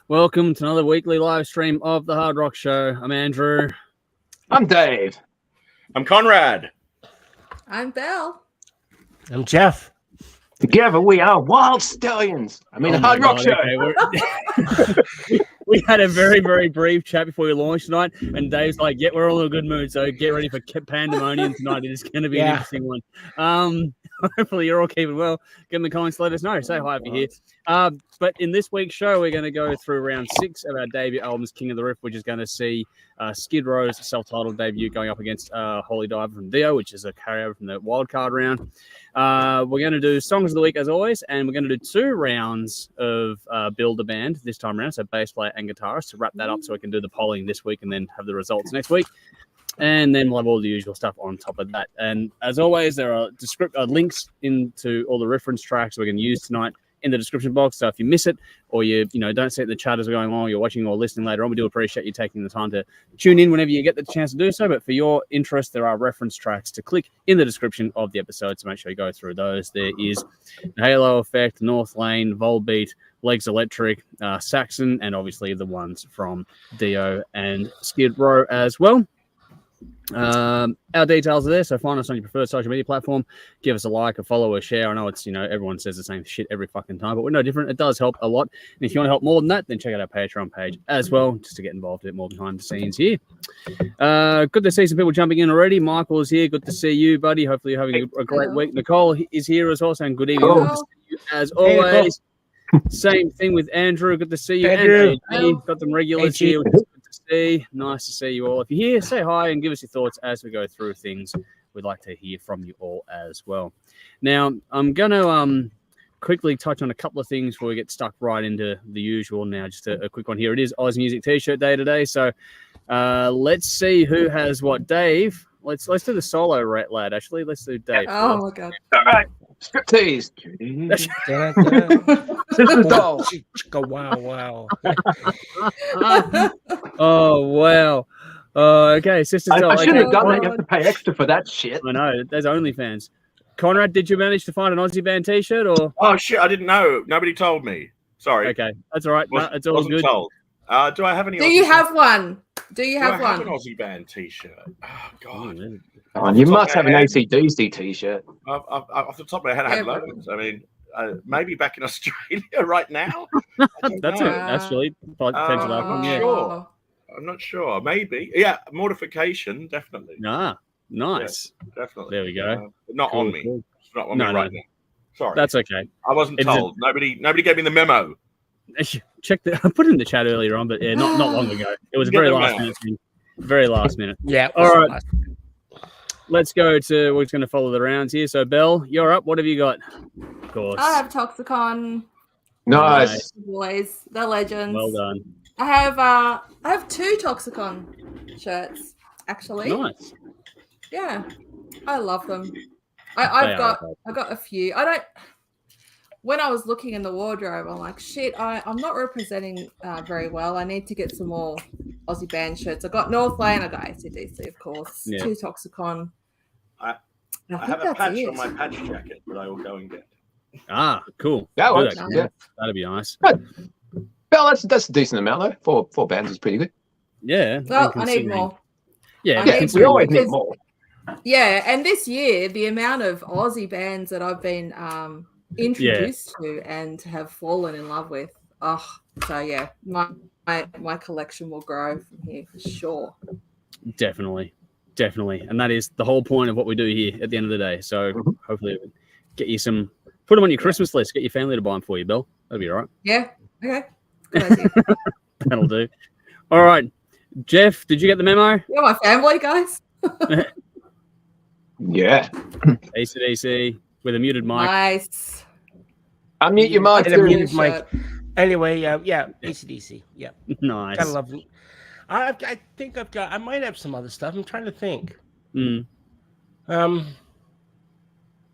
Welcome to another weekly live stream of the Hard Rock Show. I'm Andrew. I'm Dave. I'm Conrad. I'm Belle. I'm Jeff. Together we are Wild Stallions. Hard Rock Show. Okay, we had a very, very brief chat before we launched tonight, and Dave's like, "Yeah, we're all in a good mood, so get ready for pandemonium tonight. It is going to be an interesting one." Hopefully, you're all keeping well. Get in the comments, let us know. Say hi if you're here. But in this week's show, we're going to go through round 6 of our debut albums, King of the Riff, which is going to see Skid Row's self-titled debut going up against Holy Diver from Dio, which is a carryover from the wildcard round. We're going to do songs of the week as always, and we're going to do 2 rounds of Build a Band this time around, so bass player and guitarist, to wrap that up so we can do the polling this week and then have the results next week. And then we'll have all the usual stuff on top of that. And as always, there are links into all the reference tracks we're going to use tonight in the description box. So if you miss it, or you don't see it in the chat as we're going along, you're watching or listening later on, we do appreciate you taking the time to tune in whenever you get the chance to do so. But for your interest, there are reference tracks to click in the description of the episode, so make sure you go through those. There is Halo Effect, Northlane, Volbeat, Legs Electric, Saxon, and obviously the ones from Dio and Skid Row as well. Our details are there, so find us on your preferred social media platform. Give us a like, a follow, a share. I know it's everyone says the same shit every fucking time, but we're no different. It does help a lot. And if you want to help more than that, then check out our Patreon page as well, just to get involved a bit more behind the scenes here. Good to see some people jumping in already. Michael is here. Good to see you, buddy. Hopefully you're having a great week. Nicole is here as well, saying good evening. Good to see you as always. Same thing with Andrew. Good to see you, Andrew. Got them regulars here. Nice to see you all. If you're here, say hi and give us your thoughts as we go through things. We'd like to hear from you all as well. Now, I'm going to quickly touch on a couple of things before we get stuck right into the usual. Now, just a quick one here. It is Oz Music T-shirt day today, so let's see who has what. Dave, let's do the solo lad. Actually, let's do Dave. Oh my god! All right, striptease. Wow. Oh wow. Okay, Sister Doll. I should have done that. You have to pay extra for that shit. I know. There's OnlyFans. Conrad, did you manage to find an Aussie band T-shirt or? Oh shit! I didn't know. Nobody told me. Sorry. Okay, that's all right. No, it's all wasn't good. Told. Do I have any? Do you have one? Do you I have one? an Aussie band T-shirt? Oh god. You must have an AC/DC T-shirt. Off the top of my head, I have loads. I mean, maybe back in Australia right now. That's it. Actually, potential outcome. Yeah. Sure. I'm not sure. Maybe. Yeah. Mortification, definitely. Ah, nice. Yeah, definitely. There we go. Not Cool, on me. cool. It's not on me right now. Sorry. That's okay. I wasn't told. Nobody gave me the memo. Check I put it in the chat earlier on, but yeah, not long ago. It was a very last minute thing. Very last minute. Yeah. All right. Let's go to. We're just going to follow the rounds here. So, Belle, you're up. What have you got? Of course. I have Toxicon. Nice. Boys, they're legends. Well done. I have 2 Toxicon shirts actually. Nice. Yeah, I love them. I've got a few. I don't. When I was looking in the wardrobe, I'm like, shit, I'm not representing very well. I need to get some more Aussie band shirts. I got Northlane, I got AC/DC, of course. Yeah. 2 Toxicon. I have a patch on my patch jacket that I will go and get. Ah, cool. That Good, works. actually. Yeah. That'd be nice. Well, that's a decent amount though. Four bands is pretty good. Yeah. Well, I need more. Yeah. We always need more. Yeah, and this year, the amount of Aussie bands that I've been introduced to and have fallen in love with. Oh, so yeah, my collection will grow from here for sure. Definitely. And that is the whole point of what we do here at the end of the day. So hopefully we'll get you some, put them on your Christmas list, get your family to buy them for you, Bill. That'll be all right. Yeah. Okay. Good idea. That'll do. All right. Jeff, did you get the memo? You're my family, guys. Yeah. AC/DC with a muted mic. Nice. Unmute your mic. And a muted mic. Anyway, yeah, AC/DC. Yeah. Nice. Gotta love it. I think I might have some other stuff. I'm trying to think. In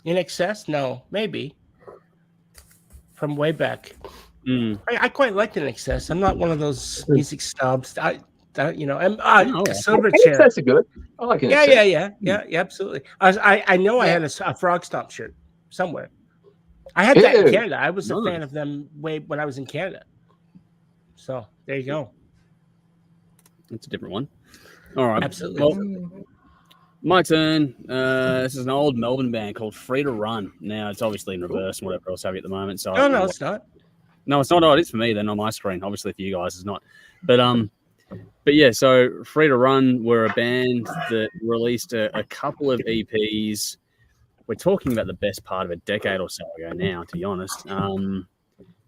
Excess? No, maybe. From way back. I quite liked In Excess. I'm not one of those music snobs. I'm Silverchair. That's good. I like it. Yeah, absolutely. I know I had a Frog Stomp shirt somewhere. I had that in Canada. I was a fan of them way when I was in Canada. So there you go. It's a different one. All right. Absolutely. Well, my turn. This is an old Melbourne band called Free to Run. Now, it's obviously in reverse and whatever else have you at the moment. So No, it's not. No, it's not. Oh, it is for me then on my screen. Obviously for you guys, it's not. But yeah, so Free to Run were a band that released a couple of EPs. We're talking about the best part of a decade or so ago now, to be honest. And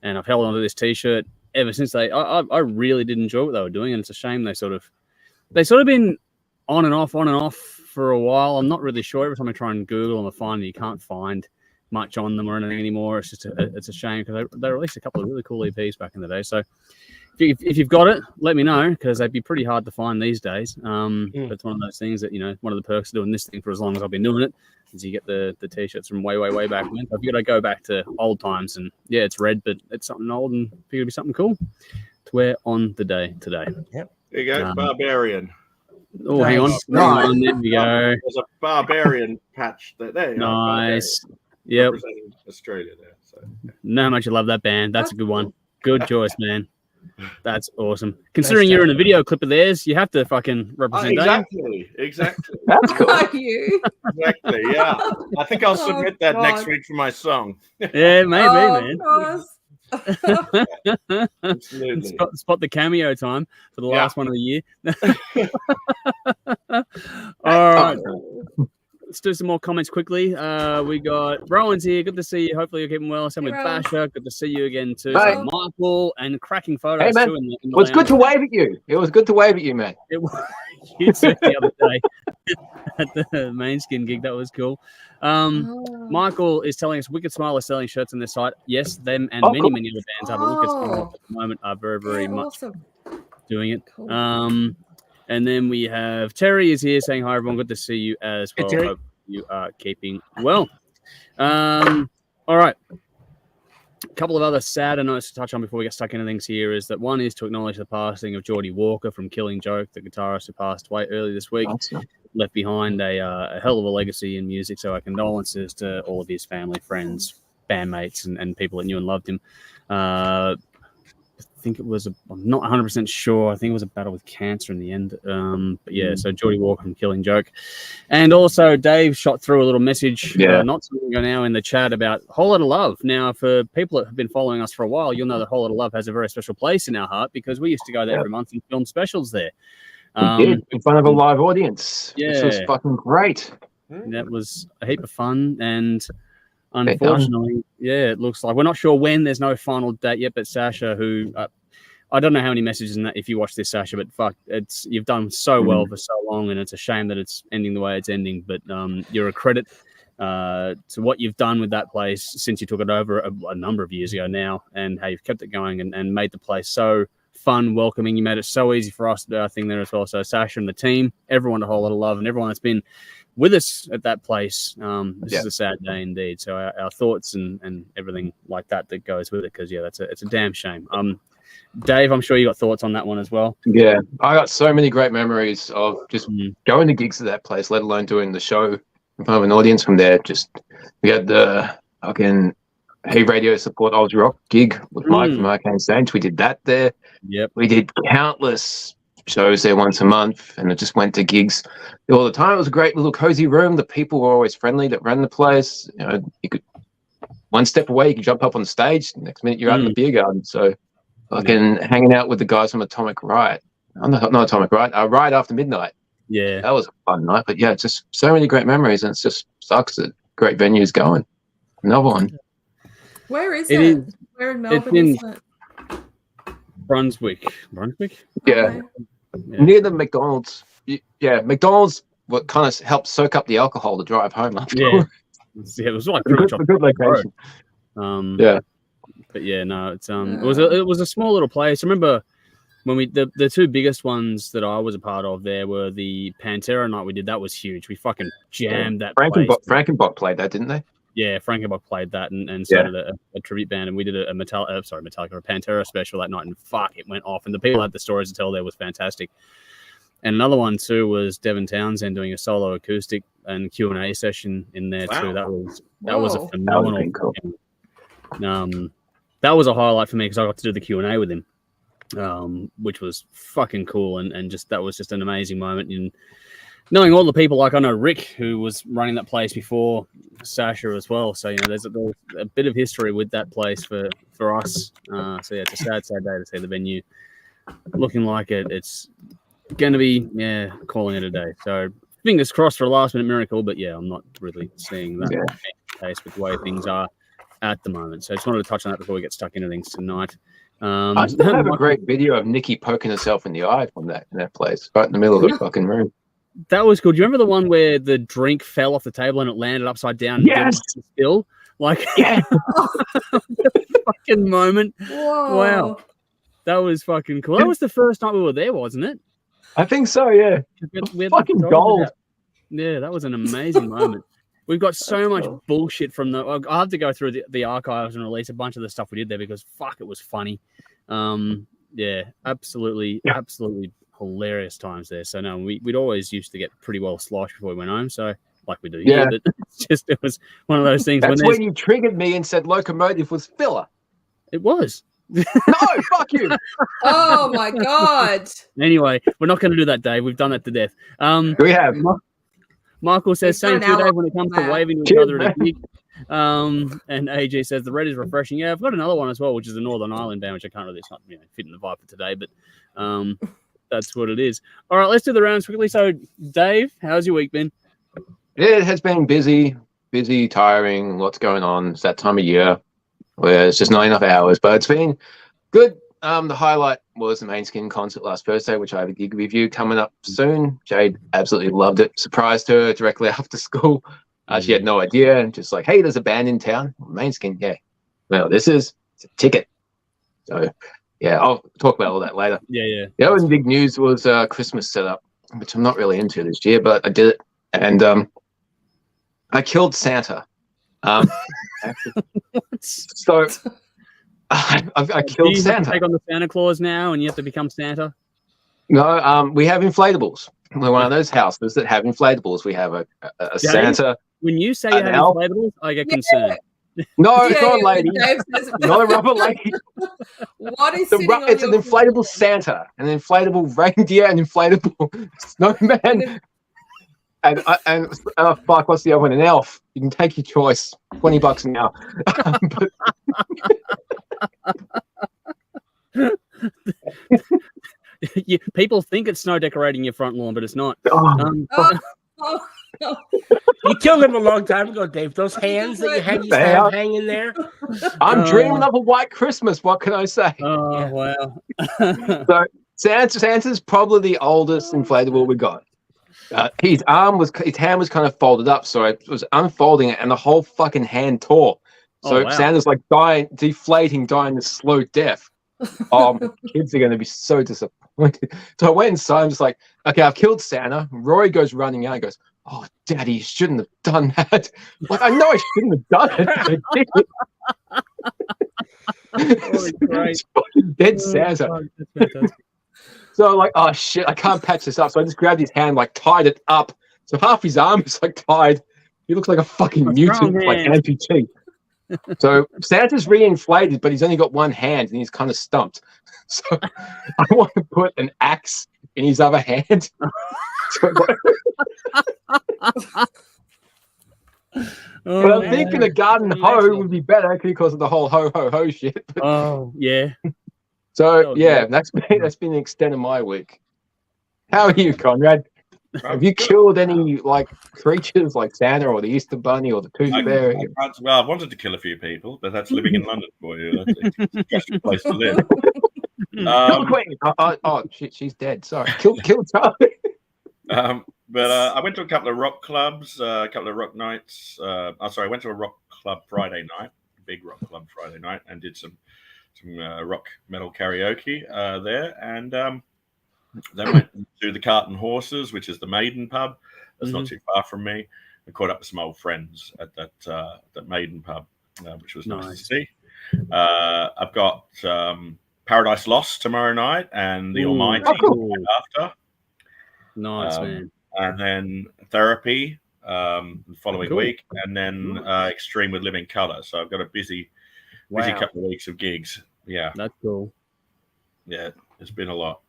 I've held onto this T-shirt ever since. I really did enjoy what they were doing, and it's a shame they sort of been on and off for a while. I'm not really sure. Every time I try and Google them, I find you can't find much on them or anything anymore. It's just it's a shame because they released a couple of really cool EPs back in the day. So if you've got it, let me know because they'd be pretty hard to find these days. But it's one of those things that, you know, one of the perks of doing this thing for as long as I've been doing it is you get the T-shirts from way back when. So I've got to go back to old times, and yeah, it's red, but it's something old and figured it'd be something cool to wear on the day today. Yep. There you go, Barbarian. Oh, hang on. Nice. There we go. There's a Barbarian patch there. There you go. Nice. Yep. Representing Australia there. So. No, much you love that band. That's a good one. Good choice, man. That's awesome. Considering you're in a video clip of theirs, you have to fucking represent that. Exactly. That's cool. Are you? Exactly, yeah. I think I'll submit that next week for my song. Yeah, maybe, man. Absolutely. Spot the cameo time for the last one of the year. All right. Let's do some more comments quickly. We got Rowan's here. Good to see you. Hopefully you're keeping well. Same with Basher. Good to see you again too. Hey. So Michael and cracking photos Hey, man. too. It was good to wave at you. It was good to wave at you, man. It was you said the other day at the main skin gig. That was cool. Michael is telling us Wicked Smile is selling shirts on their site. Yes, them and many other bands are. But Wicked Smile at the moment are very much doing it. Cool. And then we have Terry is here saying hi, everyone. Good to see you as well. Terry. Hope you are keeping well. All right. A couple of other sadder notes to touch on before we get stuck into things here is that one is to acknowledge the passing of Geordie Walker from Killing Joke, the guitarist who passed away early this week. Awesome. Left behind a hell of a legacy in music. So our condolences to all of his family, friends, bandmates, and people that knew and loved him. I think it was, I'm not 100% sure. I think it was a battle with cancer in the end. But yeah, so Geordie Walker from Killing Joke. And also Dave shot through a little message not so long ago now in the chat about Whole Lot of Love. Now, for people that have been following us for a while, you'll know that Whole Lot of Love has a very special place in our heart because we used to go there every month and film specials there. We did, in front of a live audience. Yeah. Which was fucking great. That was a heap of fun, and unfortunately, it looks like we're not sure when. There's no final date yet, but Sasha, who I don't know how many messages in that if you watch this, Sasha, but fuck, you've done so well for so long, and it's a shame that it's ending the way it's ending. But you're a credit to what you've done with that place since you took it over a number of years ago now, and how you've kept it going and made the place so fun, welcoming. You made it so easy for us to do our thing there as well. So Sasha and the team, everyone, a whole lot of love, and everyone that's been with us at that place. This is a sad day indeed. So our thoughts and everything like that goes with it, because it's a damn shame. Dave, I'm sure you got thoughts on that one as well. Yeah, I got so many great memories of just going to gigs at that place, let alone doing the show in front of an audience from there. Just we had the fucking Hey Radio Support Old Rock gig with Mike from Arcane Stage. We did that there. Yep. We did countless shows there once a month, and I just went to gigs all the time. It was a great little cozy room. The people were always friendly that ran the place. You know, you could one step away, you could jump up on stage. Next minute, you're out in the beer garden. So fucking hanging out with the guys from Atomic Riot. Not Atomic Riot. Riot After Midnight. Yeah, that was a fun night. But yeah, just so many great memories, and it just sucks that great venues going. Another one. Where is it? Where in Melbourne is it? Brunswick. Yeah. Near the McDonald's. Yeah, McDonald's what kind of helped soak up the alcohol to drive home after. Yeah, it was like a good location. But yeah, no, it's it was a small little place. I remember when the two biggest ones that I was a part of there were the Pantera night we did. That was huge. We fucking jammed that place. Frankenbot played that, didn't they? Yeah, Frankenbot played that, and so did a tribute band, and we did a Metallica, a Pantera special that night, and fuck, it went off, and the people had the stories to tell there was fantastic. And another one too was Devin Townsend doing a solo acoustic and Q&A session in there too. That was a phenomenal. That was a highlight for me because I got to do the Q&A with him. which was fucking cool. And just that was just an amazing moment. And knowing all the people, like I know Rick, who was running that place before Sasha as well. So, there's a bit of history with that place for us. So, yeah, it's a sad day to see the venue looking like it's going to be, calling it a day. So, fingers crossed for a last-minute miracle. But, yeah, I'm not really seeing that case with the way things are at the moment. So, I just wanted to touch on that before we get stuck into things tonight. I still have a great video of Nikki poking herself in the eye from in that place, right in the middle of the fucking room. That was cool. Do you remember the one where the drink fell off the table and it landed upside down? Yes. And still, like, fucking moment. Whoa. Wow, that was fucking cool. That was the first night we were there, wasn't it? I think so. Yeah. We had Fucking gold. Yeah, that was an amazing moment. We've got so much bullshit from the. I have to go through the archives and release a bunch of the stuff we did there because fuck, it was funny. Yeah, absolutely hilarious times there. So no, we'd always used to get pretty well sloshed before we went home. So like we do here, but it was one of those things. That's when you triggered me and said locomotive was filler. It was. No, fuck you. Oh my god. Anyway, we're not going to do that, Dave. We've done that to death. We have. Michael says, same to you, Dave, when it comes to waving to each other at a gig. And AG says, the red is refreshing. Yeah, I've got another one as well, which is a Northern Ireland band, which I can't really, it's not fitting the vibe for today, but that's what it is. All right, let's do the rounds quickly. So, Dave, how's your week been? It has been busy, tiring, lots going on. It's that time of year where it's just not enough hours, but it's been good. The highlight was the Main Skin concert last Thursday, which I have a gig review coming up soon. Jade absolutely loved it. Surprised her directly after school. She had no idea, and just like, hey, there's a band in town. Main Skin, yeah. Well, it's a ticket. So, yeah, I'll talk about all that later. Yeah. The other big news was Christmas setup, which I'm not really into this year, but I did it. And I killed Santa. So I killed Santa. Take on the Santa Claus now, and you have to become Santa. No, we have inflatables. We're one of those houses that have inflatables. We have a Santa. When you say you have inflatables, I get concerned. No, it's not a lady. Not a rubber lady. What is it's an inflatable Santa, an inflatable reindeer, an inflatable snowman. And fuck, what's the other one? An elf. You can take your choice. $20 an hour. People think it's snow decorating your front lawn, but it's not. You killed him a long time ago, Dave. Those hands that you had hanging there. I'm dreaming of a white Christmas. What can I say? Oh, wow. So Santa's probably the oldest inflatable we got. His hand was kind of folded up, so I was unfolding it, and the whole fucking hand tore. So Santa's like deflating, dying a slow death. My kids are going to be so disappointed. So I went inside. I'm just like, okay, I've killed Santa. Rory goes running out. He goes, "Oh, Daddy, you shouldn't have done that." I'm like, I know I shouldn't have done it. It's fucking dead Santa. So I'm like, oh shit, I can't patch this up. So I just grabbed his hand, like tied it up. So half his arm is like tied. He looks like a fucking mutant, like amputee. So Santa's reinflated, but he's only got one hand and he's kind of stumped. So I want to put an axe in his other hand. But I'm thinking a garden hoe would be better because of the whole ho ho ho shit. Oh yeah. So that's been the extent of my week. How are you, Conrad? Have you killed any like creatures like Santa or the Easter Bunny or the Tooth Fairy? Well, I wanted to kill a few people, but that's living in London for you. That's a stressful place to live. She's dead. Sorry, kill Charlie. But I went to a couple of rock clubs, a couple of rock nights. I went to a rock club Friday night, big rock club Friday night, and did some rock metal karaoke there, and then went to the Cart and Horses, which is the Maiden pub. That's not too far from me. I caught up with some old friends at that Maiden pub, which was nice to see. I've got Paradise Lost tomorrow night and the Almighty after. Nice, man. And then Therapy the following week, and then Extreme with Living Colour. So I've got a busy couple of weeks of gigs. Yeah, that's cool. Yeah, it's been a lot.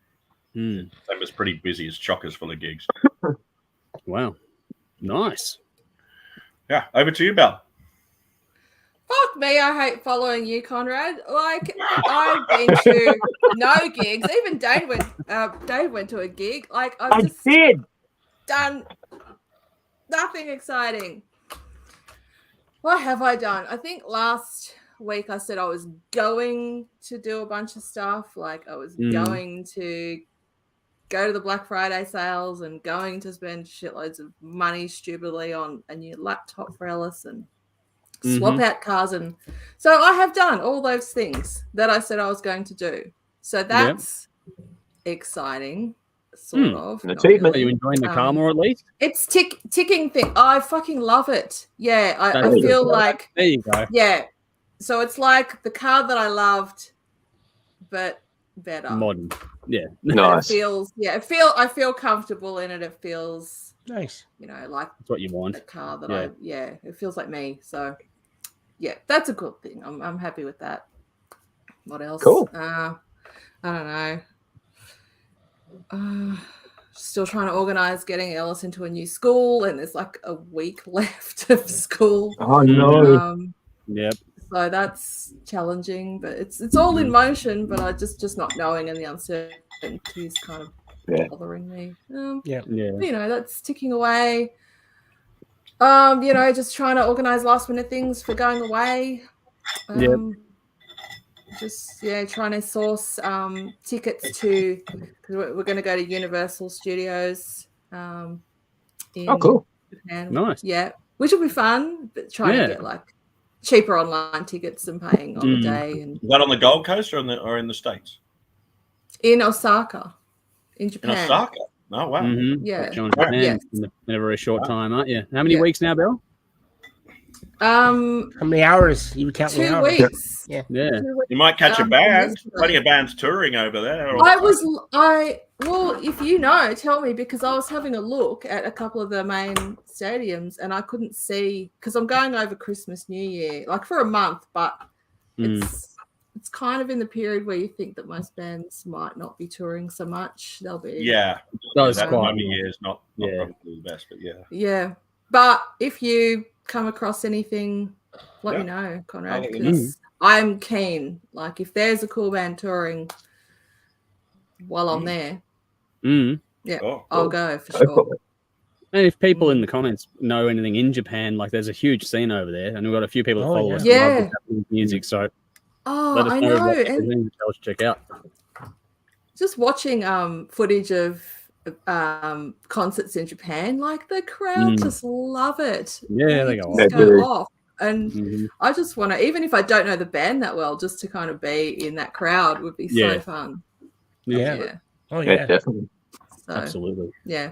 Mm. It was pretty busy. It's chockers full of gigs. Wow. Nice. Yeah, over to you, Belle. Fuck me, I hate following you, Conrad. Like, I've been to no gigs. Even Dave went to a gig. Like, I've just done nothing exciting. What have I done? I think last week I said I was going to do a bunch of stuff. Like, I was going to go to the Black Friday sales and going to spend shitloads of money stupidly on a new laptop for Ellis and swap out cars. And so I have done all those things that I said I was going to do. So that's exciting, sort of. An achievement. Are you enjoying the car more at least? It's ticking thing. I fucking love it. Yeah, I feel like there you go. Yeah, so it's like the car that I loved, but better, Modern. Yeah, nice. I feel comfortable in it. It feels nice. You know, like that's what you want. The car that it feels like me. So yeah, that's a good thing. I'm happy with that. What else? Cool. I don't know. Still trying to organize getting Ellis into a new school, and there's like a week left of school. Oh no. Yep. So that's challenging, but it's all in motion. But I just not knowing, and the uncertainty is kind of bothering me. Yeah. You know, that's ticking away. You know, just trying to organize last minute things for going away. Just trying to source tickets to, because we're going to go to Universal Studios. In cool. Japan. Nice. Yeah, which will be fun. But trying to get like cheaper online tickets than paying on the day. And is that on the Gold Coast or in the States? In Osaka, in Japan. In Osaka. Oh wow. Mm-hmm. Yeah. Japan in a very short time, aren't you? How many weeks now, Bill? How many hours? You count 2 weeks. Yeah. You might catch a band. Plenty of bands touring over there. Well, if you know, tell me, because I was having a look at a couple of the main stadiums and I couldn't see, because I'm going over Christmas, New Year, like for a month, but it's kind of in the period where you think that most bands might not be touring so much. They'll be that time of year is not probably the best, but yeah. But if you come across anything, let me know, Conrad, because I'm keen. Like if there's a cool band touring while I'm there, I'll go for sure. And if people in the comments know anything in Japan, like there's a huge scene over there, and we've got a few people that follow us and love Japanese music. So let us know what to check out. Just watching footage of concerts in Japan, like the crowd just love it. Yeah, they go off. And I just want to, even if I don't know the band that well, just to kind of be in that crowd would be so fun. Yeah. Oh yeah, definitely. So, absolutely. Yeah.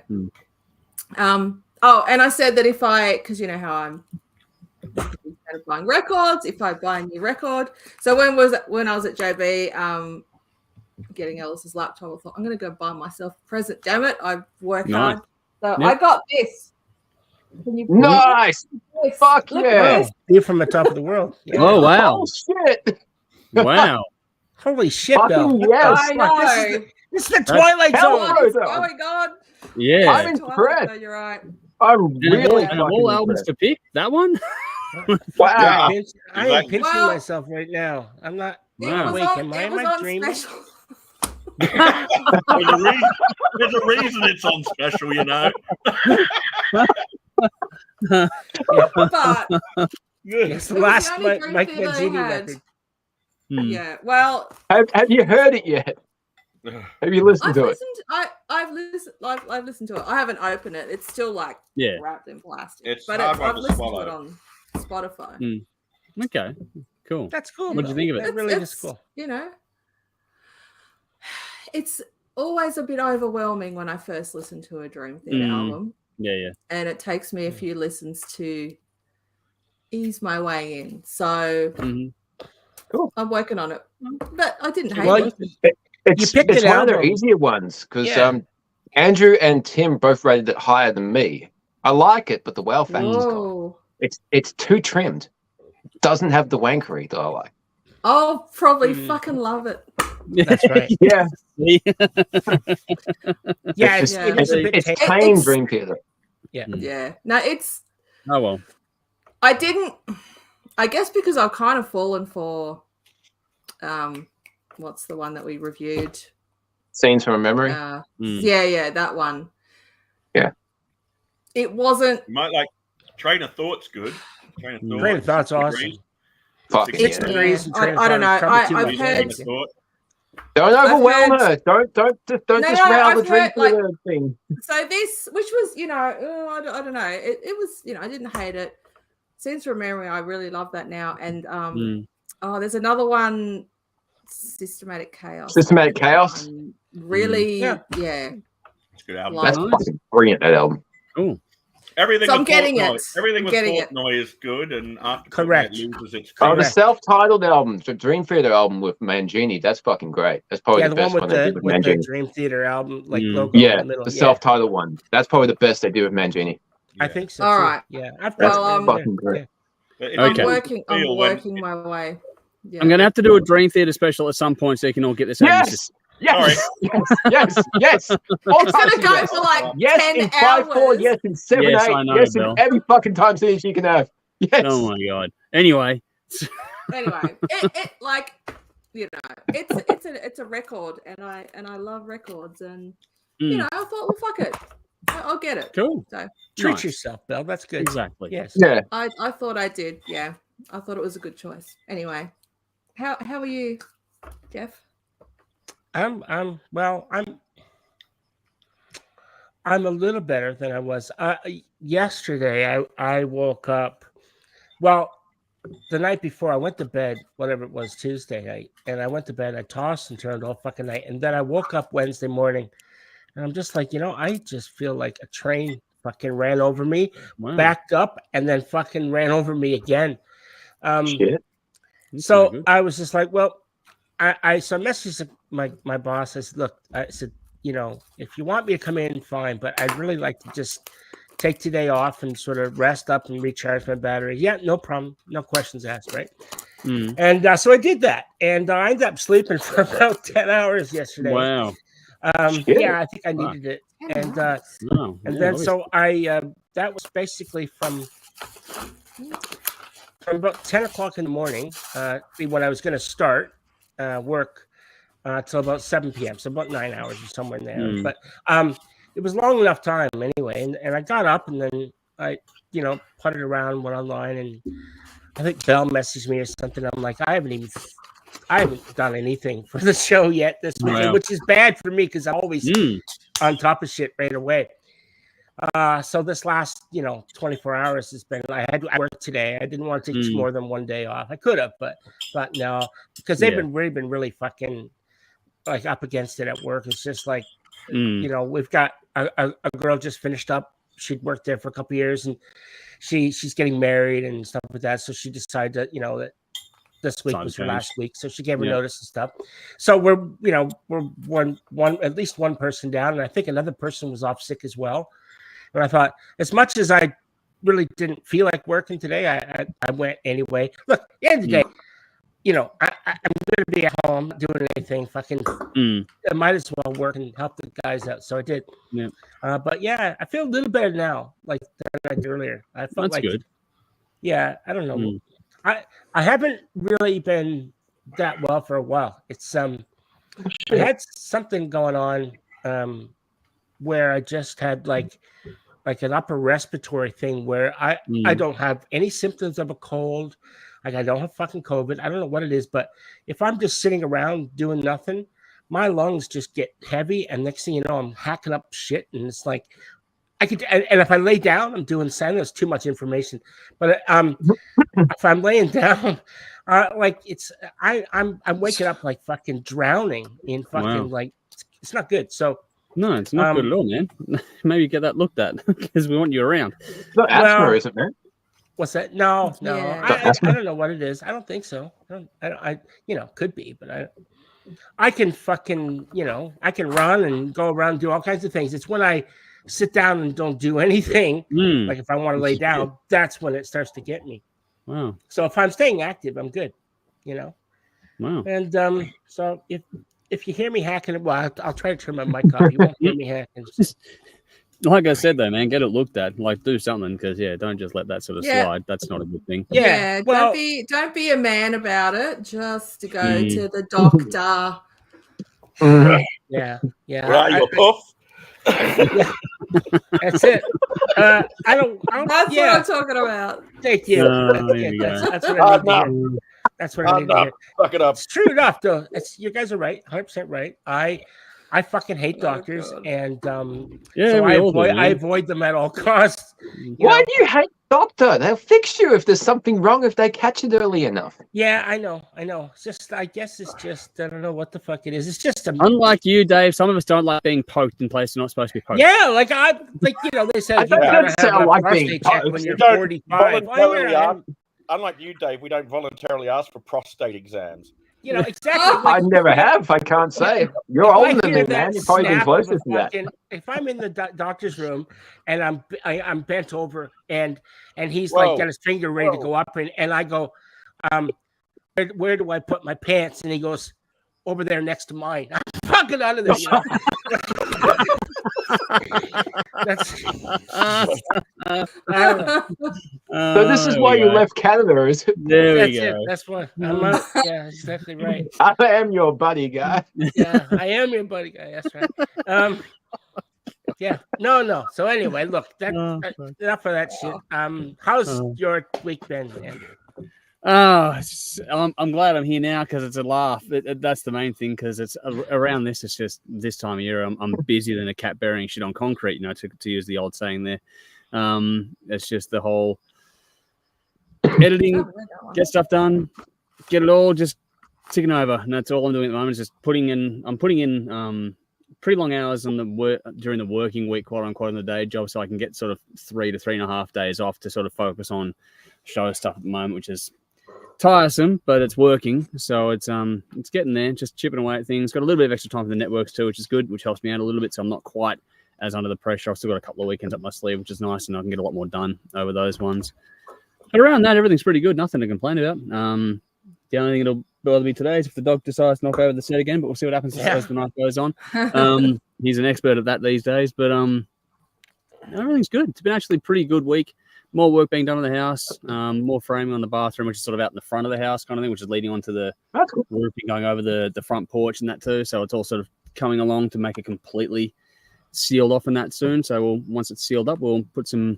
And I said that because you know how I'm buying records, if I buy a new record. So when I was at JB, getting Ellis's laptop, I thought I'm going to go buy myself a present. Damn it, I worked hard. So I got this. Can you nice. This? Fuck yeah! You're from the top of the world. Yeah. Oh wow! Oh shit! Wow! Holy shit, Bill! Yes, I know. This is the Twilight Zone. Oh my god! Yeah, I'm impressed. You're right. I'm really and all albums to pick. That one. Wow! I am pinching myself right now. I'm not awake. Am I dreaming? There's a reason it's on special, you know. But it's the last Mike Mancini record. Yeah. Well, have you heard it yet? Have you listened to it? I've listened to it. I haven't opened it. It's still like wrapped in plastic. I've listened to it on Spotify. Okay. Cool. That's cool. What did you think of it? That really is cool. You know, it's always a bit overwhelming when I first listen to a Dream Theater album. Yeah. And it takes me a few listens to ease my way in. So cool. I'm working on it. But I didn't hate it. It's one of their easier ones because Andrew and Tim both rated it higher than me. I like it, but the wow factor's gone. It's too trimmed. It doesn't have the wankery that I like. I'll probably fucking love it. That's right. Yeah. Yeah, It's it is a bit it's tame. tame Dream Theater. Yeah. Yeah. No, it's. Oh well. I didn't. I guess because I've kind of fallen for. What's the one that we reviewed? Scenes from a Memory. Yeah, that one. Yeah. It wasn't. You might like Train of Thought's good. Train Train of Thought's awesome. Degrees. Fucking 60 yeah. degrees. I don't know. I've heard. Don't overwhelm her. heard- Don't just round the I've Dream heard, like- Theater thing. So this, which was, I don't know. It was, I didn't hate it. Scenes from Memory, I really love that now. And there's another one, Systematic Chaos. Systematic Chaos. Really, yeah. It's a good album. That's fucking brilliant. That album. Oh, Everything. So I'm with getting Portnoy- it. Everything with Getting it. Portnoy is good, and after Correct. Portnoy loses its Oh, the Correct. self-titled album, the Dream Theater album with Mangini. That's fucking great. That's probably Yeah, the the best one one they did with with the Mangini. Dream Theater album, like logo in Yeah, the middle. the self-titled one. That's probably the best they do with Mangini. I think so. All too. right. Yeah. I've That's got fucking great. But it Okay. didn't I'm feel when- working my way. Yeah. I'm gonna have to do a Dream Theater special at some point so you can all get this. Yes, yes, yes. All It's gonna types of go yes. for like Yes 10 in 5/4, hours. yes in 7/8, Yes, I know, yes in Bill. every fucking time series you can have. Yes. Oh my god. Anyway, Anyway, it like it's a record, and I love records, and I thought, well, fuck it, I'll get it. cool. So Treat Nice. yourself, Bill. That's good. Exactly. Yes. Yeah. I thought I did. Yeah, I thought it was a good choice. Anyway, how are you, Jeff? I'm a little better than I was. Yesterday, I woke up. Well, the night before, I went to bed, whatever it was, Tuesday night, and I went to bed. I tossed and turned all fucking night, and then I woke up Wednesday morning, and I'm just like, I just feel like a train fucking ran over me, Wow. backed up, and then fucking ran over me again. Shit. That's So pretty good. I was just like, well, I messaged my boss. I said, look, if you want me to come in, fine, but I'd really like to just take today off and sort of rest up and recharge my battery. Yeah, no problem. No questions asked, right? And so I did that. And I ended up sleeping for about 10 hours yesterday. Wow. Yeah, I think I needed it. And Wow. and Yeah, then obviously. so that was basically from about 10 o'clock in the morning when I was going to start work till about 7 p.m. So about 9 hours or somewhere in there. But it was long enough time anyway. And I got up and then I, putted around, went online, and I think Belle messaged me or something. I'm like, I haven't done anything for the show yet this weekend, Wow. which is bad for me because I'm always on top of shit right away. So this last, 24 hours has been, I worked today. I didn't want to take more than one day off. I could have, but no, because they've been really fucking like up against it at work. It's just like, we've got a girl just finished up. She'd worked there for a couple of years, and she's getting married and stuff like that. So she decided that, that this week was her last week. So she gave her notice and stuff. So we're one at least one person down, and I think another person was off sick as well. And I thought, as much as I really didn't feel like working today, I went anyway. Look, at the end of the day, I'm going to be at home not doing anything. Fucking, I might as well work and help the guys out. So I did. Yeah. But yeah, I feel a little better now, like than I did earlier. I felt That's good. Yeah, I don't know. I haven't really been that well for a while. It's I had something going on where I just had like an upper respiratory thing where I don't have any symptoms of a cold. Like I don't have fucking COVID. I don't know what it is, but if I'm just sitting around doing nothing, my lungs just get heavy, and next thing you know, I'm hacking up shit, and it's like I could. And if I lay down, I'm doing sound. There's too much information, but if I'm laying down, like I'm waking up like fucking drowning in fucking like it's not good. So. No, it's not good at all, man. Maybe get that looked at because we want you around. It's not asthma, is it, man? What's that? No. Yeah. I don't know what it is. I don't think so. I could be, but I can fucking, I can run and go around and do all kinds of things. It's when I sit down and don't do anything, like if I want to lay down, that's when it starts to get me. Wow. So if I'm staying active, I'm good, Wow. And so if you hear me hacking, well, I'll try to turn my mic off. You won't hear me hacking. Like I said, though, man, get it looked at. Like, do something, because don't just let that sort of slide. That's not a good thing. Yeah, well, don't be a man about it. Just go to the doctor. Yeah. Right, your puff. Yeah. That's it. I don't. That's what I'm talking about. Thank you. That's what I need to hear. That's what I need to hear. Fuck it up. It's true enough, though. You guys are right, 100% right. I fucking hate doctors, and so I avoid them at all costs. Why do you hate doctor? They'll fix you if there's something wrong if they catch it early enough. Yeah, I know. It's just, I guess it's just, I don't know what the fuck it is. It's just unlike you, Dave. Some of us don't like being poked in places you're not supposed to be poked. Yeah, they said you gotta have a prostate check when you're 45. Unlike you, Dave, we don't voluntarily ask for prostate exams. Exactly. I never have. I can't say. You're older than me, man. You're probably been closer to that. If I'm in the doctor's room and I'm bent over and he's like got his finger ready to go up and I go, where do I put my pants? And he goes, over there next to mine. I'm fucking out of there. So this is why you left Canada, is it? There we go. That's why. Yeah, exactly right. I am your buddy guy. Yeah, I am your buddy guy. That's right. Yeah. No. So anyway, look, enough of that shit. How's your week been, man? I'm glad I'm here now because it's a laugh. That's the main thing, because it's around this. It's just this time of year. I'm busier than a cat burying shit on concrete. To use the old saying there. It's just the whole editing, get stuff done, get it all just ticking over, and that's all I'm doing at the moment. Is just putting in pretty long hours on the work during the working week, quote unquote, on the day job, so I can get sort of 3 to 3.5 days off to sort of focus on show stuff at the moment, which is tiresome, but it's working. So it's getting there, just chipping away at things. Got a little bit of extra time for the networks too, which is good, which helps me out a little bit, so I'm not quite as under the pressure. I've still got a couple of weekends up my sleeve, which is nice, and I can get a lot more done over those ones. But around that, everything's pretty good. Nothing to complain about. The only thing that'll bother me today is if the dog decides to knock over the set again, but we'll see what happens as the night goes on. He's an expert at that these days, but everything's good. It's been actually a pretty good week. More work being done in the house, more framing on the bathroom, which is sort of out in the front of the house kind of thing, which is leading onto the roofing, going over the front porch and that too. So it's all sort of coming along to make it completely sealed off in that soon. So once it's sealed up, we'll put some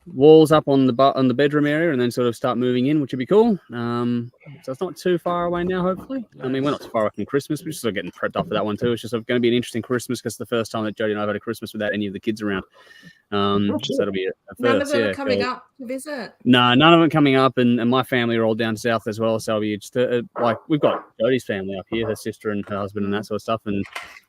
walls up on the bedroom area and then sort of start moving in, which would be cool. So it's not too far away now, hopefully. I mean, we're not too far away from Christmas. We're just sort of getting prepped up for that one too. It's just going to be an interesting Christmas because it's the first time that Jodie and I have had a Christmas without any of the kids around. So that'll be a first. None of them are coming up to visit? No, none of them coming up, and my family are all down south as well. So it'll be just like we've got Jodie's family up here, her sister and her husband and that sort of stuff. And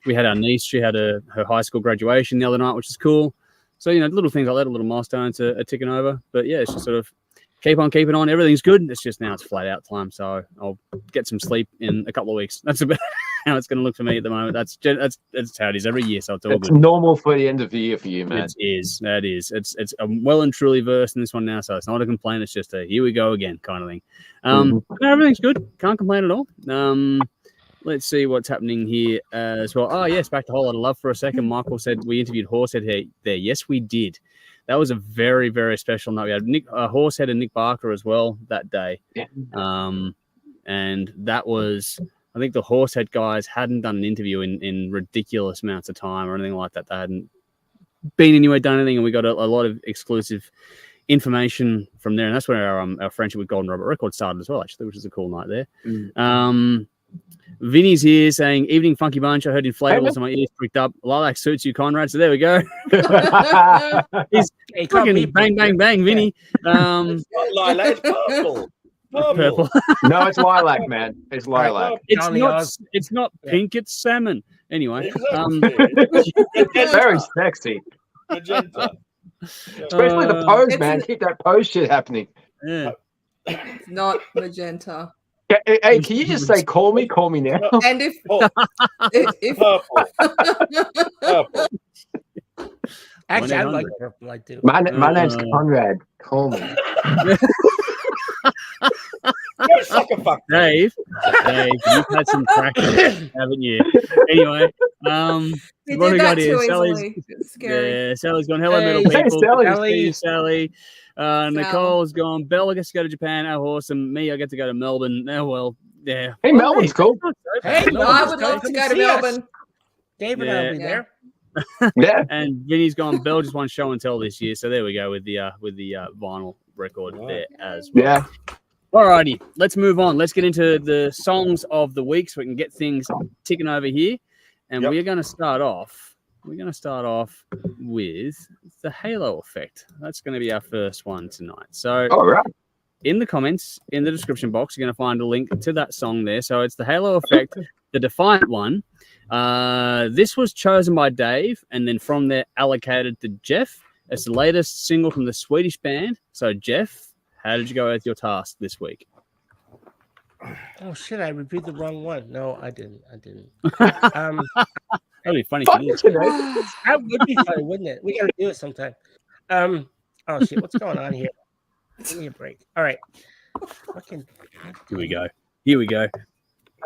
we had our niece. She had her high school graduation the other night, which is cool. So, little things like that, little milestones are ticking over. But, yeah, it's just sort of keep on keeping on. Everything's good. It's just now it's flat out time. So I'll get some sleep in a couple of weeks. That's about how it's going to look for me at the moment. That's how it is every year. So it's all good. It's normal for the end of the year for you, man. It is. That is. I'm well and truly versed in this one now. So it's not a complaint. It's just a here we go again kind of thing. Everything's good. Can't complain at all. Let's see what's happening here as well. Oh, yes, back to Whole Lot of Love for a second. Michael said we interviewed Horsehead there. Yes, we did. That was a very, very special night. We had Horsehead and Nick Barker as well that day. Yeah. And that was, I think the Horsehead guys hadn't done an interview in ridiculous amounts of time or anything like that. They hadn't been anywhere, done anything, and we got a lot of exclusive information from there. And that's where our friendship with Golden Robert Records started as well, actually, which is a cool night there. Vinny's here saying, evening funky bunch. I heard inflatables and my ears pricked up. Lilac suits you, Conrad. So there we go. He's fucking bang, bang, bang, Vinny. Lilac, it's purple. No, it's lilac, man. It's lilac. It's not pink, it's salmon. Anyway. Very sexy. Magenta. Especially the pose, man. Keep that pose shit happening. Yeah. It's not magenta. Hey, can you just say, call me now? And if Purple. Actually, I like purple. I do. My name's Conrad. Call me. Go suck a fuck. Dave, Dave, you've had some practice, haven't you? Anyway, He what did we that got here? too Sally's, easily. It's scary. yeah, Sally's gone. Hello, metal Hey, people. Sally. Good to see you, Sally. Sal. Nicole's gone. Bella gets to go to Japan. How awesome. Me, I get to go to Melbourne. Oh, well, yeah. Hey, Melbourne's cool. Hey, No, I would love to go to Melbourne. David, I'll be there. Yeah. And Vinny's gone. Bell just won show and tell this year, so there we go with the vinyl record there as well. Yeah. Alrighty, let's move on. Let's get into the songs of the week so we can get things ticking over here. And we're going to start off. We're going to start off with the Halo Effect. That's going to be our first one tonight. So, all right. In the comments, in the description box, you're going to find a link to that song there. So it's the Halo Effect, the Defiant one. This was chosen by Dave, and then from there allocated to Jeff. It's the latest single from the Swedish band. So, Jeff, how did you go with your task this week? Oh shit! I reviewed the wrong one. No, I didn't. That'd be funny. That would be funny, wouldn't it? We got to do it sometime. Oh shit! What's going on here? Give me a break. All right. Fucking. Here we go. Here we go.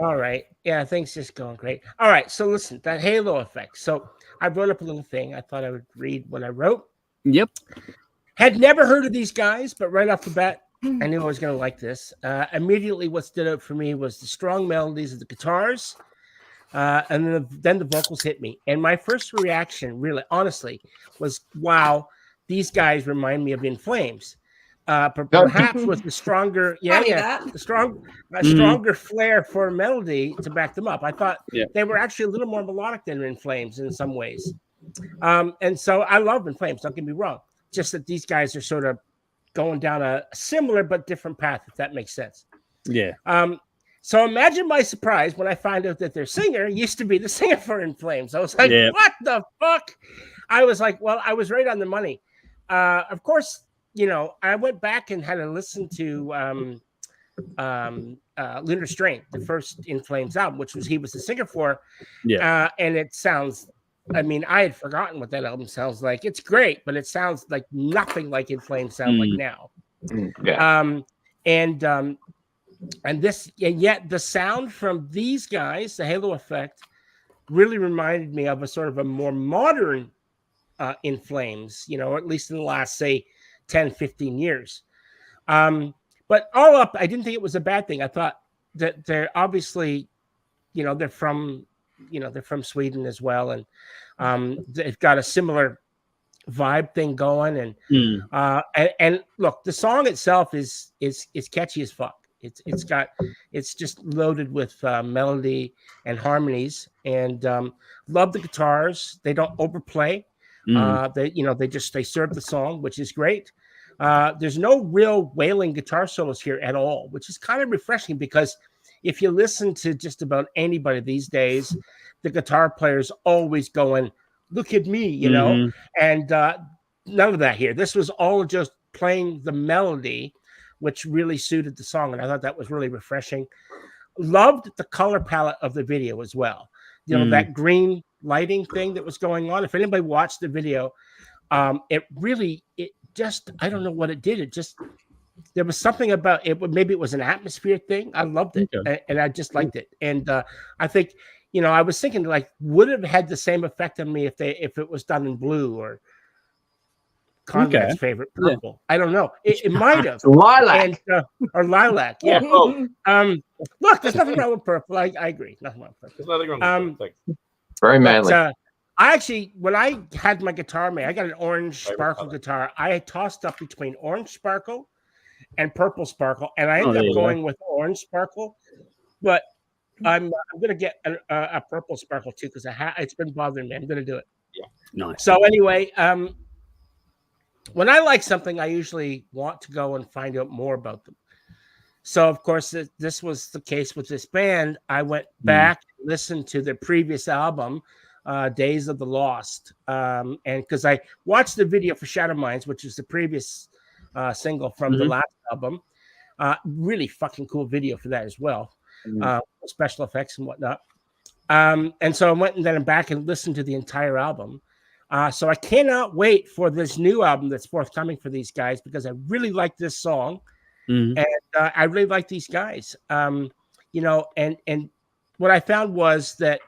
All right. Yeah, things just going great. All right. So listen, that Halo Effect. So I wrote up a little thing. I thought I would read what I wrote. Yep. Had never heard of these guys, but right off the bat, I knew I was going to like this. Immediately, what stood out for me was the strong melodies of the guitars, and then the vocals hit me. And my first reaction, really, honestly, was, "Wow, these guys remind me of In Flames." Perhaps with the stronger, stronger flair for melody to back them up. I thought they were actually a little more melodic than In Flames in some ways. And so I love In Flames, don't get me wrong. Just that these guys are sort of going down a similar but different path, if that makes sense. Yeah. So imagine my surprise when I find out that their singer used to be the singer for In Flames. I was like, what the fuck? I was like, well, I was right on the money. Of course, you know, I went back and had to listen to Lunar Strain, the first In Flames album, which he was the singer for. Yeah. And it sounds, I mean, I had forgotten what that album sounds like. It's great, but it sounds like nothing like In Flames sound like now. Yeah. And this, and yet the sound from these guys, the Halo Effect, really reminded me of a sort of a more modern In Flames, you know, or at least in the last, say, 10, 15 years. But all up, I didn't think it was a bad thing. I thought that they're obviously, you know, they're from Sweden as well. And they've got a similar vibe thing going. And look, the song itself is catchy as fuck. It's just loaded with melody and harmonies, and love the guitars. They don't overplay. They serve the song, which is great. There's no real wailing guitar solos here at all, which is kind of refreshing, because if you listen to just about anybody these days, the guitar player's always going, "Look at me," you know, and none of that here. This was all just playing the melody, which really suited the song, and I thought that was really refreshing. Loved the color palette of the video as well. You know, that green lighting thing that was going on. If anybody watched the video, it just, I don't know what it did. It just, there was something about it. Maybe it was an atmosphere thing. I loved it, and I just liked it. And I think, you know, I was thinking, like, would it have had the same effect on me if it was done in blue or Conrad's favorite purple? I don't know. It might have. Lilac. Or lilac. Yeah. Look, there's nothing wrong with purple. I agree. Nothing wrong with purple. There's nothing wrong with purple. Very manly. I actually, when I had my guitar made, I got an orange sparkle guitar. I had tossed up between orange sparkle and purple sparkle, and I ended up going with orange sparkle. But I'm gonna get a purple sparkle too, because it's been bothering me. I'm gonna do it. Yeah. Nice. So anyway, when I like something, I usually want to go and find out more about them. So of course, this was the case with this band. I went back and listened to their previous album, Days of the Lost, and because I watched the video for Shadow Minds, which is the previous single from the last album. Really fucking cool video for that as well. Special effects and whatnot. And so I went and then back and listened to the entire album. So I cannot wait for this new album that's forthcoming for these guys, because I really like this song, and I really like these guys. you know, and what I found was that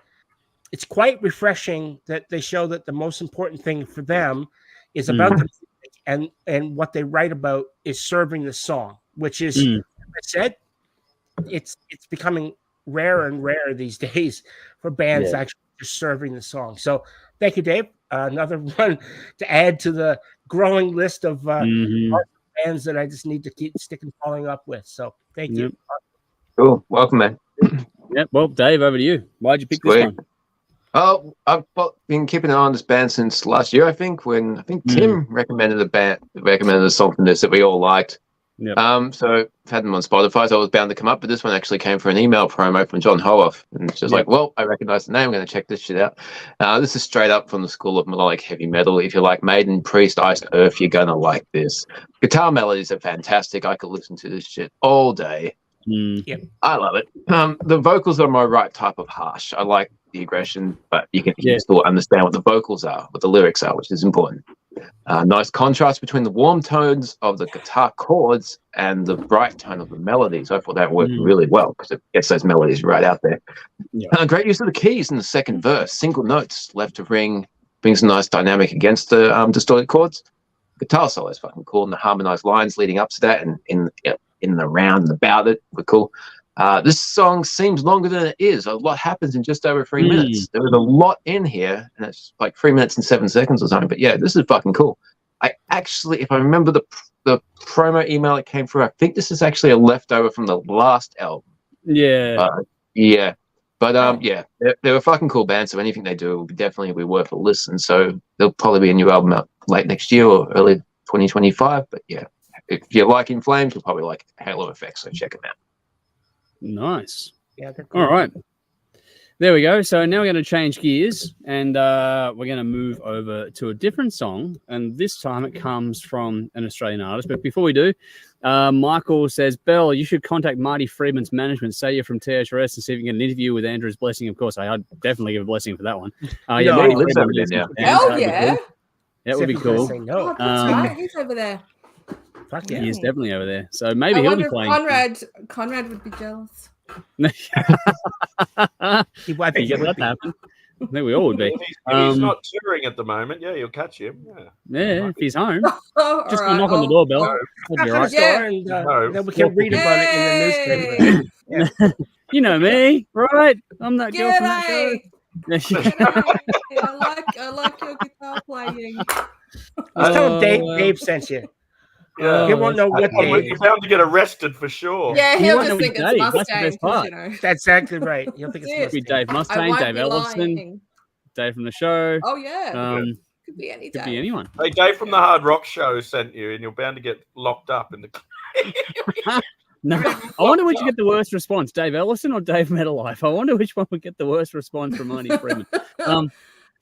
it's quite refreshing that they show that the most important thing for them is about the music, and what they write about is serving the song, which is, like I said, it's becoming rarer and rarer these days for bands actually just serving the song. So thank you, Dave. Another one to add to the growing list of bands that I just need to keep sticking following up with. So thank you. Cool. Welcome, man. Yeah. Well, Dave, over to you. Why'd you pick this one? Oh, I've been keeping an eye on this band since last year, I think, when Tim recommended a song from this that we all liked. Yep. So I've had them on Spotify, so I was bound to come up, but this one actually came for an email promo from John Howarth, and it's just like, well, I recognize the name, I'm going to check this shit out. This is straight up from the school of melodic heavy metal. If you like Maiden, Priest, Iced Earth, you're going to like this. Guitar melodies are fantastic. I could listen to this shit all day. I love it. The vocals are my right type of harsh. I like the aggression, but you can still understand what the vocals are, what the lyrics are, which is important. Nice contrast between the warm tones of the guitar chords and the bright tone of the melodies. I thought that worked really well because it gets those melodies right out there. Great use of the keys in the second verse. Single notes left to ring brings a nice dynamic against the distorted chords. Guitar solo is fucking cool, and the harmonized lines leading up to that and in the round and about it were cool. This song seems longer than it is. A lot happens in just over 3 minutes. There was a lot in here, and it's like 3 minutes and 7 seconds or something. But yeah, this is fucking cool. I actually, if I remember the promo email that came through, I think this is actually a leftover from the last album. But they're a fucking cool band. So anything they do will definitely be worth a listen. So there'll probably be a new album out late next year or early 2025. But yeah, if you like In Flames, you'll probably like Halo Effects. So check them out. Nice. Yeah, they're cool. All right. There we go. So now we're going to change gears and we're going to move over to a different song. And this time it comes from an Australian artist. But before we do, Michael says, Bell, you should contact Marty Friedman's management. Say you're from THRS and see if you can get an interview with Andrew's blessing. Of course, I'd definitely give a blessing for that one. Marty lives over there now. Hell yeah. That would be cool. Oh, that's right. He's over there. Fuck yeah. He is definitely over there. So maybe he'll be playing. Conrad would be jealous. He might be getting that happen. I think we all would be. If he's not touring at the moment, you'll catch him. Yeah, if he's home. Just right. knock on the doorbell. Then we can read about it in the newspaper. You know me, right? I'm that girl from that show. I like your guitar playing. Just tell him Dave sent you. He won't know what Dave. He's bound to get arrested for sure. Yeah, he'll just think it's Mustang. That's exactly right. He'll think it's Mustang. Dave Mustang, Dave Ellison, Dave from the show. Oh yeah. Could be any Dave. Could be anyone. Hey, Dave from the Hard Rock Show sent you, and you're bound to get locked up in the. No, I wonder which would get the worst response, Dave Ellison or Dave Metalife. I wonder which one would get the worst response from Marty Freeman.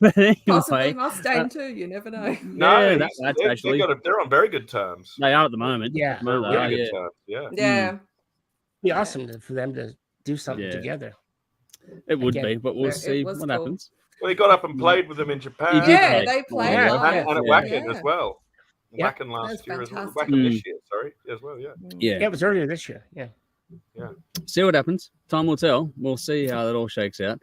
But anyway, possibly Mustang too. You never know. No, that's actually they're on very good terms. They are at the moment. Yeah, really good terms. Yeah. It'd be awesome for them to do something together. It would be, but we'll see what happens. Well, he got up and played with them in Japan. Yeah, they played and at Wacken as well. Wacken last year as well. Wacken this year, sorry, as well. Yeah, it was earlier this year. Yeah. See what happens. Time will tell. We'll see how that all shakes out.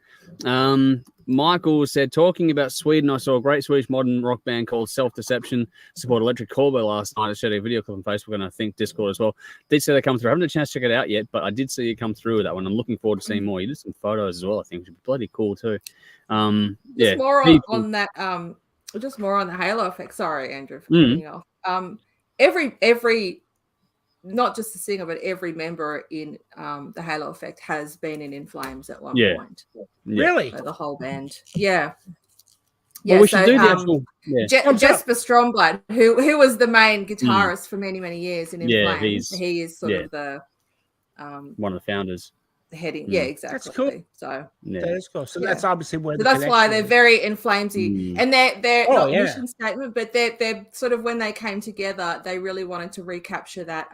Michael said, talking about Sweden, I saw a great Swedish modern rock band called Self Deception support Electric Callboy last night. I shared a video clip on Facebook and I think Discord as well. Did see that come through. I haven't had a chance to check it out yet, but I did see it come through with that one. I'm looking forward to seeing more. You did some photos as well, I think, which would be bloody cool too. Just more on that. Just more on the Halo Effect. Sorry, Andrew, for cutting you off. Every not just the singer, but every member in the Halo Effect has been in Flames at one point. Really? So the whole band. Yeah. Well, we should do the actual. Jesper Strongblood, who was the main guitarist for many, many years in Flames. He is sort of the one of the founders. Heading, exactly. That's cool. So that is cool. So that's obviously where. So that's why they're very Inflamesy, and they're not mission statement, but they're sort of when they came together, they really wanted to recapture that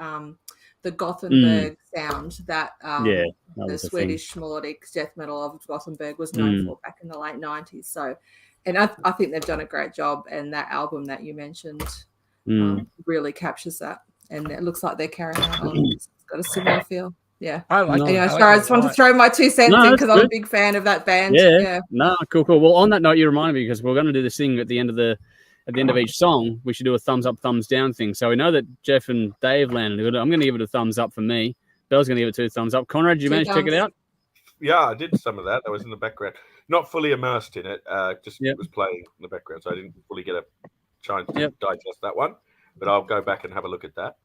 the Gothenburg sound that the Swedish melodic death metal of Gothenburg was known for back in the late 90s. So, and I think they've done a great job, and that album that you mentioned really captures that, and it looks like they're carrying on. It's got a similar feel. Yeah. I like Anyway, it. sorry, I just wanted to throw my 2 cents in because I'm a big fan of that band. Yeah. No, cool. Well, on that note, you reminded me because we're going to do this thing at the end of each song. We should do a thumbs up, thumbs down thing. So we know that Jeff and Dave landed it. I'm going to give it a thumbs up for me. Bell's going to give it 2 thumbs up. Conrad, did you manage to check it out? Yeah, I did some of that. That was in the background. Not fully immersed in it. Just was playing in the background, so I didn't fully get a chance to digest that one. But I'll go back and have a look at that.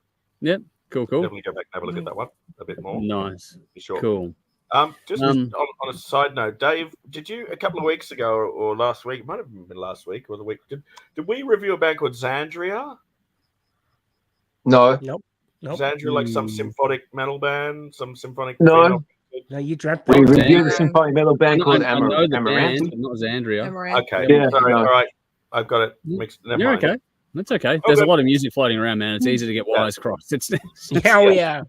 Yep. Cool. Definitely go back and have a look at that one a bit more. Nice. For sure. Cool. Just on a side note, Dave, did you a couple of weeks ago or last week? It might have been last week or the week. Did we review a band called Xandria? No. Nope. Xandria, like some symphonic metal band, some symphonic. No. No, you dreamt We that. reviewed a symphonic metal band called I know the Amaranth. band, but not Xandria. Okay. Yeah, Sorry. no. All right. I've got it mixed. Never You're mind. okay. That's okay. There's a lot of music floating around, man. It's easy to get wires crossed. It's Yeah.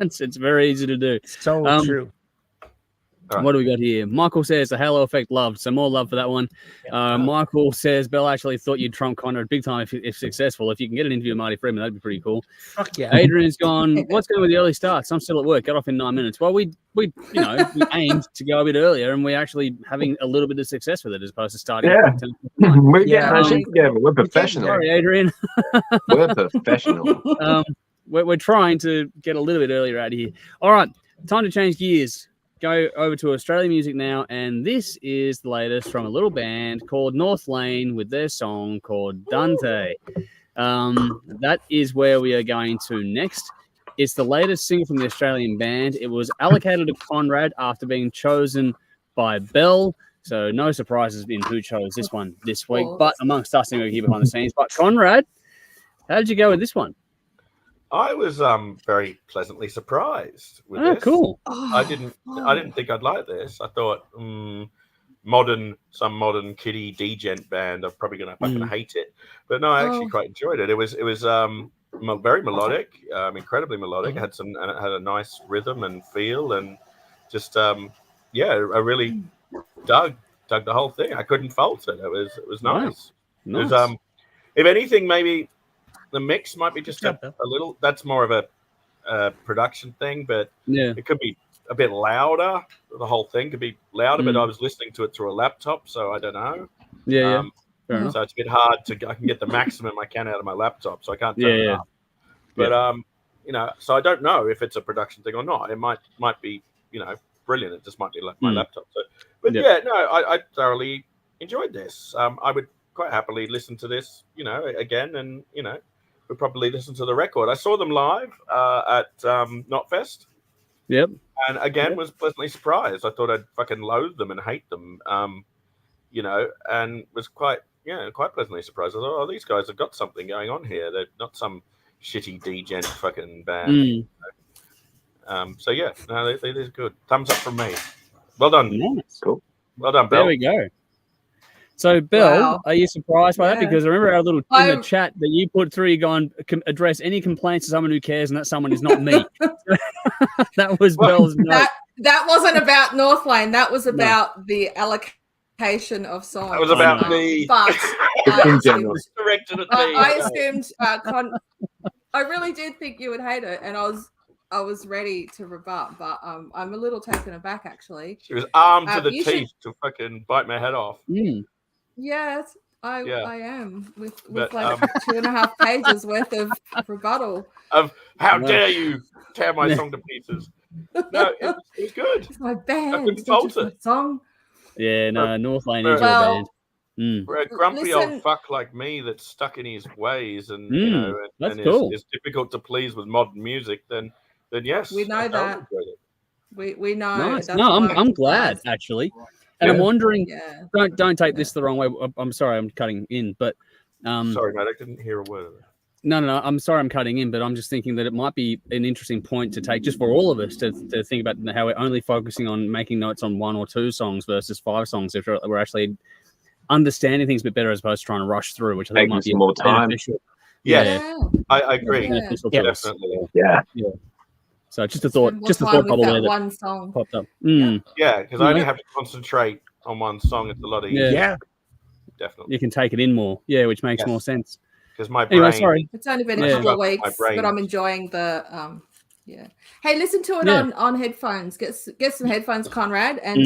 it's very easy to do. So true. What do we got here? Michael says the Halo effect loved. So more love for that one. Michael says Bell actually thought you'd trump Conrad big time if successful. If you can get an interview with Marty Friedman, that'd be pretty cool. Fuck yeah. Adrian's gone. What's going with the early starts? I'm still at work. Got off in 9 minutes. Well, we aimed to go a bit earlier, and we're actually having a little bit of success with it as opposed to starting. Yeah. We're getting our shit together. We're professional. Sorry, Adrian. We're professional. We're trying to get a little bit earlier out of here. All right, time to change gears. Go over to Australian music now, and this is the latest from a little band called Northlane with their song called Dante. That is where we are going to next. It's the latest single from the Australian band. It was allocated to Conrad after being chosen by Bell, so no surprises in who chose this one this week, but amongst us anyway here behind the scenes. But Conrad, how did you go with this one? I was very pleasantly surprised with this. Cool. I didn't think I'd like this. I thought some modern kiddie degent band. I'm probably gonna fucking hate it, but no, I actually quite enjoyed it. It was very melodic, incredibly melodic. It had a nice rhythm and feel, and just I really dug the whole thing. I couldn't fault it. It was nice. Wow. Nice. It was, if anything, maybe the mix might be just a little. That's more of a production thing, but it could be a bit louder. The whole thing could be louder, but I was listening to it through a laptop, so I don't know. So it's a bit hard I can get the maximum I can out of my laptop, so I can't turn it up. But so I don't know if it's a production thing or not. It might be brilliant. It just might be like my laptop. So, but I thoroughly enjoyed this. I would quite happily listen to this, again, and would probably listen to the record. I saw them live at Knotfest. Yep. And again, was pleasantly surprised. I thought I'd fucking loathe them and hate them, and was quite pleasantly surprised. I thought, these guys have got something going on here. They're not some shitty degen fucking band. They're good. Thumbs up from me. Well done. Nice. Cool. Well done, Bill. There we go. So, Bill, are you surprised by that? Because I remember our little in the chat that you put through, you go and address any complaints to someone who cares, and that someone is not me. That was Bill's note. That wasn't about Northlane. That was about the allocation of songs. That was about me. But directed at me. I assumed. I really did think you would hate it, and I was ready to rebut, but I'm a little taken aback actually. She was armed to the teeth to fucking bite my head off. Yes, I am with like 2.5 pages worth of rebuttal. Of how dare you tear my song to pieces? No, it was good. It's my band. I couldn't fault it. Song. Yeah, no, Northlane is your band. For a grumpy old fuck like me that's stuck in his ways and is difficult to please with modern music, then yes, we know that. We know. Nice. No, I'm glad actually. And I'm wondering, don't take this the wrong way. I'm sorry, I'm cutting in, but sorry, mate, I didn't hear a word of it. No, I'm sorry, I'm cutting in, but I'm just thinking that it might be an interesting point to take just for all of us to think about how we're only focusing on making notes on 1 or 2 songs versus 5 songs. If we're actually understanding things a bit better as opposed to trying to rush through, which I think might be more time. I agree. Definitely. Yeah. So just a thought, bubble there that one song popped up. Yeah, because I only have to concentrate on one song. It's a lot easier. Yeah, definitely. You can take it in more. Yeah, which makes more sense. Because my brain. Anyway, sorry. It's only been a couple of weeks, but I'm enjoying the Yeah. Hey, listen to it on headphones. Get some headphones, Conrad, and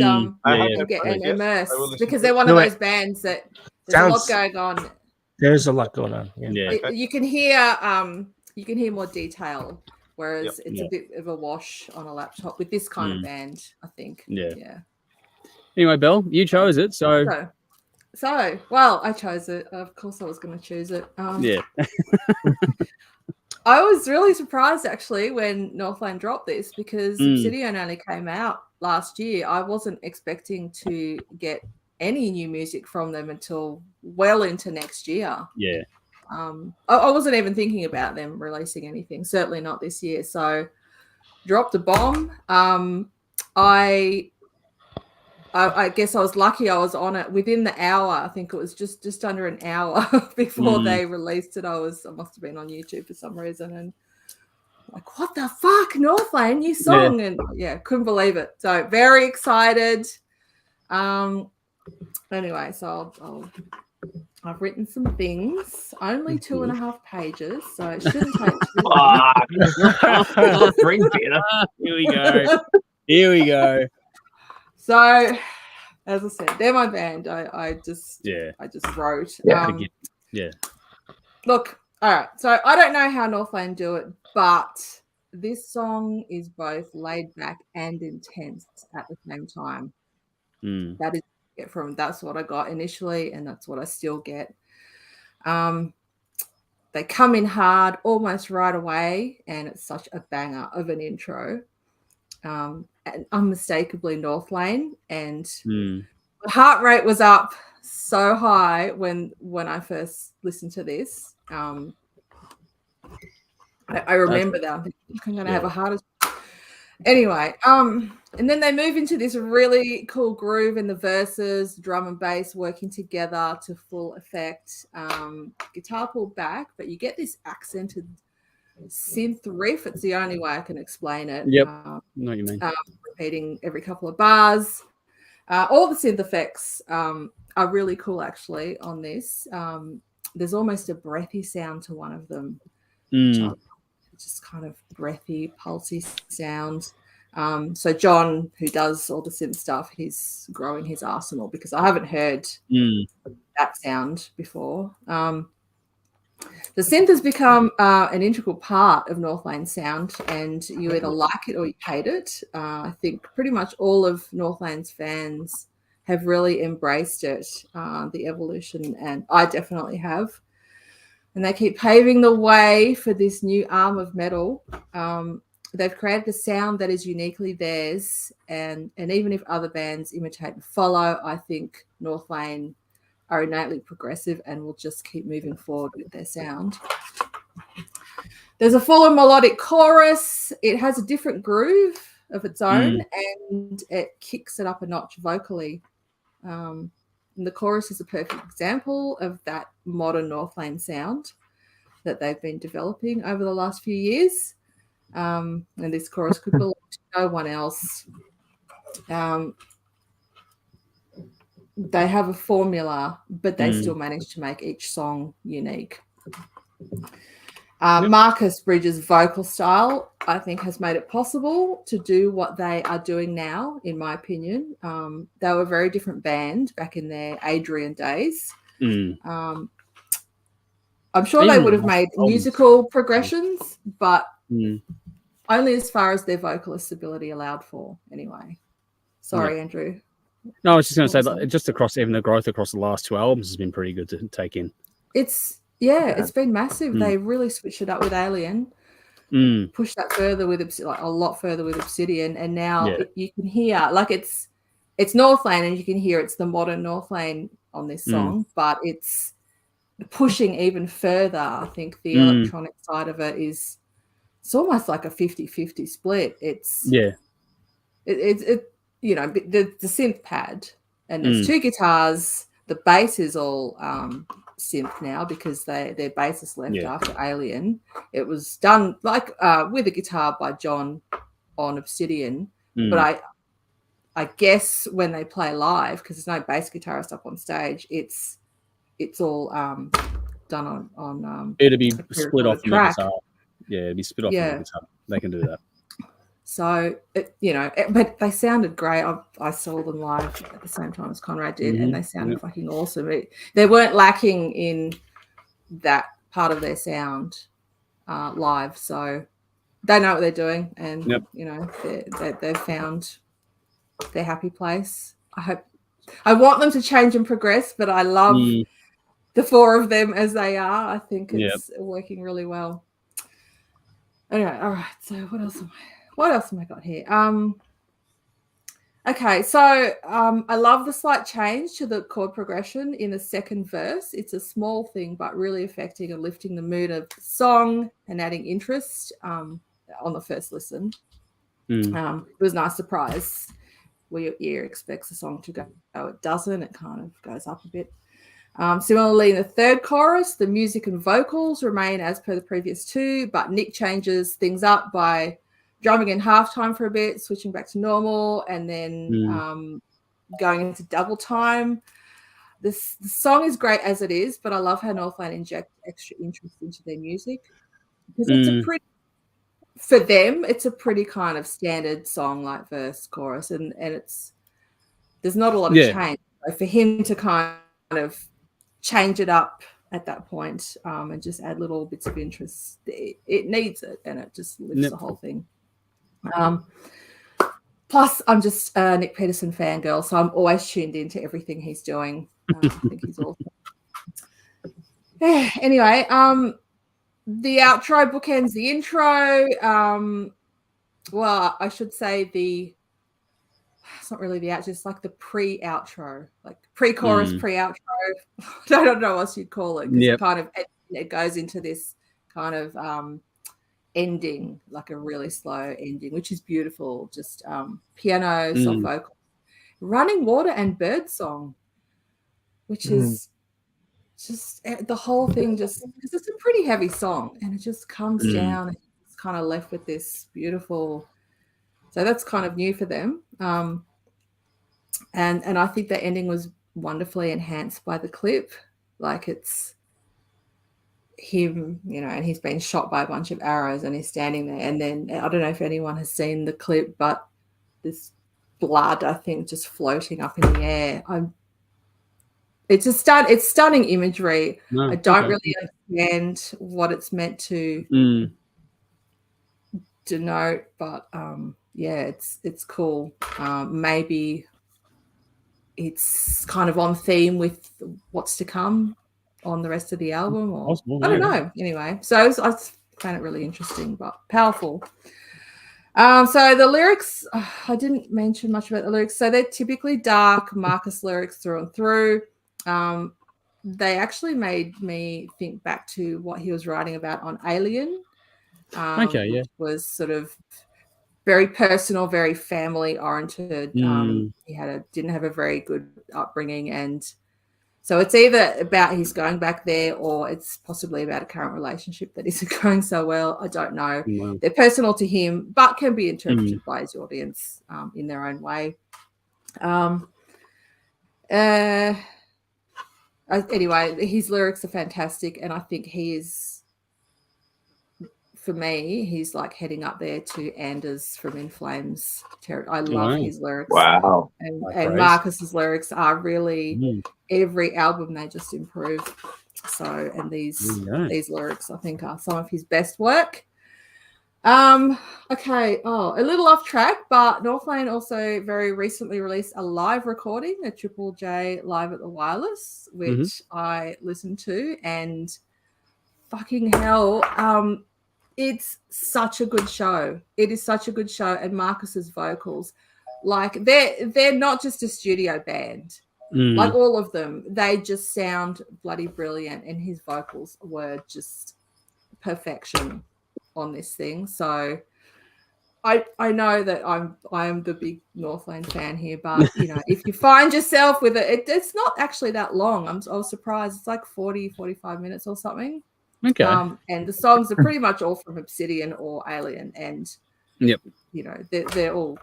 get immerse because they're one of those bands that there's a lot going on. There's a lot going on. You can hear more detail, whereas it's a bit of a wash on a laptop with this kind of band, I think. Yeah. Anyway, Belle, you chose it, so well, I chose it. Of course, I was going to choose it. Yeah. I was really surprised actually when Northlane dropped this because Obsidian only came out last year. I wasn't expecting to get any new music from them until well into next year. Yeah. I wasn't even thinking about them releasing anything, certainly not this year. So dropped a bomb. I guess I was lucky I was on it within the hour. I think it was just under an hour before they released it. I must have been on YouTube for some reason and like, what the fuck, Northlane, new song. And couldn't believe it. So very excited. Anyway, so I've written some things, only 2.5 pages, so it shouldn't take too long. Here we go. So, as I said, they're my band. I just wrote. Look, all right. So I don't know how Northlane do it, but this song is both laid back and intense at the same time. That is that's what I got initially, and that's what I still get. They come in hard almost right away, and it's such a banger of an intro. And unmistakably Northlane, and my heart rate was up so high when I first listened to this. I remember that. I'm going to have a heart attack. Anyway, and then they move into this really cool groove in the verses, drum and bass working together to full effect. Guitar pulled back, but you get this accented synth riff. It's the only way I can explain it. Yep. Know what you mean. Repeating every couple of bars. All the synth effects are really cool actually on this. There's almost a breathy sound to one of them. Just kind of breathy, pulsy sound. So John, who does all the synth stuff, he's growing his arsenal because I haven't heard that sound before. The synth has become an integral part of Northlane's sound, and you either like it or you hate it. I think pretty much all of Northlane's fans have really embraced it, the evolution, and I definitely have. And they keep paving the way for this new arm of metal. They've created a sound that is uniquely theirs, and even if other bands imitate and follow, I think Northlane are innately progressive and will just keep moving forward with their sound. There's a fuller melodic chorus. It has a different groove of its own, and it kicks it up a notch vocally. And the chorus is a perfect example of that modern Northlane sound that they've been developing over the last few years. And this chorus could belong to no one else. They have a formula, but they still manage to make each song unique. Marcus Bridges' vocal style, I think, has made it possible to do what they are doing now, in my opinion. They were a very different band back in their Adrian days. I'm sure they would have made musical progressions, but only as far as their vocalist ability allowed for, anyway. Sorry, Andrew. No, I was just going to say, that just across even the growth across the last 2 albums has been pretty good to take in. It's been massive. They really switched it up with Alien, pushed that further with a lot further with Obsidian, and now you can hear it's Northlane, and you can hear it's the modern Northlane on this song, but it's pushing even further. I think the electronic side of it it's almost like a 50-50 split. It's you know, the synth pad, and there's 2 guitars. The bass is all synth now because their bassist left after Alien. It was done like with a guitar by John on Obsidian, but I guess when they play live, because there's no bass guitarist up on stage, it's all done on it'd be split off from the guitar. Yeah, it'd be split off from the guitar. They can do that. So, but they sounded great. I saw them live at the same time as Conrad did, and they sounded fucking awesome. They weren't lacking in that part of their sound live. So they know what they're doing, and, they've found their happy place. I want them to change and progress, but I love the four of them as they are. I think it's working really well. Anyway, all right. So what else am I got here? Okay, so I love the slight change to the chord progression in the second verse. It's a small thing, but really affecting and lifting the mood of the song and adding interest on the first listen. It was a nice surprise where your ear expects the song to go. It doesn't. It kind of goes up a bit. Similarly, in the third chorus, the music and vocals remain as per the previous two, but Nick changes things up by drumming in halftime for a bit, switching back to normal, and then going into double time. The song is great as it is, but I love how Northlane inject extra interest into their music, because it's a pretty kind of standard song, like verse, chorus, and there's not a lot of change. So for him to kind of change it up at that point and just add little bits of interest, it needs it, and it just lifts the whole thing. Plus, I'm just a Nick Peterson fangirl, so I'm always tuned into everything he's doing. I think he's awesome. Anyway, the outro bookends the intro. Well, I should say it's not really the outro, it's like the pre-outro, like pre-chorus, pre-outro. I don't know what else you'd call it. It goes into this kind of ending, like a really slow ending, which is beautiful. Just piano, soft vocal, running water, and bird song, which is just the whole thing. Just because it's a pretty heavy song, and it just comes down, and it's kind of left with this beautiful. So that's kind of new for them, and I think the ending was wonderfully enhanced by the clip. Like, it's him, and he's been shot by a bunch of arrows, and he's standing there, and then I don't know if anyone has seen the clip, but this blood, I think, just floating up in the air. It's stunning imagery. I don't really understand what it's meant to denote, but it's cool. Maybe it's kind of on theme with what's to come on the rest of the album, or I don't know. Anyway, so I found it really interesting but powerful. So the lyrics, I didn't mention much about the lyrics. So they're typically dark Marcus lyrics through and through. They actually made me think back to what he was writing about on Alien. Which was sort of very personal, very family oriented. He didn't have a very good upbringing, and so it's either about he's going back there, or it's possibly about a current relationship that isn't going so well. I don't know. Wow. They're personal to him, but can be interpreted by his audience in their own way. Anyway, his lyrics are fantastic, and I think he is, for me, he's like heading up there to Anders from In Flames territory. I love his lyrics. Wow. And Marcus's lyrics are really every album they just improve. So, and these lyrics, I think, are some of his best work. Okay. A little off track, but Northlane also very recently released a live recording, a Triple J live at the Wireless, which I listened to, and fucking hell, it's such a good show. It is such a good show, and Marcus's vocals, like they're not just a studio band. Like all of them, they just sound bloody brilliant, and his vocals were just perfection on this thing. So I know that I am the big Northlane fan here, but if you find yourself with it's not actually that long. I was surprised. It's like 45 minutes or something. Okay. And the songs are pretty much all from Obsidian or Alien, and they're all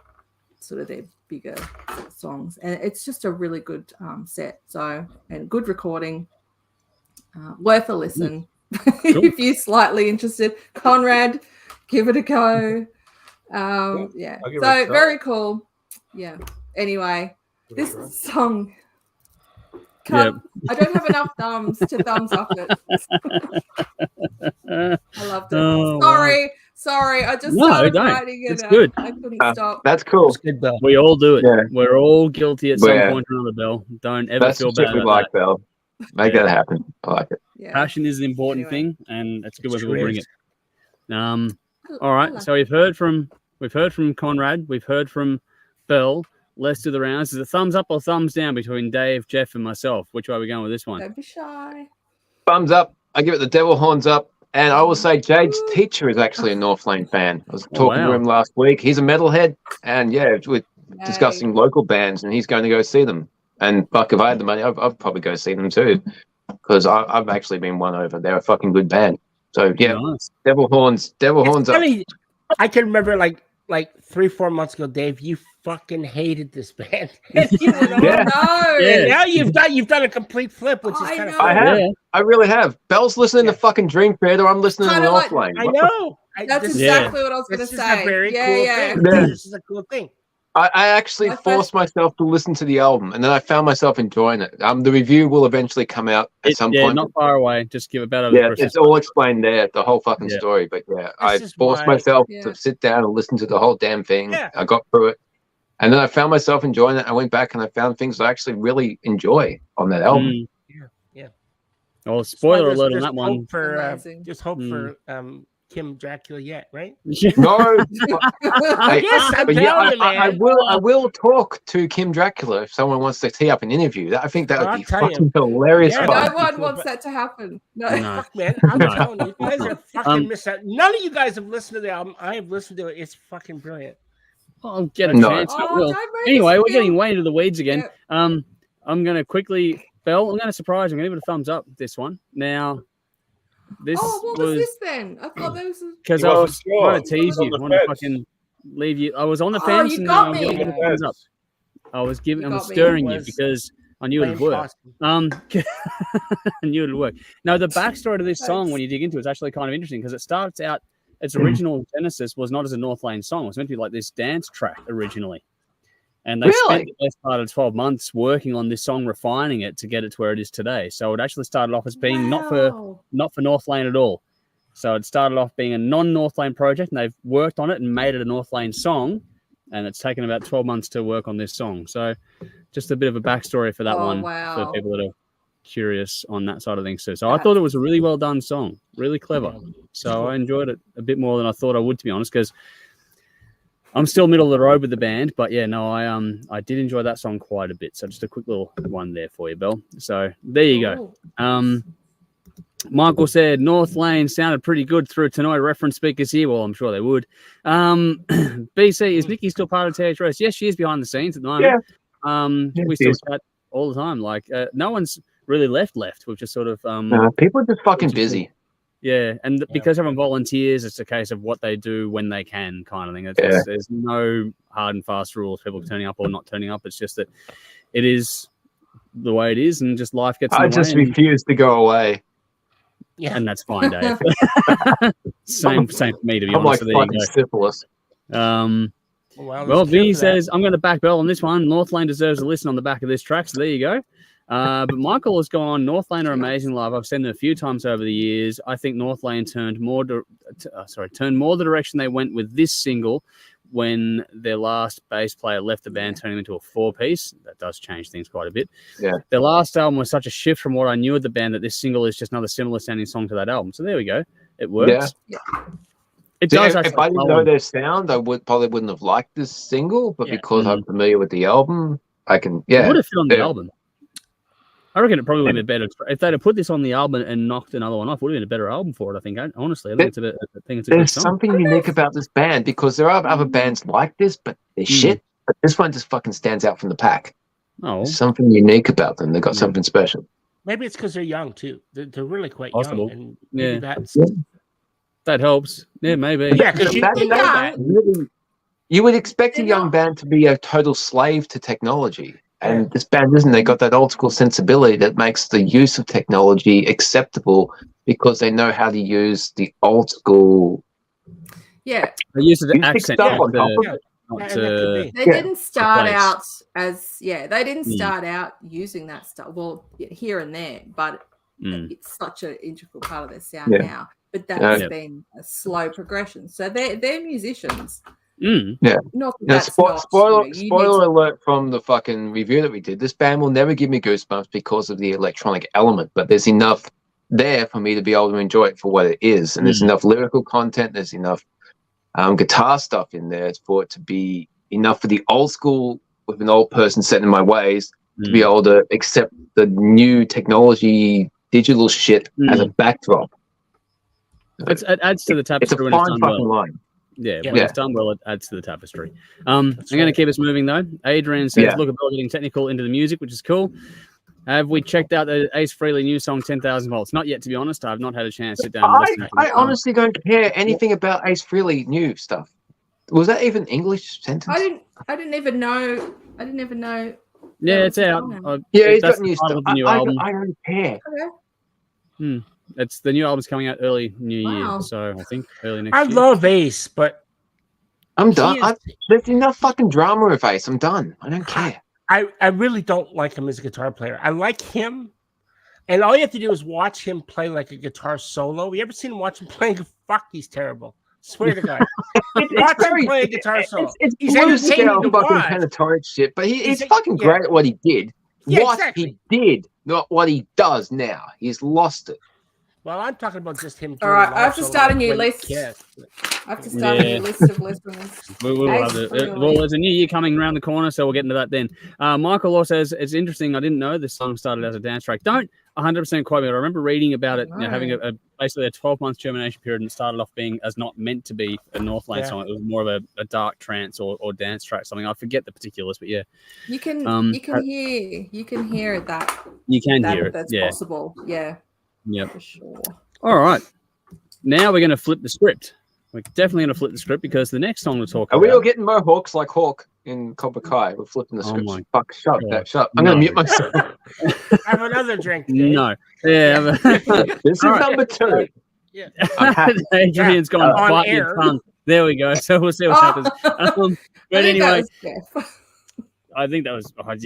sort of their bigger songs, and it's just a really good set. So, and good recording, worth a listen if you're slightly interested. Conrad, give it a go. Yeah. I'll give it So a shot. very cool. Yeah. Anyway, this song. I don't have enough thumbs to thumbs up it. I loved it. Sorry. I just started writing it. It's good. I couldn't stop. That's cool. It's good, Bell. We all do it. Yeah. We're all guilty at some Yeah. point or another, Bell. Don't ever That's feel the shit bad we about like, that. Bell. Make that happen. I like it. Yeah. Passion is an important Anyway. thing, and it's good when It's people bring great. it. All right. So we've heard from Conrad. We've heard from Bell. Let's do the rounds. Is it thumbs up or thumbs down between Dave, Jeff, and myself? Which way are we going with this one? Don't be shy. Thumbs up. I give it the devil horns up. And I will say Jade's teacher is actually a Northlane fan. I was talking to him last week. He's a metalhead. And yeah, we're discussing local bands, and he's going to go see them. And fuck, if I had the money, I'd probably go see them too. Because I've actually been won over. They're a fucking good band. So yeah, Nice. devil horns up. Funny, I can remember like 3-4 months ago, Dave, you fucking hated this band. And you went on. No. And now you've done a complete flip, which is kind of I have. I really have. Bell's listening to fucking Dream Theater. I'm listening to Northlane. I know. That's exactly what I was going to This say. is a very cool thing. Yeah. This is a cool thing. I actually forced myself to listen to the album, and then I found myself enjoying it. The review will eventually come out at some point. Not far away. Just give about a it's all explained there, the whole fucking story. But I forced myself to sit down and listen to the whole damn thing. Yeah. I got through it, and then I found myself enjoying it. I went back and I found things I actually really enjoy on that album. Yeah. Oh, spoiler alert on that one. Just hope for Kim Dracula yet, right? No. Yes, I'm telling you, man. I will talk to Kim Dracula if someone wants to tee up an interview. I think that would be fucking hilarious. Yeah, no one wants that to happen. No. Fuck, man. I'm telling you, you guys are fucking missed out. None of you guys have listened to the album. I have listened to it. It's fucking brilliant. I'll get a chance. Anyway, we're getting way into the weeds again. Yeah. I'm going to quickly, Belle, I'm going to surprise you. I'm going to give it a thumbs up, this one. Now, what was this then? I thought there was because I was trying to tease you. I want to fucking leave you. I was on the fence, and now I'm going to give it a thumbs up. I'm stirring you because I knew it would work. I knew it would work. Now, the backstory to this song, when you dig into it, is actually kind of interesting because it starts out. Its original genesis was not as a Northlane song. It was meant to be like this dance track originally. And they spent the best part of 12 months working on this song, refining it to get it to where it is today. So it actually started off as being not for Northlane at all. So it started off being a non-Northlane project, and they've worked on it and made it a Northlane song. And it's taken about 12 months to work on this song. So just a bit of a backstory for that one for people that are curious on that side of things too. So I thought it was a really well done song, really clever. So I enjoyed it a bit more than I thought I would, to be honest, because I'm still middle of the road with the band, but I did enjoy that song quite a bit. So just a quick little one there for you, Belle. So there you go. Michael said Northlane sounded pretty good through tonight. Reference speakers here. Well, I'm sure they would. BC, is Nikki still part of THRS? Yes, she is behind the scenes at the moment. We still chat all the time. Like no one's really left. We've just sort of people are just fucking busy. Yeah, and because everyone volunteers, it's a case of what they do when they can, kind of thing. There's no hard and fast rules. People turning up or not turning up. It's just that it is the way it is, and just life gets in the way. I just refuse to go away. Yeah, and that's fine, Dave. same for me, to be I'm honest. like fucking syphilis. Well, V says I'm going to back Bell on this one. Northlane deserves a listen on the back of this track, so there you go. But Michael has gone, Northlane are amazing live. I've seen them a few times over the years. I think Northlane turned more the direction they went with this single when their last bass player left the band, turning them into a 4-piece. That does change things quite a bit. Yeah. Their last album was such a shift from what I knew of the band that this single is just another similar sounding song to that album. So there we go. It works. Yeah. It does. If I didn't know their sound, I probably wouldn't have liked this single, but because I'm familiar with the album, I can, It would have fit on the album. I reckon it probably would have been better if they'd have put this on the album and knocked another one off. It would have been a better album for it, I think. Honestly, I think it's a good song. Something unique about this band because there are other bands like this, but they're shit. But this one just fucking stands out from the pack. There's something unique about them. They've got something special. Maybe it's because they're young too. They're really quite Possible. young. And that helps. Yeah, maybe. Yeah, because you know that. Really, you would expect a young band to be a total slave to technology. And this band isn't. They got that old school sensibility that makes the use of technology acceptable because they know how to use the old school Yeah. They used the You stick accent. stuff on top of Yeah. it. Not And that could be. They Yeah. didn't start place. out as they didn't Mm. start out using that stuff. Well, here and there, but it's such an integral part of their sound Yeah. now. But that's Yeah. been a slow progression. So they're musicians. Yeah. Not Now, that's not, spoiler you need spoiler alert from the fucking review that we did. This band will never give me goosebumps because of the electronic element, but there's enough there for me to be able to enjoy it for what it is. And there's enough lyrical content, there's enough guitar stuff in there for it to be enough for the old school with an old person set in my ways to be able to accept the new technology, digital shit as a backdrop. It adds to the tapestry. It's a when it's fine done fucking well. line. Yeah, when it's done well, it adds to the tapestry. I'm going to keep us moving though. Adrian says, Yeah. "Look at getting technical into the music, which is cool." Have we checked out the Ace Frehley new song 10,000 Volts? Not yet, to be honest. I've not had a chance to sit down and listen to it. I honestly don't care anything about Ace Frehley new stuff. Was that even English sentence? I didn't even know. Yeah, it's out. Yeah, he's That's got new the title stuff. of the new album. I don't care. It's the new album's coming out early New Wow. Year, so I think early next year. I love Ace, but I'm done. There's enough fucking drama with Ace. I'm done. I don't care. I really don't like him as a guitar player. I like him, and all you have to do is watch him play like a guitar solo. You ever seen him watch him playing? Fuck, he's terrible. Swear to God. Watch him play a guitar solo. It's blues scale fucking pentatonic shit, but he's fucking great at what he did. Yeah, what exactly. he did, not what he does now. He's lost it. Well, I'm talking about just him. All right, I have to start a new list. I have to start a new list of listeners. We'll have it. Well, there's a new year coming around the corner, so we'll get into that then. Michael also says, it's interesting. I didn't know this song started as a dance track. Don't 100% quote me. I remember reading about it, having basically a 12-month germination period, and it started off being as not meant to be a Northlane song. It was more of a dark trance or dance track, something. I forget the particulars, but yeah. You can hear that. You can hear it. That's yeah. possible. Yeah. Yeah. For sure. All right. Now we're going to flip the script. We're definitely going to flip the script because the next song to talk about. Are we all getting mohawks like Hawk in Cobra Kai? We're flipping the script. Fuck, shut that. Shut. I'm going to mute myself. Have another drink. Dave. No. Yeah. This is number 2. Yeah. Adrian's gone on bite air. your tongue. There we go. So we'll see what happens. But anyway. I think that was about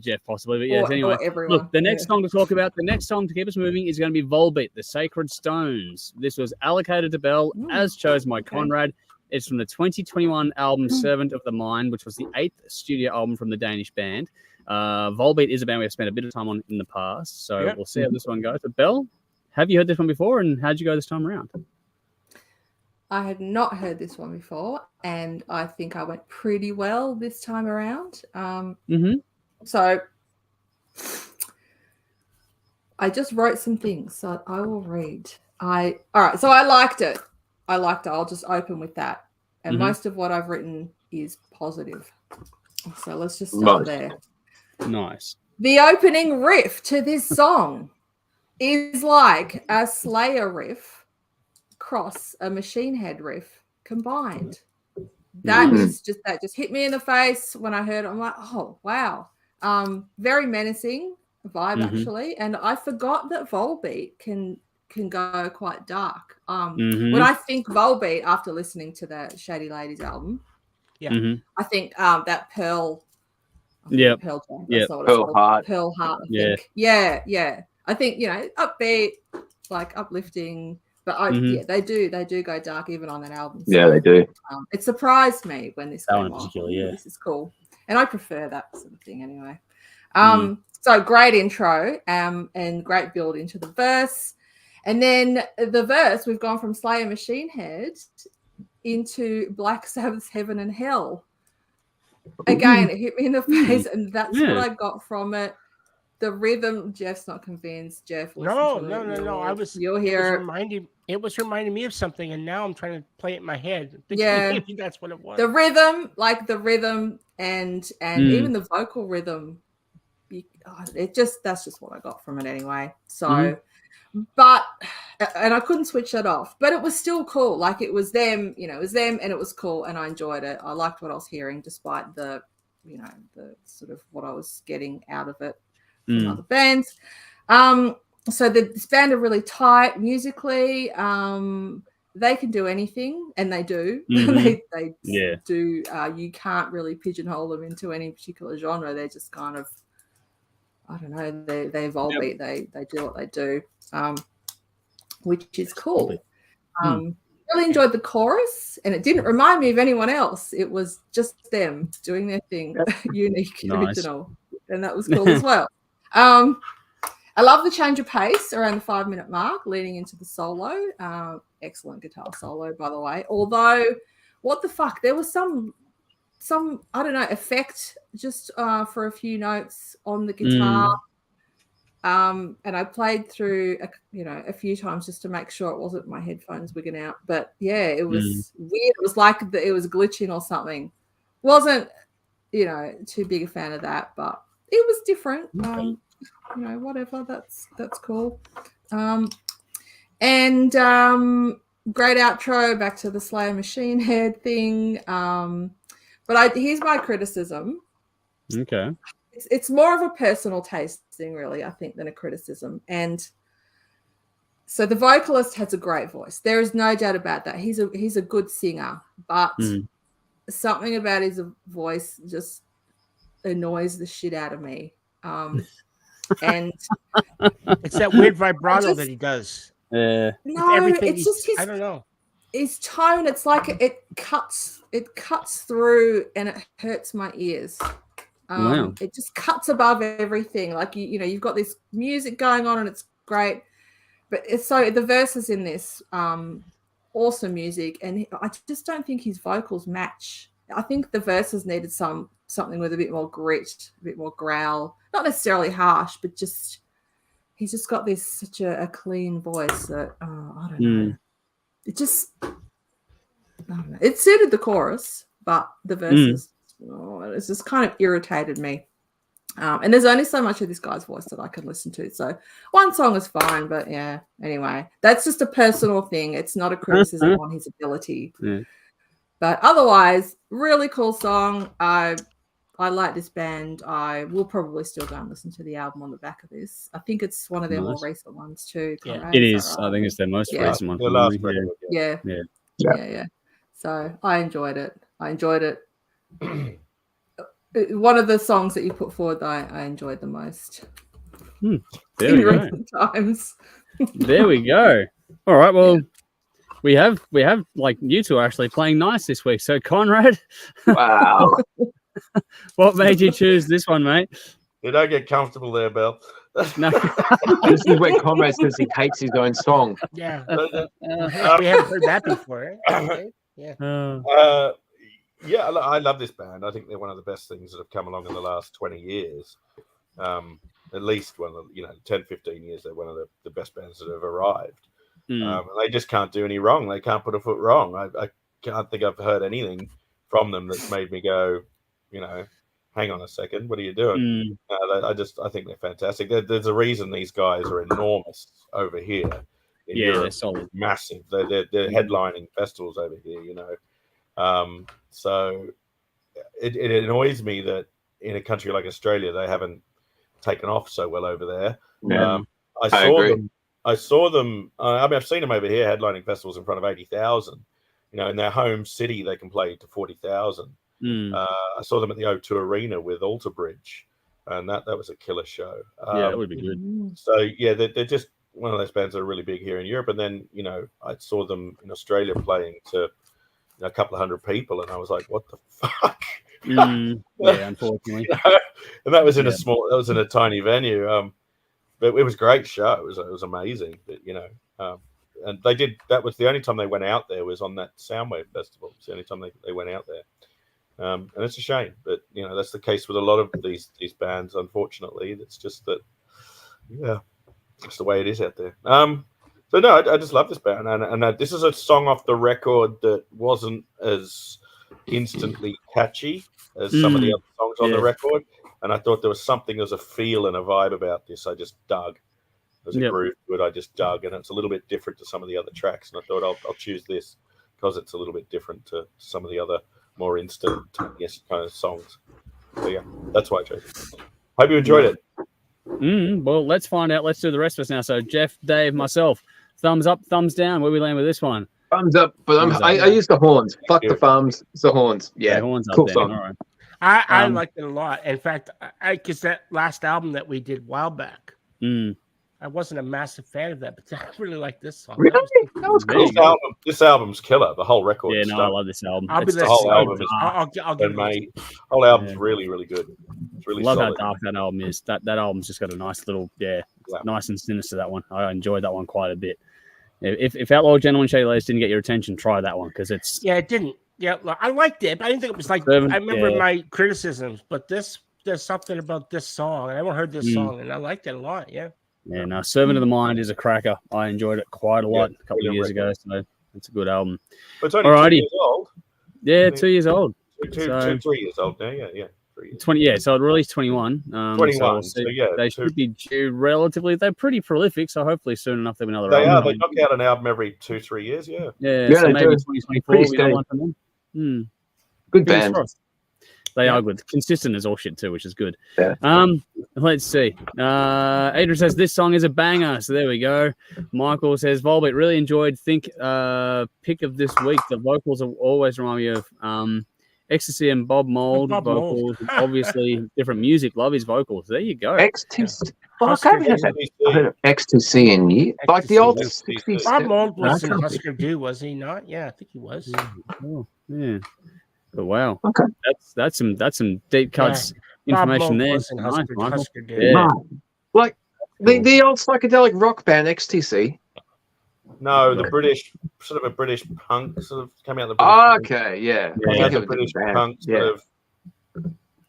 Jeff possibly, but yes. Anyway, look, the next song to talk about, the next song to keep us moving is going to be Volbeat, The Sacred Stones. This was allocated to Bell, as chosen by Conrad. It's from the 2021 album Servant of the Mind, which was the 8th studio album from the Danish band. Volbeat is a band we have spent a bit of time on in the past, so we'll see how this one goes. But Bell, have you heard this one before, and how'd you go this time around? I had not heard this one before, and I think I went pretty well this time around. So I just wrote some things, so I will read. All right, so I liked it. I'll just open with that. And most of what I've written is positive. So let's just start there. Nice. The opening riff to this song is like a Slayer riff cross a Machine Head riff combined. That just hit me in the face when I heard it. I'm like, oh wow. Very menacing vibe actually. And I forgot that Volbeat can go quite dark. When I think Volbeat after listening to the Shady Ladies album, I think that Pearl Pearl Heart. I think. Yeah. I think, upbeat, like uplifting. But they do go dark even on that album. So, yeah, they do. It surprised me when this came on. This is cool, and I prefer that sort of thing anyway. So great intro, and great build into the verse, and then the verse we've gone from Slayer Machine Head into Black Sabbath's Heaven and Hell. Again, it hit me in the face, and that's what I got from it. The rhythm, Jeff's not convinced. Jeff, No. You'll hear it was reminding me of something, and now I'm trying to play it in my head. Yeah, maybe that's what it was. The rhythm, and even the vocal rhythm. That's just what I got from it anyway. So, but I couldn't switch that off. But it was still cool. Like it was them, and it was cool, and I enjoyed it. I liked what I was hearing, despite the sort of what I was getting out of it. From other bands. So this band are really tight musically. they can do anything, and they do. Mhm. they Yeah. do. You can't really pigeonhole them into any particular genre. They're just kind of, I don't know. They Volbeat. They do what they do, which is cool. Really enjoyed the chorus, and it didn't remind me of anyone else. It was just them doing their thing, unique, original, and that was cool as well. I love the change of pace around the 5-minute mark, leading into the solo. Excellent guitar solo, by the way. Although, what the fuck? There was some I don't know effect just for a few notes on the guitar. And I played through, a few times just to make sure it wasn't my headphones wigging out. But yeah, it was weird. It was like it was glitching or something. Wasn't, too big a fan of that, but it was different. Okay. Whatever. That's cool. And great outro back to the Slayer Machine Head thing. But here's my criticism. Okay. It's more of a personal taste thing, really, I think, than a criticism. And so the vocalist has a great voice. There is no doubt about that. He's a good singer, but something about his voice just annoys the shit out of me. And it's that weird vibrato that he does. No, it's just I don't know. His tone. It's like it cuts through, and it hurts my ears. Wow. It just cuts above everything. Like you've got this music going on, and it's great. But the verses in this, awesome music, and I just don't think his vocals match. I think the verses needed something with a bit more grit, a bit more growl. Not necessarily harsh, but just he's just got such a clean voice that I don't know. It just, I don't know. It suited the chorus, but the verses, it's just kind of irritated me. And there's only so much of this guy's voice that I can listen to. So one song is fine, but yeah. Anyway, that's just a personal thing. It's not a criticism on his ability. But otherwise, really cool song. I like this band. I will probably still go and listen to the album on the back of this. I think it's one of their more recent ones too. Yeah, it is. Right? I think it's their most recent one. The last Yeah. So I enjoyed it. One of the songs that you put forward, I enjoyed the most. There we go. Times. There we go. All right. Well, we have like you two are actually playing nice this week. So Conrad, wow. What made you choose this one, mate? You don't get comfortable there, Bill. No. This is where Conrad says he hates his own song. Yeah. We haven't heard that before. Yeah. I love this band. I think they're one of the best things that have come along in the last 20 years. At least 10, 15 years, they're one of the best bands that have arrived. They just can't do any wrong. They can't put a foot wrong. I can't think I've heard anything from them that's made me go, hang on a second, what are you doing? I think they're fantastic. There's a reason these guys are enormous over here. In Europe. They're solid. Massive. They're headlining festivals over here, So it annoys me that in a country like Australia, they haven't taken off so well over there. Yeah. I saw them. I've seen them over here headlining festivals in front of 80,000. In their home city, they can play to 40,000. I saw them at the O2 Arena with Alter Bridge, and that was a killer show. That would be good. So yeah, they're just one of those bands that are really big here in Europe. And then I saw them in Australia playing to a couple of hundred people, and I was like, what the fuck? Yeah, unfortunately. And that was in a tiny venue. But it was a great show. It was amazing. But, and they did. That was the only time they went out there was on that Soundwave festival. It's the only time they went out there. And it's a shame, but that's the case with a lot of these bands. Unfortunately, it's just that, it's the way it is out there. So no, I just love this band, and this is a song off the record that wasn't as instantly catchy as some of the other songs on the record, and I thought there was a feel and a vibe about this. I just dug. There's a groove to it. I just dug, and it's a little bit different to some of the other tracks, and I thought I'll choose this because it's a little bit different to some of the other more instantaneous kind of songs. So yeah, that's why I chose it. Hope you enjoyed it. Well, let's find out. Let's do the rest of us now. So Jeff, Dave, myself, thumbs up, thumbs down. Where we land with this one? Thumbs up. But I use the horns. Fuck the thumbs. It's the horns. Yeah, horns cool up there. song. All right. I liked it a lot. In fact, because that last album that we did a while back, I wasn't a massive fan of that, but I really like this song. Really? That was cool. This album's killer. The whole record. Yeah, no, I love this album. I'll be listening. The whole album is I'll give it. whole album's really, really good. It's really love solid. how dark that album is. That album's just got a nice little, nice and sinister, that one. I enjoyed that one quite a bit. If Outlaw Gentleman Shady Ladies didn't get your attention, try that one because it's... Yeah, it didn't. Yeah, I liked it, but I didn't think it was like... I remember my criticisms, but there's something about this song, and I haven't heard this song, and I liked it a lot, yeah. Yeah, no, Servant of the Mind is a cracker. I enjoyed it quite a lot a couple of years ago, so it's a good album. But it's only 2 years old. Yeah, 2 years old. 3 years old now, yeah. 20, yeah, so it released 21. 21, so yeah. They should be due relatively. They're pretty prolific, so hopefully soon enough there'll be another album. They are. They knock out an album every 2-3 years, yeah. Yeah, so maybe 2024 we know one from them. Good band. They are good. Consistent as all shit too, which is good. Yeah. Let's see. Adrian says this song is a banger. So there we go. Michael says Volbeat really enjoyed pick of this week. The vocals will always remind me of Ecstasy and Bob Mould vocals. Obviously different music. Love his vocals. There you go. Ecstasy. Fuck, I've heard of Ecstasy in years. Like the old 60s. Bob Mould was in Husker Du, was he not? Yeah, I think he was. Oh, yeah. But wow, okay, that's some deep cuts information there. Nice, yeah. Like the old psychedelic rock band XTC. No, the British sort of a British punk sort of came out. Okay, yeah, the British punk sort of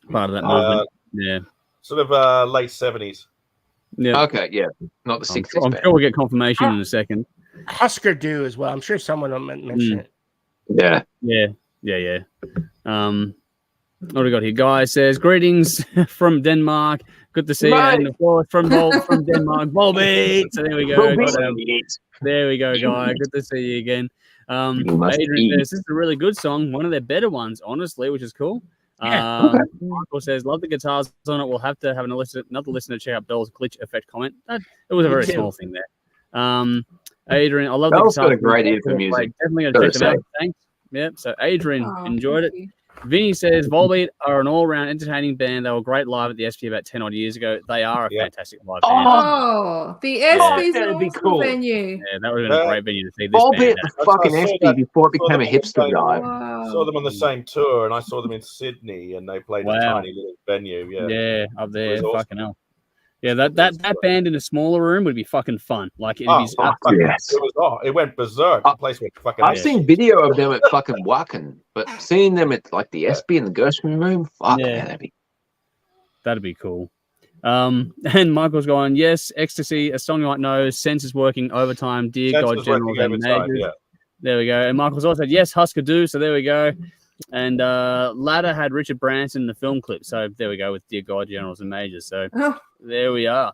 part of that movement. Yeah, sort of late 70s. Yeah. Okay, yeah, not the 60s. I'm sure we'll get confirmation in a second. Husker Du as well. I'm sure someone will mention it. Yeah. What do we got here? Guy says, greetings from Denmark. Good to see you. And of course, from Denmark, Volbeat. So there we go. There we go, Guy. Good to see you again. Adrian says, this is a really good song. One of their better ones, honestly, which is cool. Michael says, love the guitars on it. We'll have to have another listener check out Bell's glitch effect comment. It was a very small thing there. Adrian, I love the guitars. Got a great ear for music. Definitely going to check them out. Thanks. Yep. So Adrian enjoyed it. Vinny says Volbeat are an all-round entertaining band. They were great live at the SP about 10 odd years ago. They are a fantastic live band. Oh, the SP's an awesome cool venue. Yeah, that would have been a great venue to see this Volbeat band. The fucking SP before it became a hipster dive. I saw them on the same tour, and I saw them in Sydney, and they played a tiny little venue. Yeah, up there, fucking hell. Yeah, that band in a smaller room would be fucking fun. Like it'd be it went berserk. The place went fucking. I've seen video of them at fucking Wacken, but seeing them at like the SB in the Gershwin room, fuck yeah, that'd be cool. And Michael's going, yes, Ecstasy, a song you might know, Sense is working overtime, Dear God, General and Majors. There we go. And Michael's also said, yes, Husker Du, so there we go. And Ladder had Richard Branson in the film clip. So there we go with Dear God, Generals and Majors. So there we are.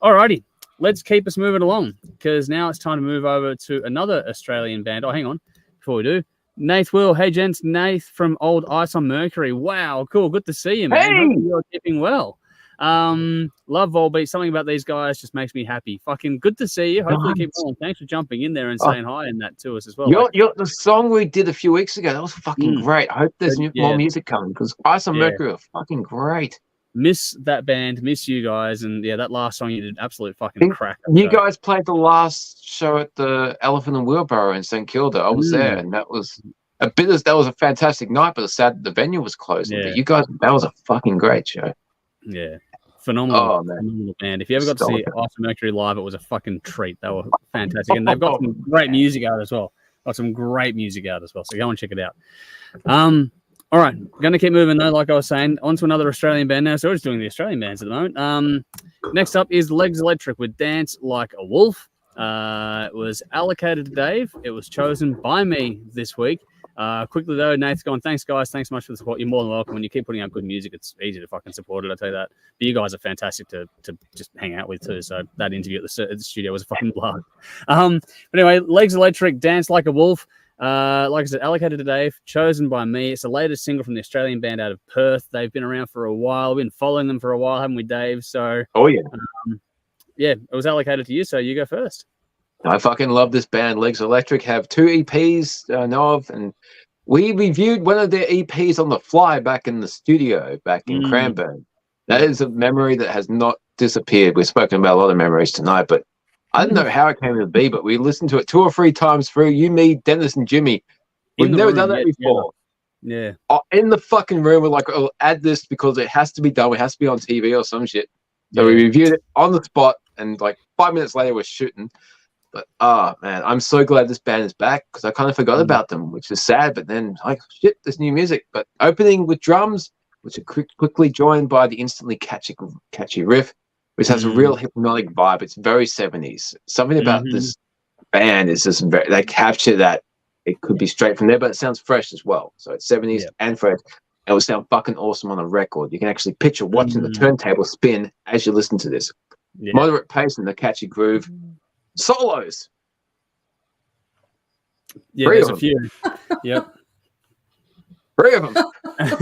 All righty. Let's keep us moving along because now it's time to move over to another Australian band. Oh, hang on. Before we do, Nath Will. Hey, gents. Nath from Old Ice on Mercury. Wow, cool. Good to see you, man. Hey! You're keeping well. Love Volbeat. Something about these guys just makes me happy. Fucking good to see you. Hopefully keep going. Thanks for jumping in there and saying hi in that to us as well. The song we did a few weeks ago, that was fucking great. I hope there's more music coming because Ice on Mercury are fucking great. Miss that band, miss you guys, and that last song you did absolute fucking crack. You guys played the last show at the Elephant and Wheelbarrow in St Kilda. I was there, and that was a fantastic night, but the venue was closed. Yeah. You guys, that was a fucking great show. Yeah. Phenomenal band. If you ever got to see Ice on Mercury live, it was a fucking treat. They were fantastic. And they've got some great music out as well. So go and check it out. All right. Going to keep moving, though, like I was saying. On to another Australian band now. So we're just doing the Australian bands at the moment. Next up is Legs Electric with Dance Like a Wolf. It was allocated to Dave. It was chosen by me this week. Quickly though, Nate's gone, thanks guys, thanks so much for the support. You're more than welcome. When you keep putting out good music, it's easy to fucking support it, I'll tell you that. But you guys are fantastic to just hang out with too. So that interview at the studio was a fucking blast. But anyway, Legs Electric, Dance Like a Wolf. Like I said, allocated to Dave, chosen by me. It's the latest single from the Australian band out of Perth. They've been around for a while. We've been following them for a while, haven't we, Dave? So it was allocated to you, so you go first. I fucking love this band. Legs Electric have 2 EPs I know of, and we reviewed one of their EPs on the fly back in the studio, back in Cranbourne. That is a memory that has not disappeared. We've spoken about a lot of memories tonight, but I don't know how it came to be, but we listened to it 2 or 3 times through. You, me, Dennis, and Jimmy. We've never done that before. Yeah. In the fucking room, we're like, oh, add this because it has to be done. It has to be on TV or some shit. So we reviewed it on the spot, and like 5 minutes later, we're shooting. But man, I'm so glad this band is back because I kind of forgot about them, which is sad. But then, like, shit, there's new music. But opening with drums, which are quickly joined by the instantly catchy riff, which has a real hypnotic vibe. It's very 70s. Something about this band is just they capture that. It could be straight from there, but it sounds fresh as well. So it's 70s and fresh. It will sound fucking awesome on a record. You can actually picture watching the turntable spin as you listen to this. Moderate pace and the catchy groove. Solos. Yeah, there's a few. Yep. 3 of them.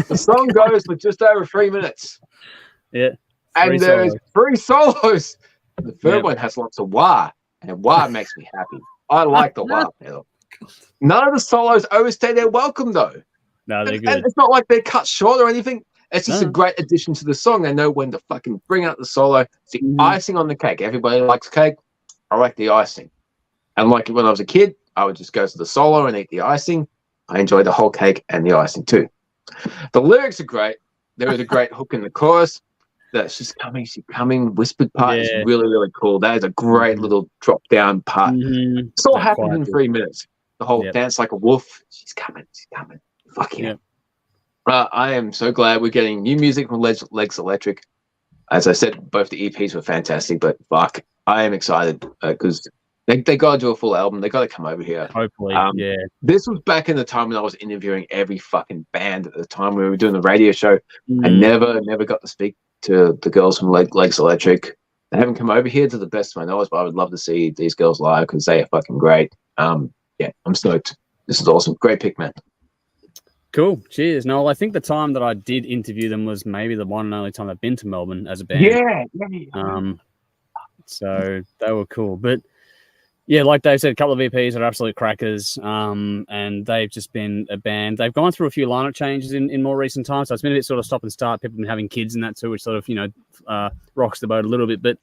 The song goes for just over 3 minutes. Yeah. And there's 3 solos. The third one has lots of wah, and wah makes me happy. I like the wah pedal. None of the solos overstay their welcome, though. No, they're good. And it's not like they're cut short or anything. It's just a great addition to the song. They know when to fucking bring out the solo. It's the icing on the cake. Everybody likes cake. I like the icing. And like when I was a kid, I would just go to the solo and eat the icing. I enjoy the whole cake and the icing too. The lyrics are great. There is a great hook in the chorus. That's just coming, she's coming. Whispered part is really, really cool. That is a great little drop down part. It's all happened in 3 minutes. The whole dance like a wolf. She's coming. She's coming. Fuck yeah. I am so glad we're getting new music from Legs Electric. As I said, both the EPs were fantastic, but fuck, I am excited because they got to do a full album. They got to come over here. Hopefully, This was back in the time when I was interviewing every fucking band at the time we were doing the radio show. I never got to speak to the girls from Legs Electric. They haven't come over here to the best of my knowledge, but I would love to see these girls live because they are fucking great. Yeah, I'm stoked. This is awesome. Great pick, man. Cool. Cheers. No, I think the time that I did interview them was maybe the one and only time I've been to Melbourne as a band. Yeah. So they were cool. But yeah, like Dave said, a couple of EPs are absolute crackers. And they've just been a band. They've gone through a few lineup changes in more recent times. So it's been a bit sort of stop and start. People have been having kids and that too, which sort of, rocks the boat a little bit. But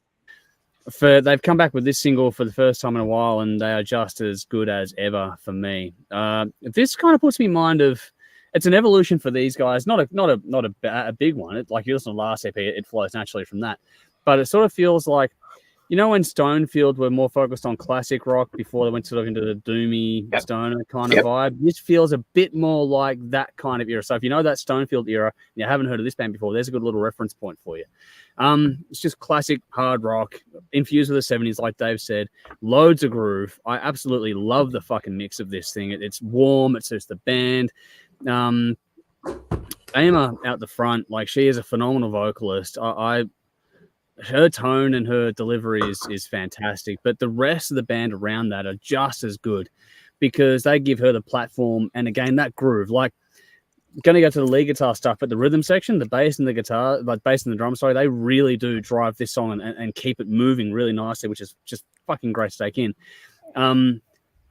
they've come back with this single for the first time in a while, and they are just as good as ever for me. This kind of puts me in mind of it's an evolution for these guys, not a big one. Like you listen to the last EP, it flows naturally from that, but it sort of feels like, you know, when Stonefield were more focused on classic rock before they went sort of into the doomy stoner kind of vibe. This feels a bit more like that kind of era. So if you know that Stonefield era and you haven't heard of this band before, there's a good little reference point for you. It's just classic hard rock infused with the 70s, like Dave said. Loads of groove. I absolutely love the fucking mix of this thing. It's warm. It suits the band. Emma out the front, like, she is a phenomenal vocalist. Her tone and her delivery is fantastic, but the rest of the band around that are just as good because they give her the platform and again that groove. Like, going to go to the lead guitar stuff, but the rhythm section, the bass and the guitar, like bass and the drum, sorry, they really do drive this song and keep it moving really nicely, which is just fucking great to take in.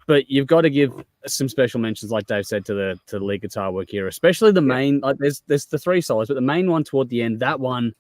But you've got to give some special mentions, like Dave said, to the lead guitar work here, especially the main. Like there's the 3 solos, but the main one toward the end, that one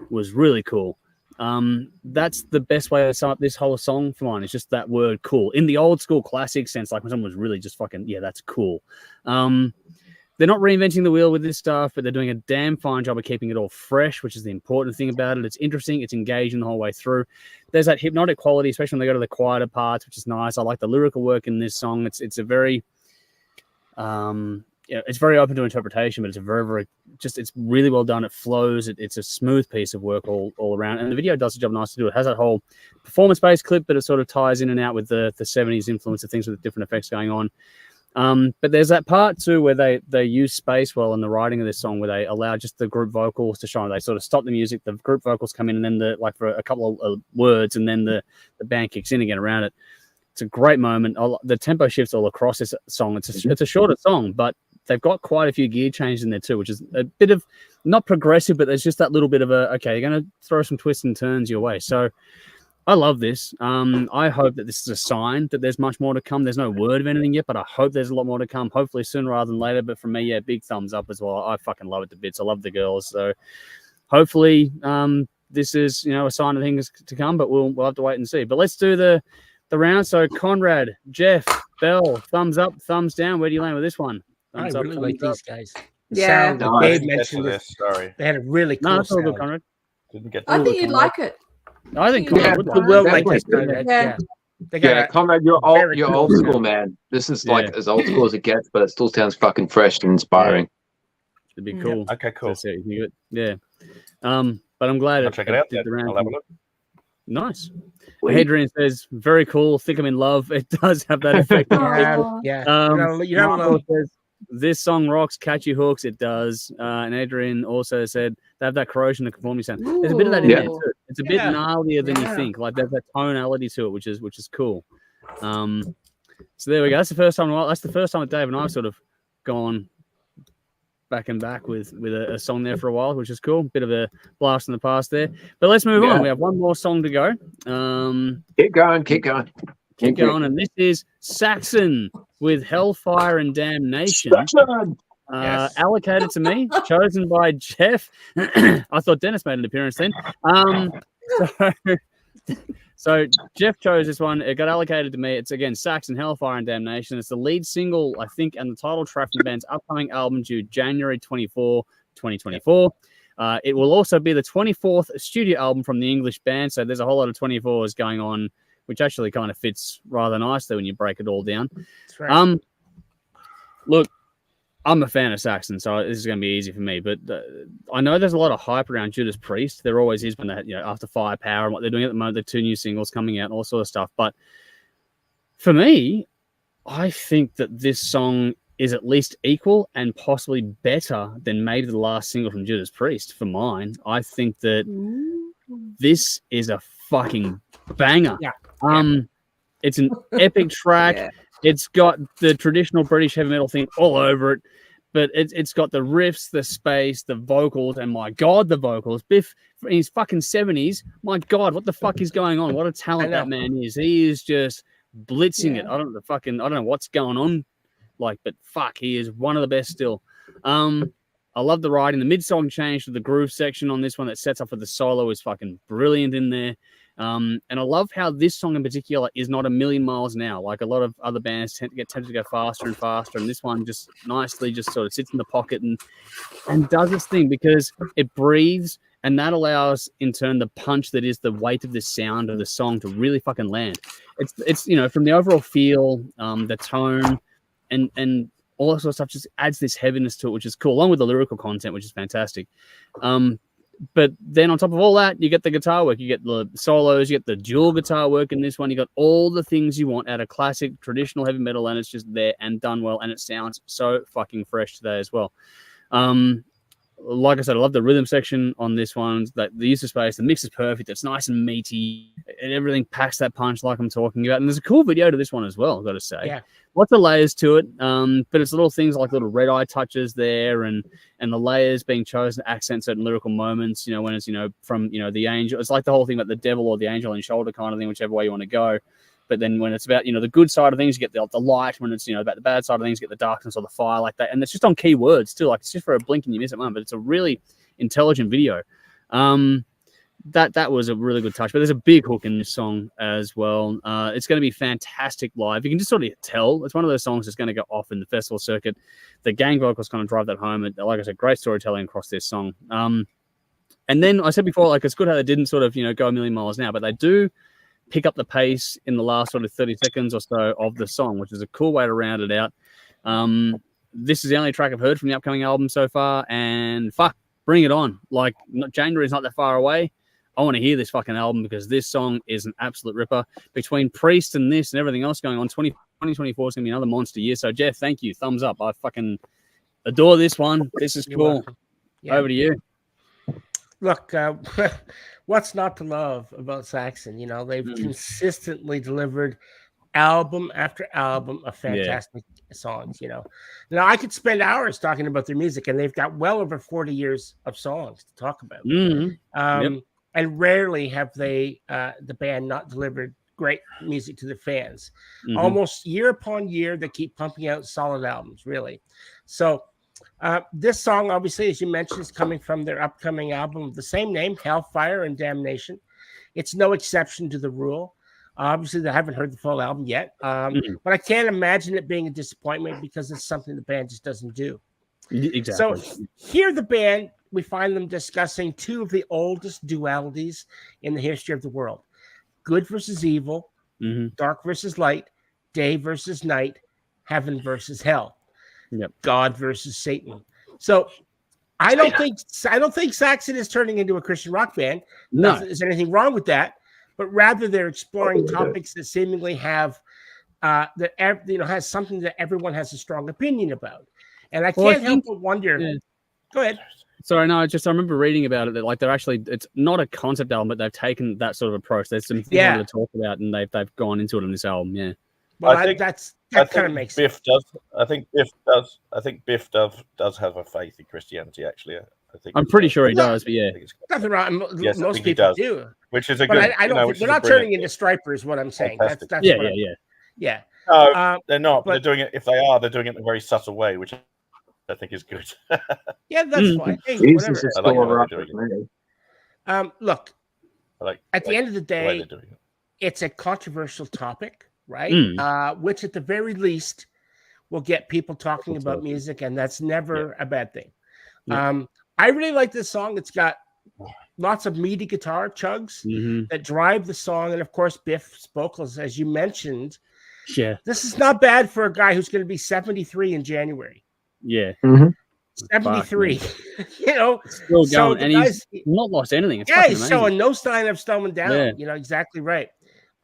was really cool. That's the best way to sum up this whole song for mine. It's just that word "cool" in the old school classic sense, like when someone was really just fucking that's cool. They're not reinventing the wheel with this stuff, but they're doing a damn fine job of keeping it all fresh, which is the important thing about it. It's interesting. It's engaging the whole way through. There's that hypnotic quality, especially when they go to the quieter parts, which is nice. I like the lyrical work in this song. It's a very, it's very open to interpretation, but it's a very, very it's really well done. It flows. It's a smooth piece of work all around. And the video does a job nice to do. It has that whole performance-based clip, but it sort of ties in and out with the 70s influence of things with different effects going on. But there's that part too where they use space well in the writing of this song, where they allow just the group vocals to shine. They sort of stop the music, the group vocals come in, and then for a couple of words, and then the band kicks in again around it. It's a great moment. The tempo shifts all across this song. It's a shorter song, but they've got quite a few gear changes in there too, which is a bit of not progressive, but there's just that little bit of you're going to throw some twists and turns your way. So I love this. I hope that this is a sign that there's much more to come. There's no word of anything yet, but I hope there's a lot more to come. Hopefully sooner rather than later. But for me, yeah, big thumbs up as well. I fucking love it to bits. I love the girls. So hopefully this is, you know, a sign of things to come, but we'll have to wait and see. But let's do the round. So Conrad, Jeff, Bell, thumbs up, thumbs down. Where do you land with this one? Thumbs I up, really thumbs like up. these guys. Yeah. Sound, like Dave mentioned this. Sorry, they had a really cool No, that's all good, sound. Conrad. didn't get. I think you'd like it. I think Yeah, Conrad would You like will it. like this, definitely. Conrad. Yeah. Yeah. They got Yeah, a Conrad, you're very old cool school, sound. man. This is Yeah. like as old school as it gets, but it still sounds fucking fresh and inspiring. It'd be cool. Okay, cool. To see what you think of it. Yeah. But I'm glad I'll check it out. did the round. I'll have a look. Nice. Hadrian says, very cool. Think I'm in love. It does have that effect. Aw. Yeah. You don't know. says, this song rocks, catchy hooks. It does. And Adrian also said they have that corrosion and conformity sound. There's a bit of that in there too. It's a bit gnarlier than you think. Like there's that tonality to it, which is cool. So there we go. That's the first time. That's the first time that Dave and I've sort of gone back and back with a song there for a while, which is cool. Bit of a blast in the past there. But let's move on. We have one more song to go. Keep going. Keep going. And this is Saxon with Hellfire and Damnation. Allocated to me, chosen by Jeff. I thought Dennis made an appearance then. So Jeff chose this one. It got allocated to me. It's again Saxon, Hellfire and Damnation. It's the lead single, I think, and the title track from the band's upcoming album due January 24, 2024. It will also be the 24th studio album from the English band. So there's a whole lot of 24s going on, which actually kind of fits rather nicely when you break it all down. That's right. Look, I'm a fan of Saxon, so this is going to be easy for me. But I know there's a lot of hype around Judas Priest. There always is when they, after Firepower and what they're doing at the moment, the 2 new singles coming out and all sort of stuff. But for me, I think that this song is at least equal and possibly better than maybe the last single from Judas Priest. For mine, I think that this is a fucking banger. It's an epic track. Yeah. It's got the traditional British heavy metal thing all over it, but it's got the riffs, the space, the vocals, and my God, the vocals. Biff in his fucking 70s, my God, what the fuck is going on? What a talent that man is. He is just blitzing it. I don't know what's going on, but fuck, he is one of the best still. I love the writing. The mid-song change to the groove section on this one that sets up for the solo is fucking brilliant in there. And I love how this song in particular is not a million miles an hour. Like a lot of other bands tend to get tempted to go faster and faster. And this one just nicely just sort of sits in the pocket and does its thing because it breathes. And that allows, in turn, the punch that is the weight of the sound of the song to really fucking land. It's from the overall feel, the tone, and all that sort of stuff just adds this heaviness to it, which is cool, along with the lyrical content, which is fantastic. But then on top of all that, you get the guitar work, you get the solos, you get the dual guitar work in this one. You got all the things you want out of classic traditional heavy metal, and it's just there and done well, and it sounds so fucking fresh today as well. Like I said, I love the rhythm section on this one. The use of space, the mix is perfect. It's nice and meaty, and everything packs that punch like I'm talking about. And there's a cool video to this one as well, I've got to say. Yeah. Lots of layers to it, but it's little things like little red eye touches there, and the layers being chosen to accent certain lyrical moments. When it's from the angel, it's like the whole thing about the devil or the angel on shoulder kind of thing, whichever way you want to go. But then when it's about the good side of things, you get the light. When it's about the bad side of things, you get the darkness or the fire like that. And it's just on key words too. Like it's just for a blink and you miss it one, but it's a really intelligent video. That was a really good touch. But there's a big hook in this song as well. It's going to be fantastic live. You can just sort of tell it's one of those songs that's going to go off in the festival circuit. The gang vocals kind of drive that home. And like I said, great storytelling across this song. And then I said before, it's good how they didn't sort of go a million miles an hour, but they do pick up the pace in the last sort of 30 seconds or so of the song, which is a cool way to round it out. This is the only track I've heard from the upcoming album so far, and fuck, bring it on. January is not that far away. I want to hear this fucking album because this song is an absolute ripper. Between Priest and this and everything else going on, 2024 is going to be another monster year. So, Jeff, thank you. Thumbs up. I fucking adore this one. This is cool. Yeah. Over to you. Look, what's not to love about Saxon? They've consistently delivered album after album of fantastic songs. Now I could spend hours talking about their music, and they've got well over 40 years of songs to talk about. and rarely have they the band not delivered great music to their fans. Almost year upon year, they keep pumping out solid albums, really. So this song, obviously, as you mentioned, is coming from their upcoming album of the same name, Hellfire and Damnation. It's no exception to the rule. Obviously, they haven't heard the full album yet, but I can't imagine it being a disappointment because it's something the band just doesn't do. Exactly. So here, the band, we find them discussing two of the oldest dualities in the history of the world: good versus evil, dark versus light, day versus night, heaven versus hell, God versus Satan. So I don't think Saxon is turning into a Christian rock band. No, is there anything wrong with that? But rather, they're exploring topics that seemingly have has something that everyone has a strong opinion about. And I can't help but wonder. Yeah. Go ahead. Sorry, no, I remember reading about it that like they're actually, it's not a concept album, but they've taken that sort of approach. There's some things they want to talk about, and they've gone into it on this album. Yeah. Well, I think that kind of makes Biff sense. I think Biff does have a faith in Christianity. Actually, I'm pretty sure he does. But yeah, nothing wrong. Yes, most people do. Which is a good. I don't think they're not turning into Stripers. What I'm saying. That's yeah. No, they're not. But they're doing it. If they are, they're doing it in a very subtle way, which I think is good. Yeah, that's fine. Hey, Jesus is I like still how rock. Look, at the end of the day, the it's a controversial topic, right? Which, at the very least, will get people talking about music, and that's never a bad thing. I really like this song. It's got lots of meaty guitar chugs that drive the song, and of course, Biff's vocals, as you mentioned. Yeah, this is not bad for a guy who's going to be 73 in January. Yeah. 73. Still going, and he's not lost anything. It's he's showing no sign of slowing down. Yeah. Exactly right.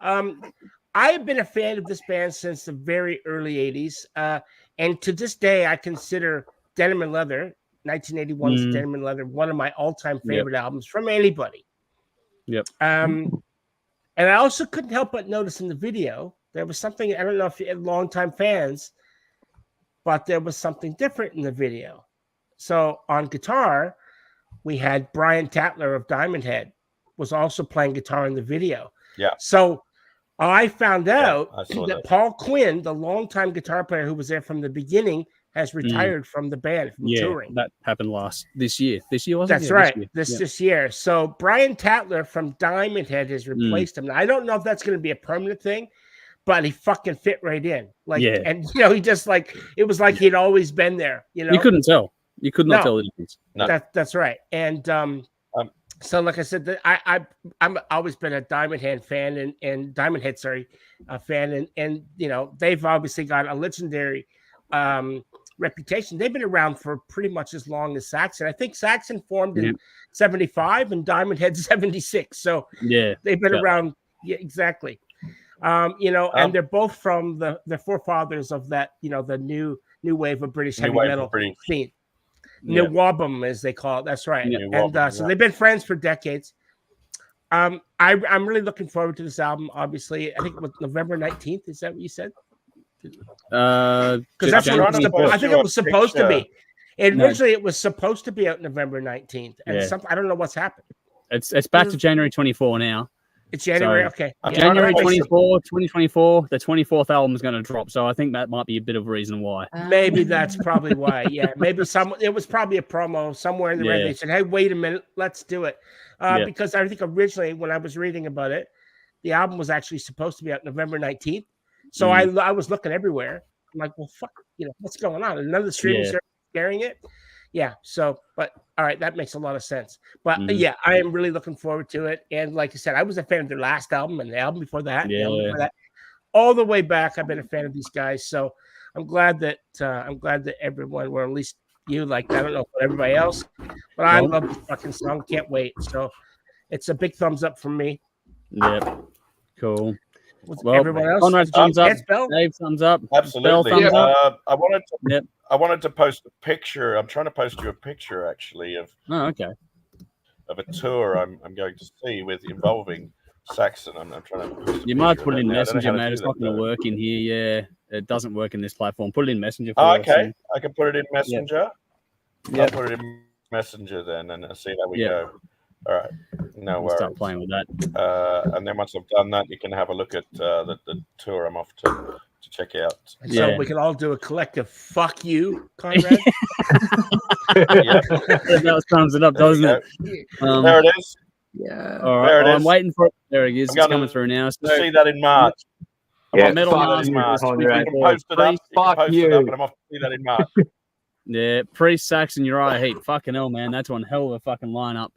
I have been a fan of this band since the very early 80s. And to this day, I consider Denim and Leather, 1981's Denim and Leather, one of my all-time favorite albums from anybody. Yep. And I also couldn't help but notice in the video, there was something, I don't know if you had longtime fans, but there was something different in the video. So on guitar, we had Brian Tatler of Diamond Head was also playing guitar in the video. Yeah. So I found out that that Paul Quinn, the longtime guitar player who was there from the beginning, has retired from the band, from touring. That happened this year. This year, wasn't it? That's right. This year. So Brian Tatler from Diamond Head has replaced him. Now, I don't know if that's going to be a permanent thing, but he fucking fit right in. And he just it was like he'd always been there. You couldn't tell. You could not tell the difference. No. That's right. And so, like I said, I'm always been a Diamond Head fan, and Diamond Head, fan, and they've obviously got a legendary reputation. They've been around for pretty much as long as Saxon. I think Saxon formed in 75 and Diamond Head 76. So they've been around. Yeah, exactly. And they're both from the forefathers of that, the new wave of British heavy metal scene. New Wobum, as they call it. That's right. So they've been friends for decades. I'm really looking forward to this album. Obviously, I think it was November 19th. Is that what you said? Because that's what I think it was supposed to be. And originally, it was supposed to be out November 19th, and I don't know what's happened. It's back to January 24 now. It's January, okay. January 24, 2024, the 24th album is going to drop. So I think that might be a bit of a reason why. Maybe that's probably why. Yeah, maybe it was probably a promo somewhere in the radio. They said, hey, wait a minute, let's do it. Because I think originally when I was reading about it, the album was actually supposed to be out November 19th. So I was looking everywhere. I'm like, well, fuck, what's going on? And none of the streaming services carrying it. Yeah. So, but all right, that makes a lot of sense. But I am really looking forward to it. And like I said, I was a fan of their last album and the album before that. All the way back, I've been a fan of these guys. So I'm glad that everyone, or at least you, like that. I don't know about everybody else, but I love this fucking song. Can't wait. So it's a big thumbs up from me. Yep. Cool. Well, everyone else, Conrad thumbs up. Dave thumbs up. Absolutely. Bell, thumbs up. I wanted to post a picture. I'm trying to post you a picture actually of of a tour I'm going to see involving Saxon. I'm trying to post you might put it in Messenger, mate. It's not going to work in here. Yeah, it doesn't work in this platform. Put it in Messenger. Okay, I can put it in Messenger. I'll put it in Messenger then and see how we go. All right. No worries. Start playing with that. And then once I've done that, you can have a look at the tour I'm off to check out. So we can all do a collective fuck you, Conrad. That sums it up, doesn't it? There it is. Yeah. All right. There it is. I'm waiting for it. There it is. It's coming through now. So, see that in March. Yeah, Metal fuck Master. you, You can post it up. Fuck you. But I'm off to see that in March. Yeah, Priest, Saxon, Uriah Heat. Fucking hell, man. That's one hell of a fucking lineup.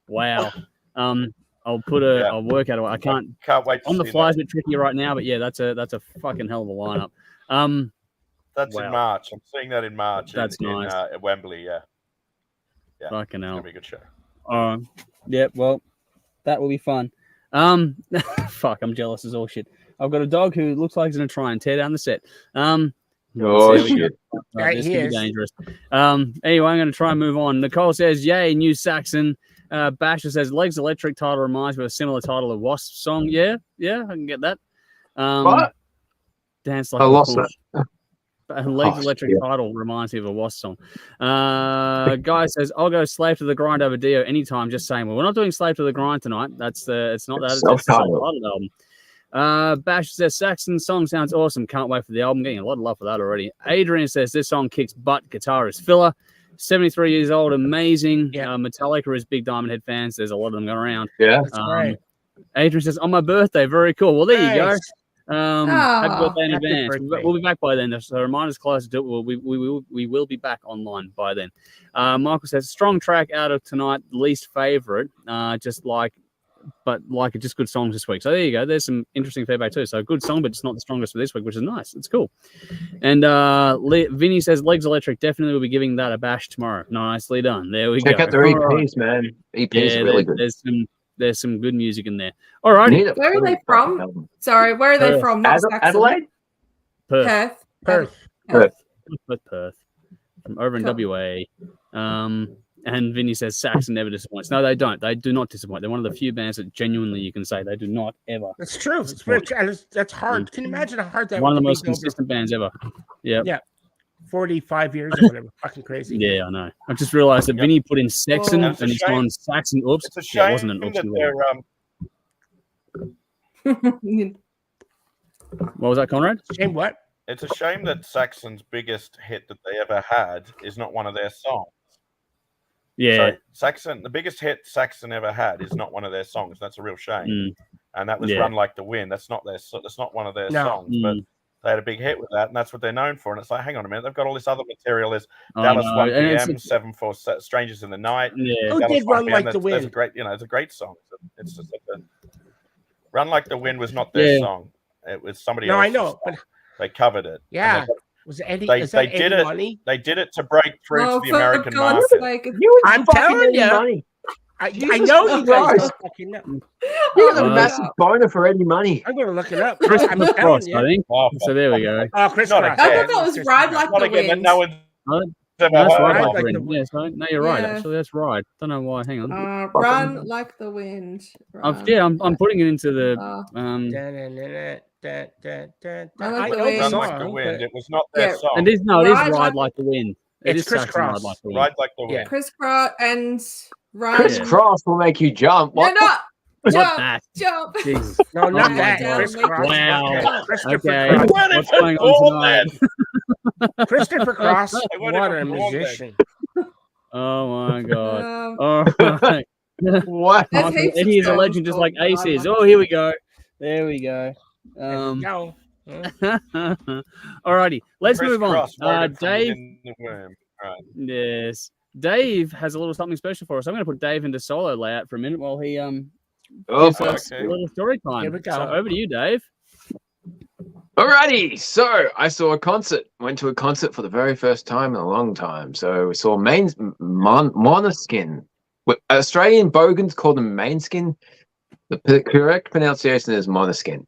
Wow. I'll work out. I can't wait. On the fly is a bit tricky right now, but yeah, that's a fucking hell of a lineup. That's in March. I'm seeing that in March. That's nice. At Wembley. Yeah. Fucking hell. It'll be a good show. Yeah. Well, that will be fun. Fuck, I'm jealous as all shit. I've got a dog who looks like he's gonna try and tear down the set. Shit. This could be dangerous. Anyway, I'm gonna try and move on. Nicole says, "Yay, new Saxon." Basher says, "Legs Electric" title reminds me of a similar title of Wasp song. Yeah, I can get that. What? Dance like I lost that. Legs Electric title reminds me of a Wasp song. Guy says, "I'll go Slave to the Grind over Dio anytime." Just saying. Well, we're not doing Slave to the Grind tonight. It's not that. It's the self-titled album. Bash says Saxon song sounds awesome. Can't wait for the album. Getting a lot of love for that already. Adrian says this song kicks butt. Guitar is filler. 73 years old, amazing. Metallica is big Diamond Head fans. There's a lot of them going around. Yeah, that's right. Adrian says on my birthday. Very cool. Well, there you go. Happy birthday in advance. We'll be back by then. So remind us close to it. We will be back online by then. Michael says strong track out of tonight. Least favorite. Just good songs this week. So there you go. There's some interesting feedback too. So good song, but it's not the strongest for this week, which is nice. It's cool. And Vinny says Legs Electric. Definitely will be giving that a bash tomorrow. Nicely done. There we go. Check out their EPs, man. EPs are really good. There's some good music in there. All right. Where are they from? Sorry, where are they from? Not Adelaide? Perth. Perth. From over in WA. And Vinny says Saxon never disappoints. No, they don't. They do not disappoint. They're one of the few bands that genuinely you can say they do not ever. That's true. That's hard. Can you imagine how hard that one of the most consistent bands ever. Yeah. 45 years or whatever. Fucking crazy. Yeah, I know. I just realized that Vinny put in Saxon and he's gone Saxon. Oops. It's a shame it wasn't an oops. What was that, Conrad? Shame what? It's a shame that Saxon's biggest hit that they ever had is not one of their songs. Yeah. So Saxon, the biggest hit Saxon ever had is not one of their songs. That's a real shame. And that was Run Like the Wind. That's not one of their songs, but they had a big hit with that, and that's what they're known for. And it's like, hang on a minute, they've got all this other material. There's Dallas 1 PM, 7 for Strangers in the Night. Yeah. Who did Run Like the Wind? That's a great, it's a great song. It's just like Run Like the Wind was not their song. It was somebody else's. No, I know, but they covered it. Yeah. Was it Eddie? They did it. Money? They did it to break through to the American market. I'm telling you. I know you guys fucking know. You got a massive boner for Eddie Money. I'm going to look it up. I'm Cross, I think. So there we go. Oh, Chris Cross. I thought that was Ride Like the Wind. No one's that's right. No, you're right. Actually, that's right. Don't know why. Hang on. Run Like the Wind. I'm putting it into the. Run Like the Wind. It was not their song. And it is Ride Like the Wind. It's Chris Cross. Ride Like the Wind. Yeah. Chris Cross and Run. Chris Cross will make you jump. What? No, Jump. Jesus. No, not that. Chris Cross. Wow. Okay. What's going on tonight? Christopher Cross. What a musician. Oh my god. All right. What? Eddie is a legend just like Ace is. Oh, here we go. There we go. Alrighty, let's move on. Dave. Yes. Dave has a little something special for us. I'm going to put Dave into solo layout for a minute while he gives us a little story time. Here we go. So over to you, Dave. Alrighty, so I saw a concert. Went to a concert for the very first time in a long time. So we saw Måneskin. Australian bogans call them Mainskin. The correct pronunciation is Måneskin.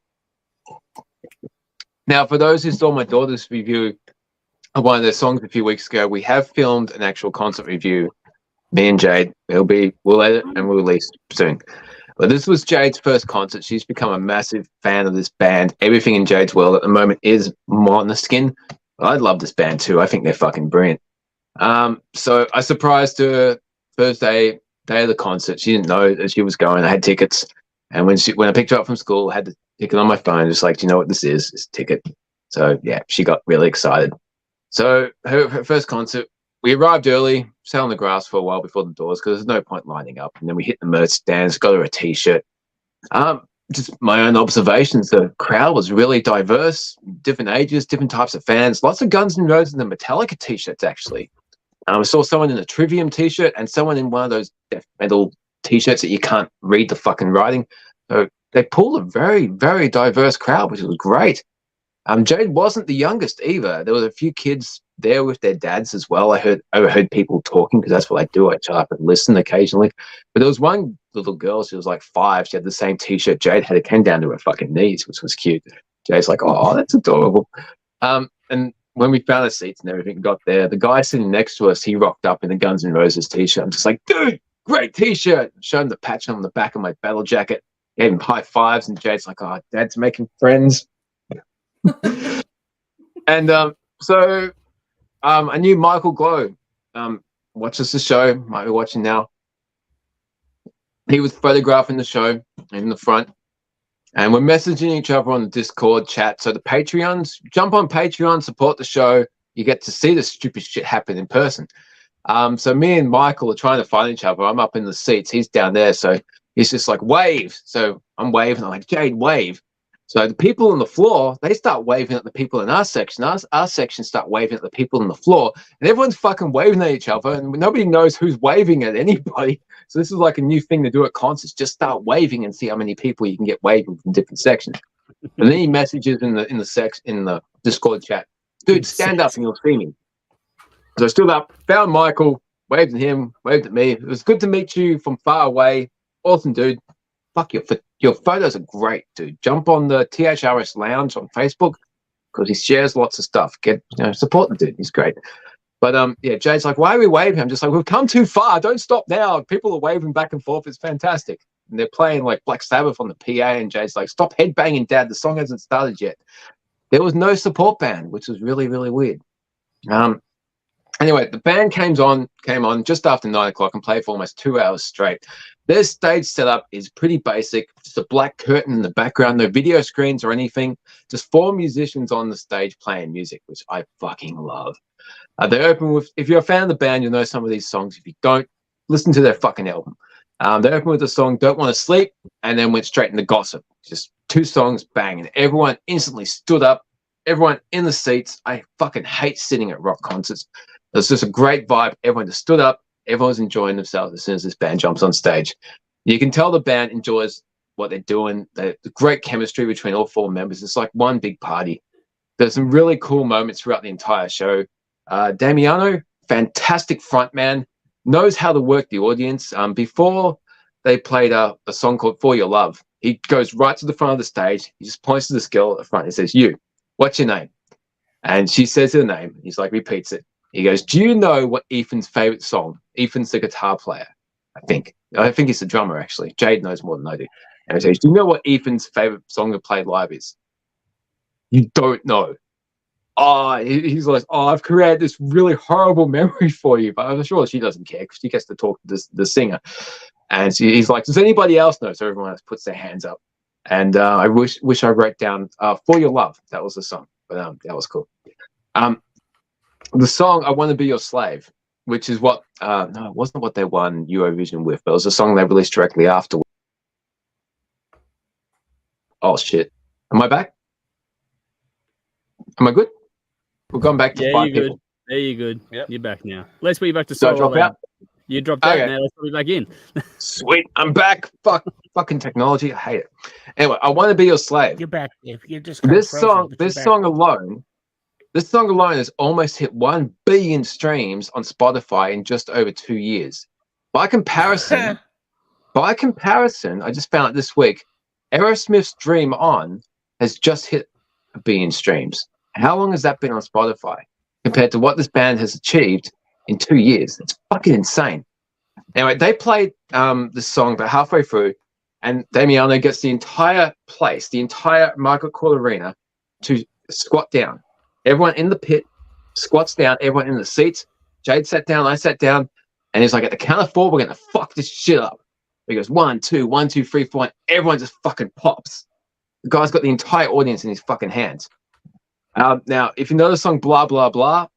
Now, for those who saw my daughter's review of one of their songs a few weeks ago, we have filmed an actual concert review. Me and Jade. We'll edit and we'll release soon. But this was Jade's first concert. She's become a massive fan of this band. Everything in Jade's world at the moment is Måneskin. I love this band too. I think they're fucking brilliant. So I surprised her Thursday day of the concert. She didn't know that she was going. I had tickets. And when I picked her up from school, I had the ticket on my phone, just like, do you know what this is? It's a ticket. So, yeah, she got really excited. So her first concert, we arrived early, sat on the grass for a while before the doors because there's no point lining up. And then we hit the merch stands, got her a T-shirt. Just my own observations, the crowd was really diverse, different ages, different types of fans, lots of Guns N' Roses and the Metallica T-shirts, actually. I saw someone in a Trivium T-shirt and someone in one of those death metal T-shirts that you can't read the fucking writing. So they pulled a very, very diverse crowd, which was great. Jade wasn't the youngest either. There was a few kids there with their dads as well. I overheard people talking because that's what I do. I shut up and listen occasionally. But there was one little girl. She was like 5. She had the same T-shirt Jade had. It came down to her fucking knees, which was cute. Jade's like, oh, that's adorable. And when we found the seats and everything, got there, the guy sitting next to us, he rocked up in the Guns N' Roses T-shirt. I'm just like, dude, great T-shirt. Showed him the patch on the back of my battle jacket. Gave him high fives, and Jade's like, oh, Dad's making friends. And so I knew Michael Glow watches the show, might be watching now. He was photographing the show in the front, and we're messaging each other on the Discord chat. So the Patreons, jump on Patreon, support the show. You get to see the stupid shit happen in person. So me and Michael are trying to find each other. I'm up in the seats, he's down there, so he's just like, wave. So I'm waving, I'm like, Jade, wave. So the people on the floor, they start waving at the people in our section. Our section start waving at the people on the floor. And everyone's fucking waving at each other. And nobody knows who's waving at anybody. So this is like a new thing to do at concerts. Just start waving and see how many people you can get waving from different sections. And then he messages in the Discord chat, dude, stand up and you'll see me. So I stood up, found Michael, waved at him, waved at me. It was good to meet you from far away. Awesome, dude. Fuck, your photos are great, dude. Jump on the THRS Lounge on Facebook because he shares lots of stuff. Support the dude. He's great. But yeah, Jade's like, why are we waving? I'm just like, we've come too far. Don't stop now. People are waving back and forth. It's fantastic. And they're playing like Black Sabbath on the PA, and Jade's like, stop headbanging, Dad. The song hasn't started yet. There was no support band, which was really, really weird. Anyway, the band came on just after 9 o'clock and played for almost 2 hours straight. Their stage setup is pretty basic. Just a black curtain in the background, no video screens or anything. Just 4 musicians on the stage playing music, which I fucking love. They open with, if you're a fan of the band, you'll know some of these songs. If you don't, listen to their fucking album. They opened with the song Don't Want to Sleep and then went straight into Gossip. Just 2 songs, bang. And everyone instantly stood up. Everyone in the seats. I fucking hate sitting at rock concerts. It's just a great vibe. Everyone just stood up. Everyone's enjoying themselves as soon as this band jumps on stage. You can tell the band enjoys what they're doing. The great chemistry between all 4 members. It's like one big party. There's some really cool moments throughout the entire show. Damiano, fantastic frontman, knows how to work the audience. Before they played a song called For Your Love, he goes right to the front of the stage. He just points to this girl at the front. He says, you, what's your name? And she says her name. He's like, repeats it. He goes, do you know what Ethan's favorite song? Ethan's the guitar player, I think he's the drummer, actually. Jade knows more than I do. And he says, do you know what Ethan's favorite song to play live is? You don't know. He's like, I've created this really horrible memory for you, but I'm sure she doesn't care because she gets to talk to the singer. And he's like, does anybody else know? So everyone else puts their hands up. And I wish I wrote down For Your Love. That was the song, but that was cool. The song I Want to Be Your Slave, which is what no, it wasn't what they won Eurovision with, but it was a song they released directly after. Oh shit. Am I back? Am I good? We've gone back to 5 you're people. good. There you're good. Yep. You're back now. Let's put you back to So I solo. drop out? You dropped out Okay. now. Let's put you back in. Sweet. I'm back. Fucking technology. I hate it. Anyway, I Want to Be Your Slave. You're back, Dave. You're just This song alone has almost hit 1 billion streams on Spotify in just over 2 years. By comparison, I just found out this week, Aerosmith's Dream On has just hit 1 billion streams. How long has that been on Spotify compared to what this band has achieved in 2 years? It's fucking insane. Anyway, they played this song about halfway through, and Damiano gets the entire place, the entire Margaret Court Arena, to squat down. Everyone in the pit squats down, everyone in the seats. Jade sat down, I sat down. And he's like, at the count of 4, we're going to fuck this shit up. He goes, 1, 2, 1, 2, 3, 4, and everyone just fucking pops. The guy's got the entire audience in his fucking hands. Now, if you know the song Blah, Blah, Blah,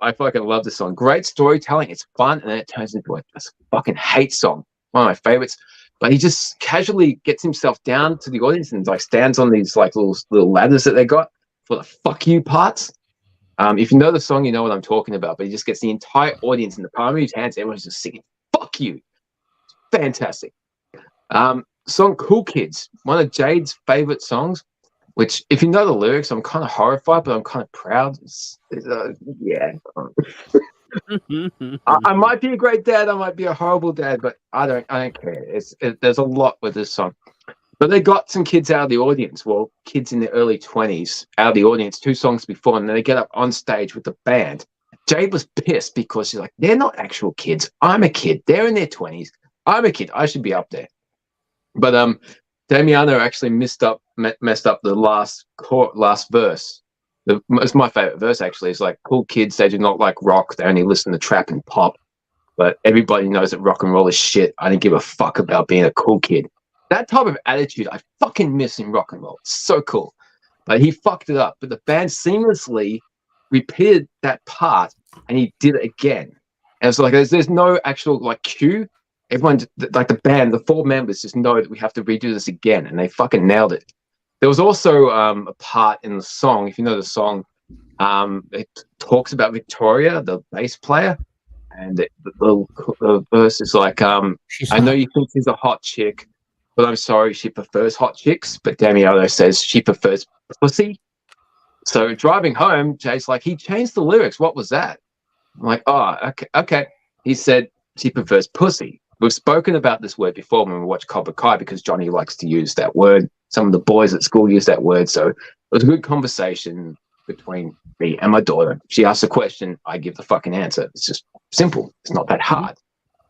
I fucking love this song. Great storytelling. It's fun. And then it turns into a fucking hate song. One of my favorites. But he just casually gets himself down to the audience and like stands on these like little ladders that they got for the fuck you parts. If you know the song, you know what I'm talking about. But he just gets the entire audience in the palm of his hands. Everyone's just singing, fuck you. Fantastic. Song Cool Kids, one of Jade's favorite songs, which if you know the lyrics, I'm kind of horrified, but I'm kind of proud. Yeah. I might be a great dad. I might be a horrible dad, but I don't care. There's a lot with this song. But they got some kids out of the audience. Well, kids in their early 20s out of the audience 2 songs before, and then they get up on stage with the band. Jade was pissed because she's like, they're not actual kids. I'm a kid. They're in their 20s. I'm a kid. I should be up there. But Damiano actually messed up the last verse. It's my favorite verse, actually. It's like, cool kids, they do not like rock. They only listen to trap and pop. But everybody knows that rock and roll is shit. I didn't give a fuck about being a cool kid. That type of attitude I fucking miss in rock and roll. It's so cool. But he fucked it up. But the band seamlessly repeated that part, and he did it again. And it's like there's no actual like cue. Everyone, like the band, the 4 members just know that we have to redo this again, and they fucking nailed it. There was also a part in the song, if you know the song, it talks about Victoria, the bass player, and the verse is like, I know you think she's a hot chick, but I'm sorry, she prefers hot chicks. But Damiano says she prefers pussy. So driving home, Jay's like, he changed the lyrics. What was that? I'm like, oh, okay. He said she prefers pussy. We've spoken about this word before when we watched Cobra Kai because Johnny likes to use that word. Some of the boys at school use that word. So it was a good conversation between me and my daughter. She asks a question, I give the fucking answer. It's just simple. It's not that hard.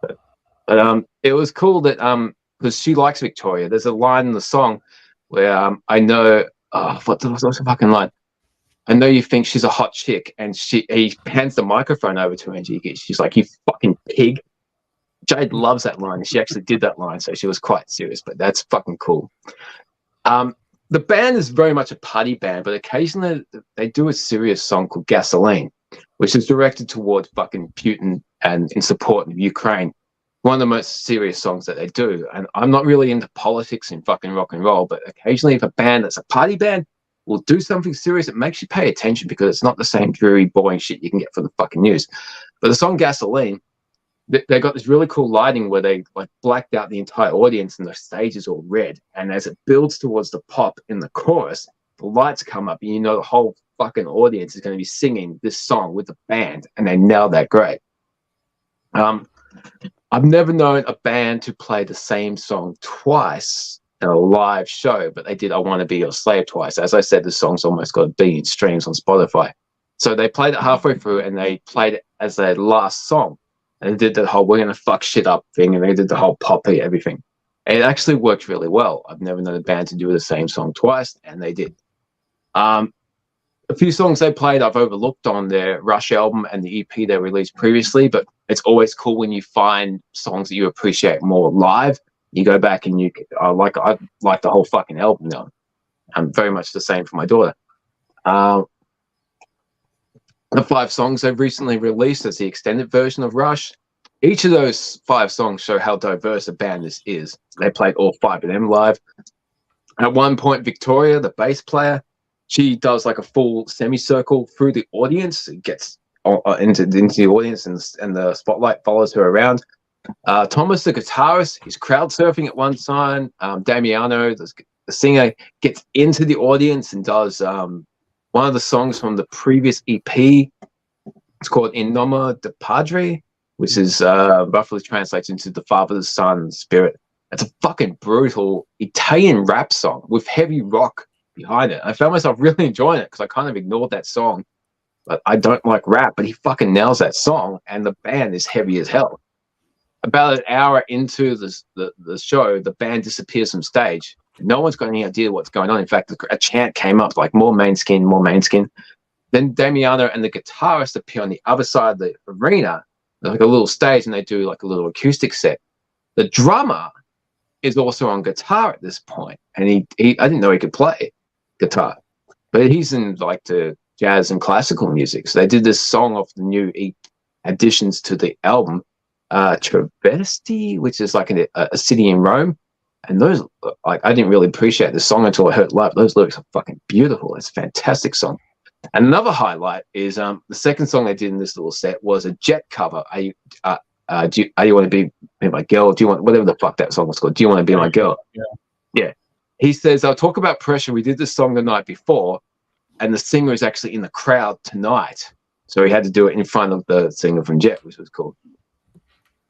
But it was cool that because she likes Victoria. There's a line in the song where I know, what's the fucking line? I know you think she's a hot chick, and he hands the microphone over to her, and she's like, you fucking pig. Jade loves that line. She actually did that line, so she was quite serious, but that's fucking cool. The band is very much a party band, but occasionally they do a serious song called Gasoline, which is directed towards fucking Putin and in support of Ukraine. One of the most serious songs that they do. And I'm not really into politics in fucking rock and roll, but occasionally if a band that's a party band will do something serious, it makes you pay attention because it's not the same dreary, boring shit you can get from the fucking news. But the song Gasoline, they got this really cool lighting where they like blacked out the entire audience and the stage is all red. And as it builds towards the pop in the chorus, the lights come up and you know the whole fucking audience is going to be singing this song with the band, and they nailed that great. I've never known a band to play the same song twice in a live show, but they did I Want to Be Your Slave twice. As I said, the song's almost got 1 billion streams on Spotify. So they played it halfway through and they played it as their last song. And they did the whole we're going to fuck shit up thing, and they did the whole poppy everything. It actually worked really well. I've never known a band to do the same song twice, and they did. A few songs they played I've overlooked on their Rush album and the EP they released previously, but it's always cool when you find songs that you appreciate more live. You go back and I like the whole fucking album now. I'm very much the same for my daughter. The 5 songs they've recently released as the extended version of Rush. Each of those 5 songs show how diverse a band this is. They played all 5 of them live. At one point, Victoria, the bass player, she does like a full semicircle through the audience. It gets into the audience and the spotlight follows her around. Thomas, the guitarist, he's crowd surfing at one side. Damiano, the singer, gets into the audience and does one of the songs from the previous EP. It's called In Nome de Padre, which is roughly translates into the Father, the Son, and the Spirit. It's a fucking brutal Italian rap song with heavy rock behind it. I found myself really enjoying it because I kind of ignored that song. But I don't like rap, but he fucking nails that song, and the band is heavy as hell. About an hour into the show, the band disappears from stage. No one's got any idea what's going on. In fact, a chant came up like more main skin. Then Damiano and the guitarist appear on the other side of the arena, like a little stage, and they do like a little acoustic set. The drummer is also on guitar at this point, and he I didn't know he could play guitar, but he's in like the jazz and classical music. So they did this song off the new additions to the album, Travesti, which is like a city in Rome. And those, like, I didn't really appreciate the song until I heard it live. Those lyrics are fucking beautiful. It's a fantastic song. Another highlight is the second song they did in this little set was a Jet cover. Are you want to be my girl? Do you want whatever the fuck that song was called? Do you want to be my girl? Yeah. He says, I'll talk about pressure. We did this song the night before, and the singer is actually in the crowd tonight. So he had to do it in front of the singer from Jet, which was cool.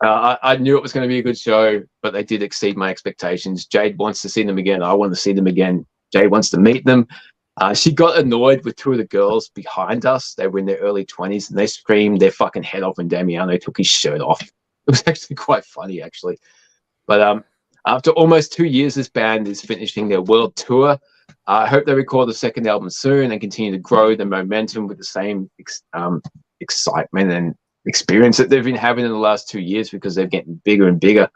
I knew it was going to be a good show, but they did exceed my expectations. Jade wants to see them again. I want to see them again. Jade wants to meet them. She got annoyed with two of the girls behind us. They were in their early 20s, and they screamed their fucking head off when Damiano took his shirt off. It was actually quite funny, actually. But after almost 2 years, this band is finishing their world tour. I hope they record the second album soon and continue to grow the momentum with the same excitement and experience that they've been having in the last 2 years, because they're getting bigger and bigger.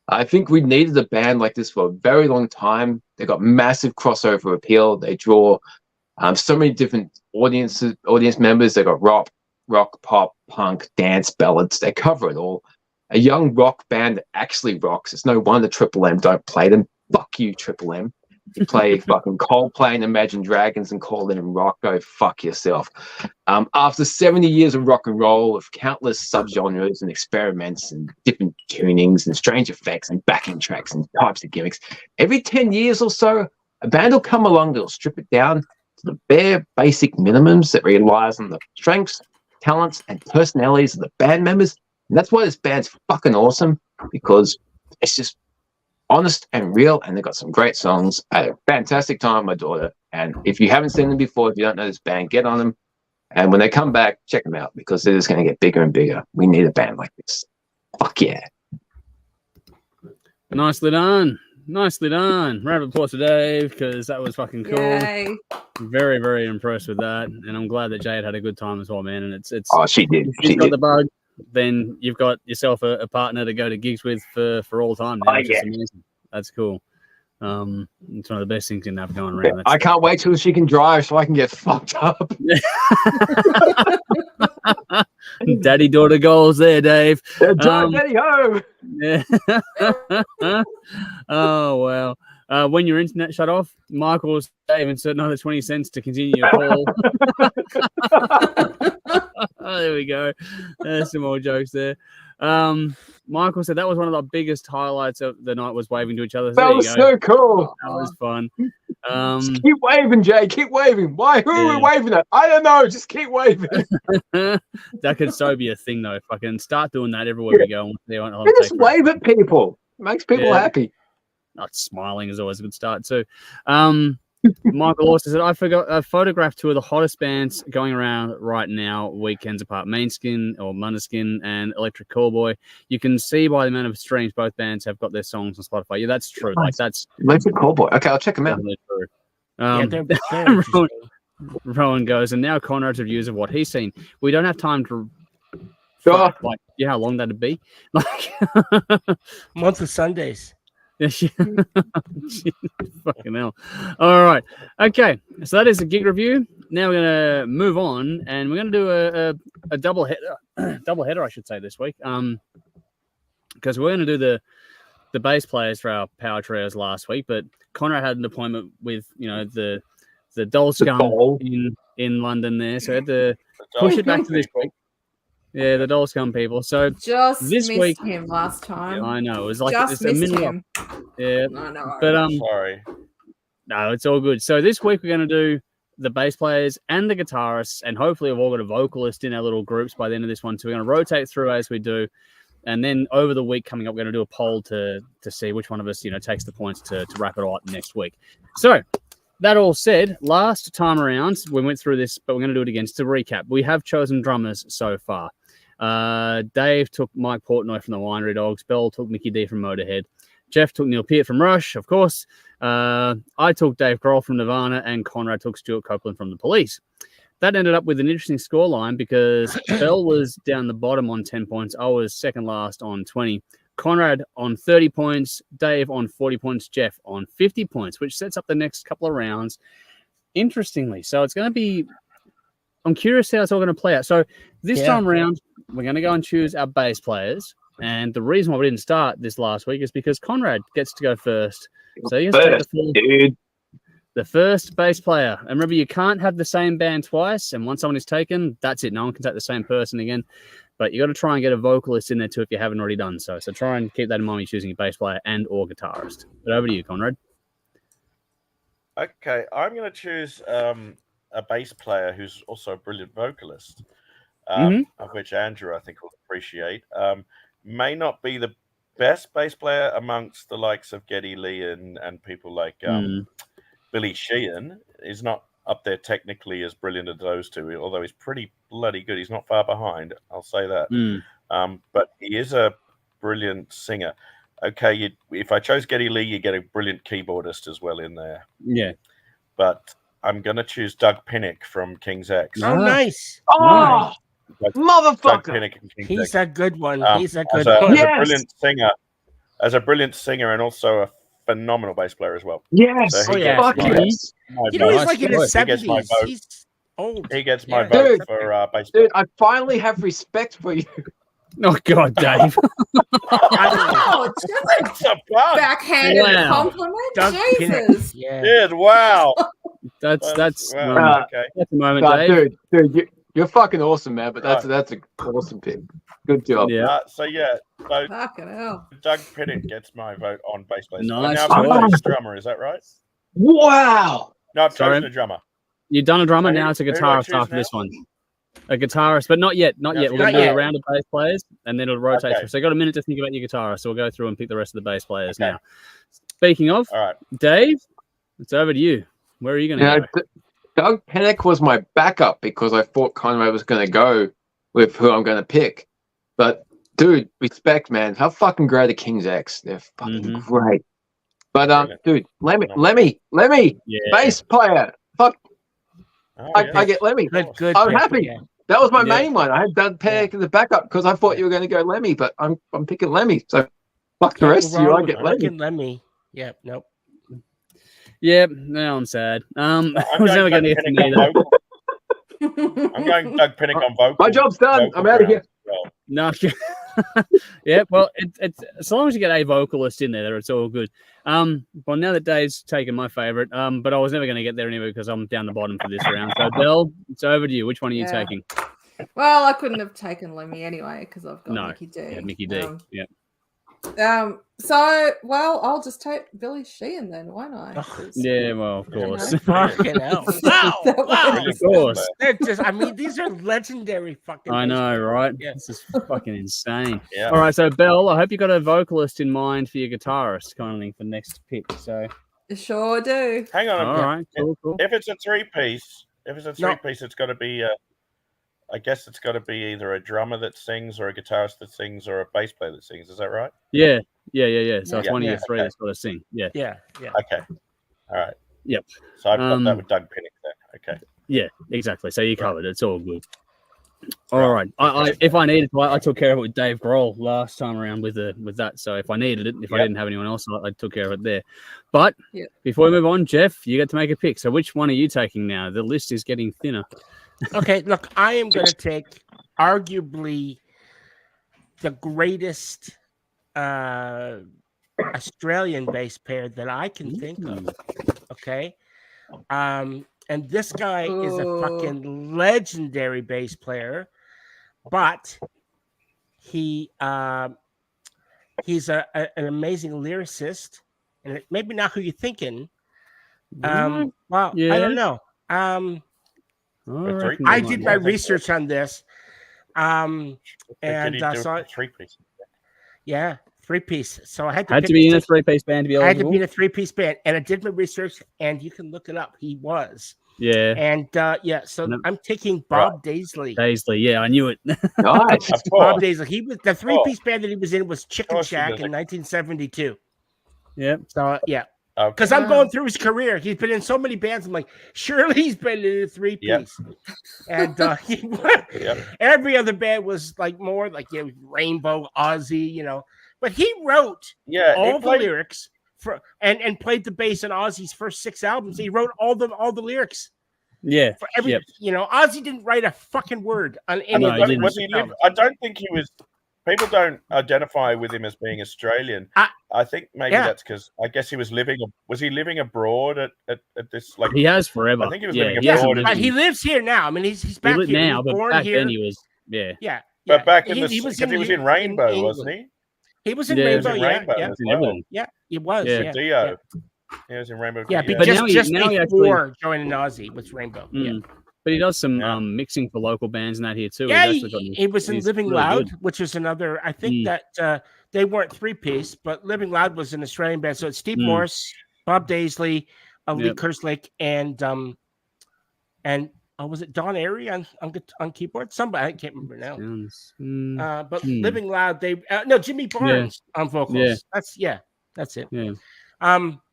I think we needed a band like this for a very long time. They've got massive crossover appeal. They draw so many different audience members. They've got rock, pop, punk, dance, ballads. They cover it all. A young rock band that actually rocks. It's no wonder Triple M don't play them. Fuck you, Triple M. You play fucking Coldplay and Imagine Dragons and call them rock. Go fuck yourself. After 70 years of rock and roll, with countless subgenres and experiments and different tunings and strange effects and backing tracks and types of gimmicks, every 10 years or so, a band will come along that'll strip it down to the bare basic minimums that relies on the strengths, talents, and personalities of the band members. And that's why this band's fucking awesome, because it's just honest and real, and they've got some great songs. I had a fantastic time with my daughter, and if you haven't seen them before, if you don't know this band, get on them, and when they come back, check them out, because they're just going to get bigger and bigger. We need a band like this. Fuck yeah. Nicely done. Round of applause to Dave, because that was fucking cool. Yay. Very, very impressed with that, and I'm glad that Jade had a good time as well, man. And it's oh, she did. She's got the bug. Then you've got yourself a partner to go to gigs with for all time now. Oh, yeah. Amazing. That's cool. It's one of the best things you can have going around. I can't wait till she can drive so I can get fucked up. Daddy daughter goals there, Dave. Drive Daddy home. Yeah. Oh wow. When your internet shut off, Michael's Dave insert another 20 cents to continue your call. Oh, there we go. There's some more jokes there. Michael said that was one of the biggest highlights of the night, was waving to each other. That was so cool. That was fun. Keep waving, Jay. Keep waving. Why? Who are we waving at? I don't know. Just keep waving. That could so be a thing, though. Fucking start doing that everywhere we go. Just wave at people. It makes people happy. Not smiling is always a good start too. Michael also said, I photographed two of the hottest bands going around right now, weekends apart, Mainskin or Munderskin and Electric Callboy. You can see by the amount of streams both bands have got their songs on Spotify. Yeah, that's true. Like that's Electric Callboy. Okay, I'll check them out. True. Rowan goes, and now Conrad's reviews of what he's seen. We don't have time to like, you know how long that'd be? Like month of Sundays. Fucking hell. All right. Okay. So that is a gig review. Now we're going to move on, and we're going to do a double header, I should say, this week. Because we're going to do the bass players for our power trios last week, but Conrad had an appointment with, the Doll Scum in London there, so I had to push it back to this week. Yeah, the Doll Scum people. So just this missed week, him last time. Yeah, I know. It was like just it's missed a minute him. Yeah, no, but sorry. No, it's all good. So this week we're going to do the bass players and the guitarists, and hopefully we've all got a vocalist in our little groups by the end of this one. So we're going to rotate through as we do, and then over the week coming up, we're going to do a poll to see which one of us takes the points to wrap it all up next week. So. That all said, last time around, we went through this, but we're going to do it again. Just to recap, we have chosen drummers so far. Dave took Mike Portnoy from the Winery Dogs. Bell took Mickey D from Motorhead. Jeff took Neil Peart from Rush, of course. I took Dave Grohl from Nirvana, and Conrad took Stuart Copeland from The Police. that ended up with an interesting scoreline because Bell was down the bottom on 10 points. I was second last on 20. Conrad on 30 points. Dave on 40 points. Jeff on 50 points, which sets up the next couple of rounds interestingly. So it's going to be... I'm curious how it's all going to play out. So this time around, we're going to go and choose our bass players. And the reason why we didn't start this last week is because Conrad gets to go first. So he gets to take the first bass player. And remember, you can't have the same band twice. And once someone is taken, that's it. No one can take the same person again. But you got to try and get a vocalist in there too if you haven't already done so. So try and keep that in mind when you're choosing a bass player and or guitarist. But over to you, Conrad. Okay, I'm going to choose a bass player who's also a brilliant vocalist, of which Andrew, I think, will appreciate. May not be the best bass player amongst the likes of Geddy Lee and people like Billy Sheehan. He's not up there technically as brilliant as those two, although he's pretty bloody good. He's not far behind, I'll say that. But he is a brilliant singer. Okay, if I chose Geddy Lee, you get a brilliant keyboardist as well in there. Yeah. But I'm going to choose Doug Pinnick from King's X. Oh, nice. Oh, motherfucker. Doug Pinnick and King's He's X. a good one. He's a good one. one. As a brilliant singer and also a phenomenal bass player as well. Yes. So he's like in his 70s. He's old. He gets my vote for bass player. Dude, I finally have respect for you. Oh, God, Dave. Oh, just a backhanded compliment. Jesus. Yeah, wow. That's wow. Okay. That's a moment, Dave. Dude, you're fucking awesome, man. But that's an awesome pick. Good job. Yeah. So fucking hell. Doug Pinnick gets my vote on bass player. Nice. Now I've chosen a drummer. Is that right? Wow. No, I've chosen a drummer. You've done a drummer. Now it's a guitarist after this one. A guitarist, but not yet. We're going to do a round of bass players, and then it'll rotate. So you got a minute to think about your guitarist. So we'll go through and pick the rest of the bass players now. Speaking of, all right, Dave, it's over to you. Where are you going to go? Doug Pinnick was my backup because I thought Conrad was going to go with who I'm going to pick. But, dude, respect, man. How fucking great are King's X? They're fucking great. But, dude, Lemmy, bass player. Fuck. I get Lemmy. Good I'm pick, happy. yeah. That was my main one. I had Doug Pinnick in the backup because I thought you were going to go Lemmy, but I'm picking Lemmy. So fuck the rest of you. I get Lemmy. Yeah, nope. Yeah, now I'm sad. I was never going to get to me either. I'm going Doug Pinnick on vocal. My job's done. I'm out of here. No. Yeah, well, it's as long as you get a vocalist in there, it's all good. Well, now that Dave's taken my favorite, but I was never going to get there anyway because I'm down the bottom for this round. So, Belle, it's over to you. Which one are you taking? Well, I couldn't have taken Lemmy anyway because I've got Mickey D. Yeah, Mickey D. Yeah. So, well, I'll just take Billy Sheehan then. Why not? Yeah, well, of course. Fucking hell. Wow. Of course. These are legendary fucking. I know, right? Yeah. This is fucking insane. Yeah. All right, so Belle, I hope you got a vocalist in mind for your guitarist kind of thing for next pick. So, sure do. Hang on. All right, cool. If it's a three-piece, it's got to be. I guess it's got to be either a drummer that sings or a guitarist that sings or a bass player that sings. Is that right? Yeah. So it's one of your three that's got to sing. Yeah. Okay. All right. Yep. So I've got that with Doug Pinnick then. Okay. Yeah, exactly. So you covered it. It's all good. All right. I if I needed to, I took care of it with Dave Grohl last time around with that. So if I needed it, if I didn't have anyone else, I took care of it there. But before we move on, Jeff, you get to make a pick. So which one are you taking now? The list is getting thinner. Okay, look, I am going to take arguably the greatest Australian bass player that I can think of. Okay, and this guy is a fucking legendary bass player, but he's an amazing lyricist, and maybe not who you're thinking. Well, I don't know. I did my research on this, and so three-piece. Yeah, three-piece. So I had to be in a three-piece band to be eligible. I had to be in a three-piece band, and I did my research, and you can look it up. He was. Yeah. And so I'm taking Bob Daisley. Yeah, I knew it. Nice. Bob Daisley. He was the three-piece band that he was in was Chicken Shack in 1972. Yeah. So yeah. Because I'm going through his career. He's been in so many bands. I'm like, surely he's been in a 3-piece. And every other band was like more like Rainbow, Ozzy, But he wrote all the lyrics for and played the bass in Ozzy's first 6 albums. He wrote all the lyrics. Yeah. For every Ozzy didn't write a fucking word on any of them. I don't think he was. People don't identify with him as being Australian. I think maybe that's because I guess he was living. Was he living abroad at this? Like he has forever. I think he was living abroad. But he lives here now. I mean, he's back here. Now, but born back here. then he was. Yeah. But back in he was in Rainbow, wasn't he? He was in Rainbow. Yeah, he was. Yeah, Dio. He was in Rainbow. Yeah, but just before joining Ozzy was Rainbow. Yeah. But he does some mixing for local bands and that here too. Yeah, he was in Living really Loud, which is another. I think that they weren't 3-piece, but Living Loud was an Australian band. So it's Steve Morse, Bob Daisley, Lee Kerslake, and was it Don Airy on keyboard? Somebody I can't remember now. But Living Loud, Jimmy Barnes on vocals. That's it. Yeah.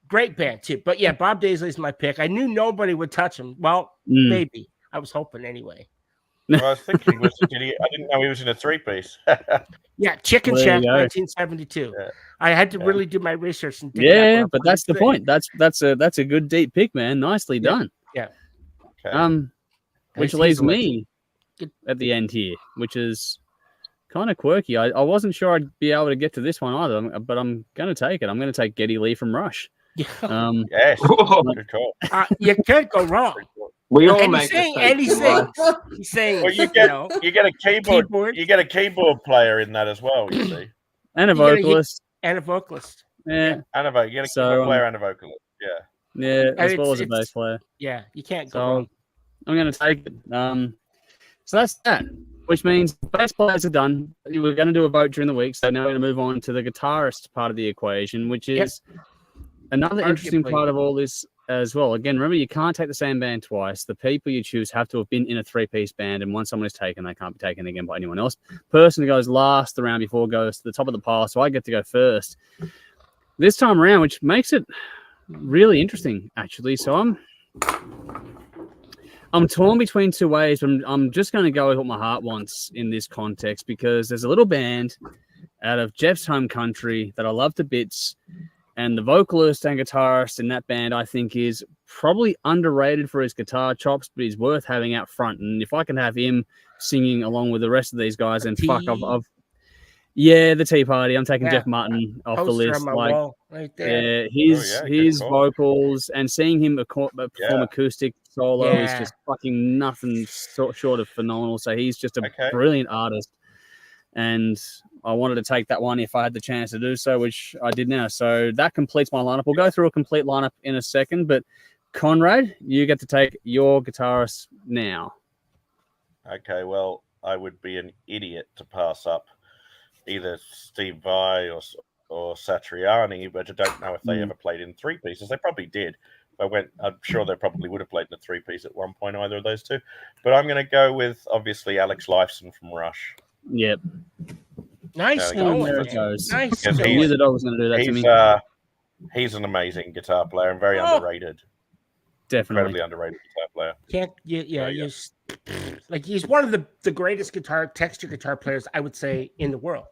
Great band too. But Bob Daisley's my pick. I knew nobody would touch him. Well, maybe. I was hoping anyway. Well, I was thinking, I didn't know he was in a 3-piece. Chicken Shack, 1972. Yeah. I had to really do my research and but that's the point. That's a good deep pick, man. Nicely done. Yeah. Okay. Which leaves me at the end here, which is kind of quirky. I wasn't sure I'd be able to get to this one either, but I'm going to take it. I'm going to take Geddy Lee from Rush. Yes, good call. You can't go wrong. We all make He's saying. Well, you get a keyboard. You get a keyboard player in that as well. You see, and a vocalist. Yeah, and a you get a keyboard player and a vocalist. Yeah, as well as a bass player. Yeah, you can't go wrong. I'm going to take it. So that's that. Which means bass players are done. We're going to do a vote during the week, so now we're going to move on to the guitarist part of the equation, which is another interesting part of all this as well. Again, remember, you can't take the same band twice. The people you choose have to have been in a 3-piece band, and once someone is taken, they can't be taken again by anyone else. Person who goes last the round before goes to the top of the pile, so I get to go first this time around, which makes it really interesting, actually. So I'm torn between two ways, but I'm just going to go with what my heart wants in this context, because there's a little band out of Jeff's home country that I love to bits, and the vocalist and guitarist in that band, I think, is probably underrated for his guitar chops, but he's worth having out front. And if I can have him singing along with the rest of these guys, and the Tea Party. I'm taking Jeff Martin off the list. Right there. His vocals and seeing him perform acoustic solo is just fucking nothing short of phenomenal. So he's just a brilliant artist, and I wanted to take that one if I had the chance to do so, which I did now. So that completes my lineup. We'll go through a complete lineup in a second, but Conrad, you get to take your guitarist now. Okay, well, I would be an idiot to pass up either Steve Vai or Satriani, but I don't know if they ever played in 3-pieces. They probably did. I'm sure they probably would have played in a 3-piece at one point, either of those two. But I'm going to go with, obviously, Alex Lifeson from Rush. Yep. Nice. There it goes. Nice. I knew the dog was going to do that to me. He's an amazing guitar player and very underrated. Definitely. Incredibly underrated guitar player. He's one of the greatest texture guitar players, I would say, in the world.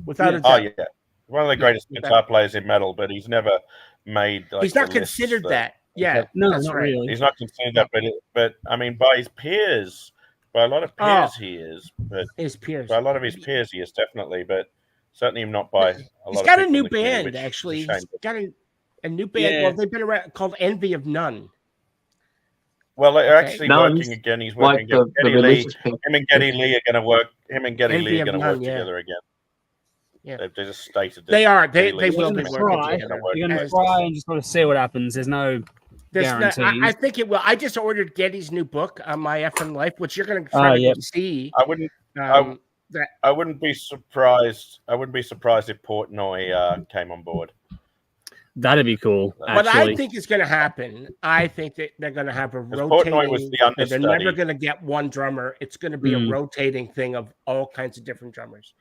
Without a doubt. Oh, yeah. One of the greatest guitar players in metal, but he's never made. He's not considered that. Yeah, no, not really. He's not considered that, but I mean, by his peers, by a lot of peers, he is. But his peers, by a lot of his peers, he is definitely, but certainly not by a lot. He's got a new band, actually. He's got a new band. Yeah. Well, they've been around called Envy of None. Well, they're actually working again. He's working again. Him and Geddy Lee are going to work. Him and Geddy Lee are going to work together again. Yeah, they just stated they are. They will be working together. You're going to try and just sort of see what happens. There's no guarantee. I think it will. I just ordered Geddy's new book, My Effing Life, which you're going to try to see. I wouldn't. I wouldn't be surprised. I wouldn't be surprised if Portnoy came on board. That'd be cool. What I think is going to happen, I think that they're going to have a rotating. Portnoy was the understudy. They're never going to get one drummer. It's going to be a rotating thing of all kinds of different drummers.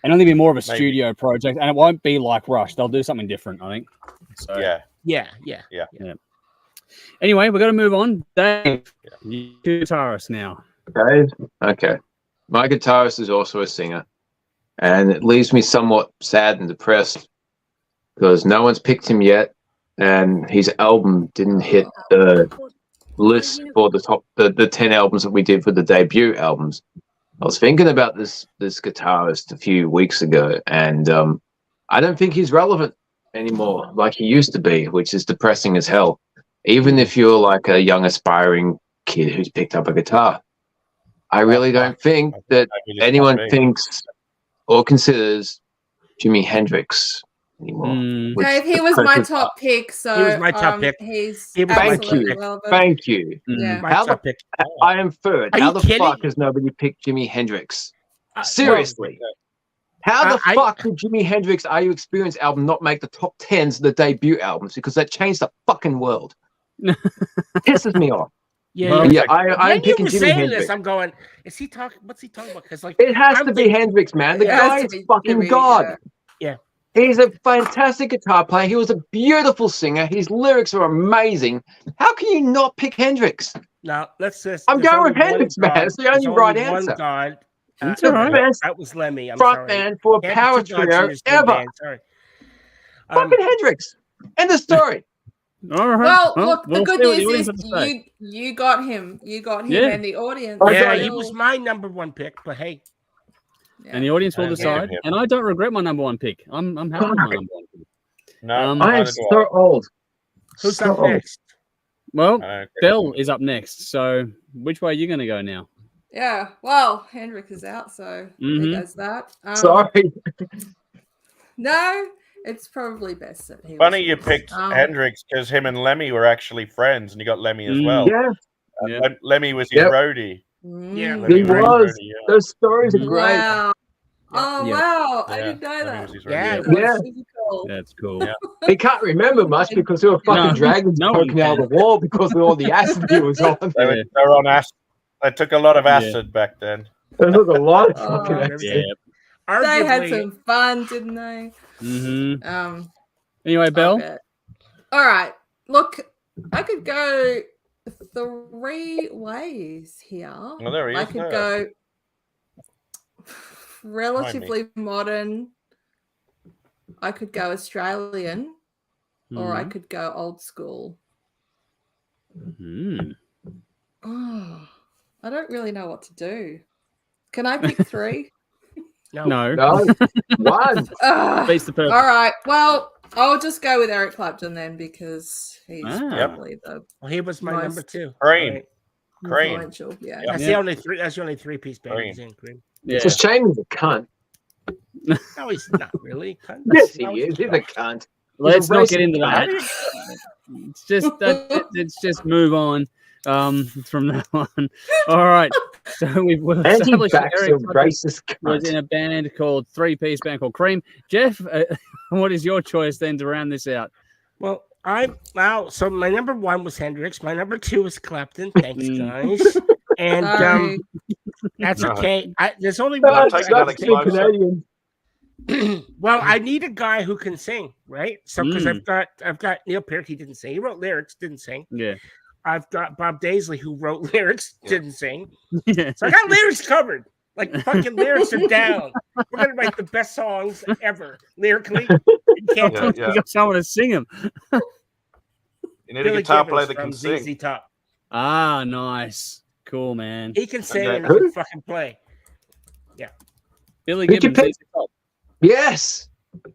And it'll be more of a studio project, and it won't be like Rush. They'll do something different, I think. So, yeah. Yeah. Anyway, we're going to move on. Dave, guitarist now. Okay. My guitarist is also a singer, and it leaves me somewhat sad and depressed because no one's picked him yet, and his album didn't hit the list for the 10 albums that we did for the debut albums. I was thinking about this guitarist a few weeks ago, and I don't think he's relevant anymore like he used to be, which is depressing as hell. Even if you're like a young aspiring kid who's picked up a guitar, I really don't think that anyone thinks or considers Jimi Hendrix anymore. Dave, he was my top pick. So he was my top pick. He's Thank you. Yeah. I am third. How the fuck has nobody picked Jimi Hendrix? Seriously. How the fuck did Jimi Hendrix Are You Experienced album not make the top 10s of the debut albums? Because that changed the fucking world. Pisses me off. I'm picking Jimi Hendrix. I'm going, is he talking? What's he talking about? Because it has to be Hendrix, man. The guy is fucking God. Yeah. He's a fantastic guitar player. He was a beautiful singer. His lyrics are amazing. How can you not pick Hendrix? Now let's just. I'm going with Hendrix, man. It's the only right answer. It's all right. That was Lemmy. I'm front man for a power trio ever. Fucking Hendrix. End of story. All right. Well, look, the good news is you got him. You got him and the audience. Yeah, he was my number one pick, but hey. Yeah. And the audience will decide. And I don't regret my number one pick. I'm happy with my number one pick. No, I am so old. Who's up next? Well, Bell is up next. So which way are you going to go now? Yeah, well, Hendrix is out, so there goes that. Sorry. No, it's probably best that he. Funny you picked Hendrix because him and Lemmy were actually friends, and you got Lemmy as well. Yeah. Lemmy was his roadie. Yeah, he was. Those stories are great. Wow. Oh wow! I didn't know that. That's cool. Yeah. He can't remember much because there were fucking dragons poking out of the wall because of all the acid he was on. They were on acid. They took a lot of acid back then. There was a lot of fucking acid. They had some fun, didn't they? Mm-hmm. Anyway, Belle. Okay. All right. Look, I could go 3 ways here. Well, there he is. I could go relatively modern. I could go Australian, or I could go old school. Oh, I don't really know what to do. Can I pick 3? No. One. Face the purpose. All right. Well, I'll just go with Eric Clapton then because he's probably the. Well, he was my number 2. Cream. Influential. Yeah. That's the only 3. That's the only 3-piece band he's in. Cream. Yeah. It's a shame he's a cunt. No, he's not really. Yes, he is. He's a cunt. Let's not get into that. It's just move on from that one. All right. So we've established Eric was in a band called 3-piece band called Cream. Jeff, what is your choice then to round this out? Well, so my number 1 was Hendrix. My number 2 was Clapton. Thanks, guys. And that's okay. There's only one. Well, I need a guy who can sing, right? So because I've got Neil Peart, he didn't sing. He wrote lyrics, didn't sing. Yeah. I've got Bob Daisley, who wrote lyrics, didn't sing. So I got lyrics covered. Like fucking lyrics are down. We're gonna write the best songs ever lyrically. You can't got someone to sing them. You need a guitar player that can sing. ZZ Top. Ah, nice, cool, man. He can sing and he can fucking play. Yeah, Billy Gibbons. ZZ Top. Yes.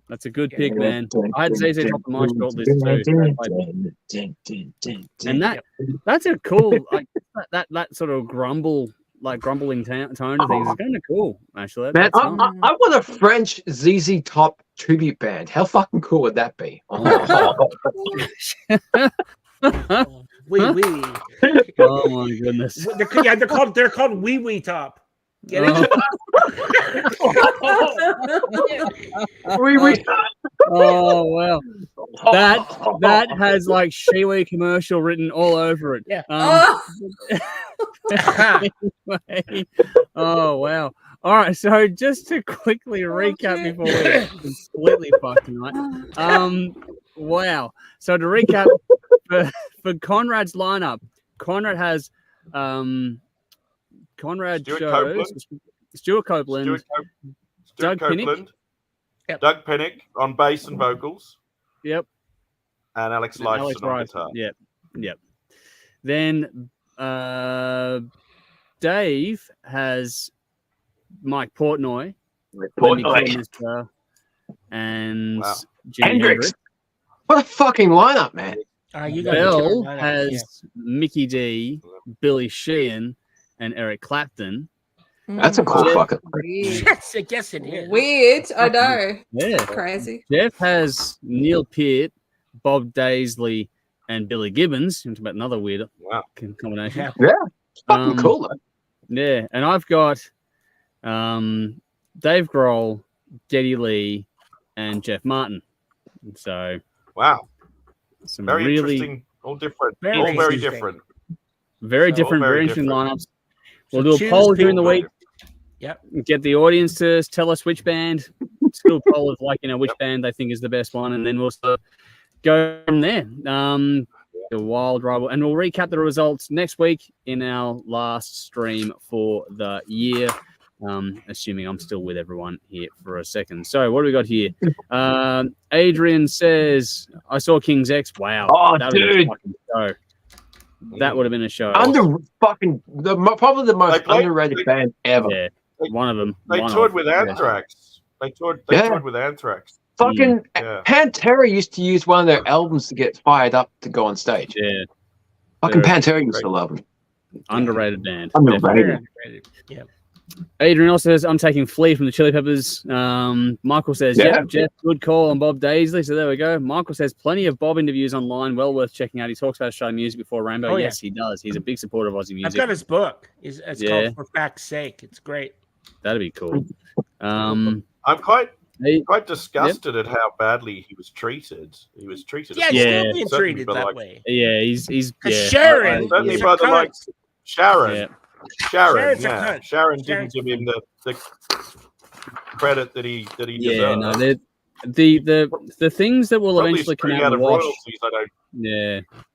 That's a good pick, man. I had ZZ Top on my short list too. And that's a cool, like that sort of grumbling tone of things is kind of cool, actually. Man, I want a French ZZ Top tribute band. How fucking cool would that be? Wee. Oh my goodness. They're called Wee Wee Top. Get it? Oh well, that has like Shiwi commercial written all over it. Yeah. Anyway, oh wow. All right, so just to quickly recap before we completely fuck tonight. Wow. So to recap, for Conrad's lineup, Conrad has Stuart Copeland, Doug Copeland, Yep. Doug Pinnick on bass and vocals. Yep. And Alex Lifeson on guitar. Yep. Then Dave has Mike Portnoy, and Jimi Hendrix. What a fucking lineup, man! Bell has Mickey D, Billy Sheehan, and Eric Clapton. That's a cool fucking. Yes, I guess it is. Weird, I know. Yeah, crazy. Jeff has Neil Peart, Bob Daisley, and Billy Gibbons. About another weird combination. Yeah, fucking cool though. Yeah, and I've got Dave Grohl, Geddy Lee, and Jeff Martin. So wow, some very really interesting, all different, very all very interesting. different, very interesting lineups. We'll do a poll during the week. Yep. Get the audience to tell us which band. Do a poll of which band they think is the best one, and then we'll sort of go from there. The wild rival, and we'll recap the results next week in our last stream for the year. Assuming I'm still with everyone here for a second. So what do we got here? Adrian says, I saw King's X. Wow. Oh, that dude. would show. That would have been a show. Probably the most underrated band ever. Yeah, one of them. They toured with Anthrax. They toured with Anthrax. Fucking Pantera used to use one of their albums to get fired up to go on stage. Yeah. Fucking Pantera used to love them. Underrated band. Underrated. Yeah. Adrian also says, I'm taking Flea from the Chili Peppers. Michael says, Jeff, good call on Bob Daisley. So there we go. Michael says, plenty of Bob interviews online. Well worth checking out. He talks about Australian music before Rainbow. Oh, yes, he does. He's a big supporter of Aussie music. I've got his book. It's called For Fact's Sake. It's great. That'd be cool. I'm quite disgusted at how badly he was treated. He was treated. Yeah, he's still being treated that way. Yeah, he's Sharon. Certainly by the likes Sharon. Yeah. Sharon didn't give him the credit that he deserved. Yeah, no, the things that will probably eventually come out of royalties.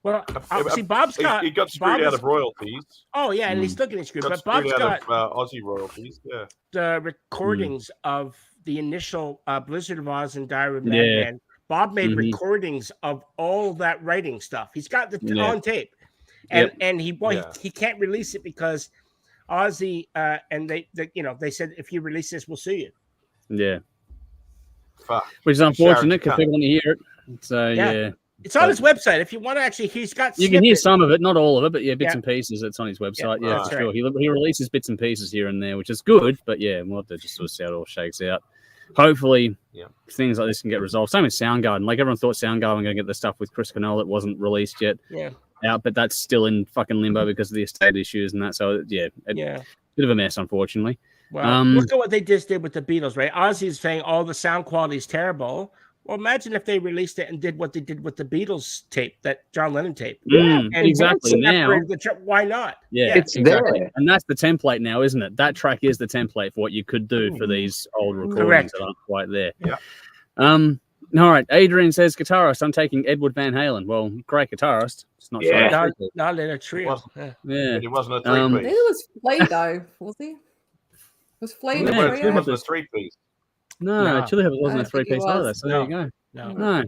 Well, see, Bob's got he got screwed out of royalties. Oh yeah, and he's still getting screwed. But Bob's got Aussie royalties. Yeah, the recordings of the initial Blizzard of Oz and Diary of Madman. Bob made recordings of all that writing stuff. He's got the on tape. And he can't release it because Ozzy and they said if you release this, we'll sue you. Yeah, which is unfortunate because people want to hear it. So it's on his website. If you want to actually, he's got. You can hear some of it, not all of it, but bits and pieces. It's on his website. Yeah, for sure. Right. He releases bits and pieces here and there, which is good. But we'll have to just sort of see how it all shakes out. Hopefully, things like this can get resolved. Same with Soundgarden. Like everyone thought Soundgarden were going to get the stuff with Chris Cornell that wasn't released yet. Yeah. Out, but that's still in fucking limbo because of the estate issues and that. So bit of a mess, unfortunately. Well, look at what they just did with the Beatles, right? Ozzy's saying all the sound quality is terrible. Well, imagine if they released it and did what they did with the Beatles tape, that John Lennon tape. And exactly now, why not? Yeah, it's exactly. there. And that's the template now, isn't it? That track is the template for what you could do for these old recordings that aren't quite there. Yeah. All right. Adrian says guitarist. I'm taking Edward Van Halen. Well, great guitarist. It's not not in a trio. It wasn't a three-piece. Neither was Flea though, was he? Was Flea in a trio? It wasn't a three-piece. No, Chili Peppers wasn't a three-piece either. So there you go. No.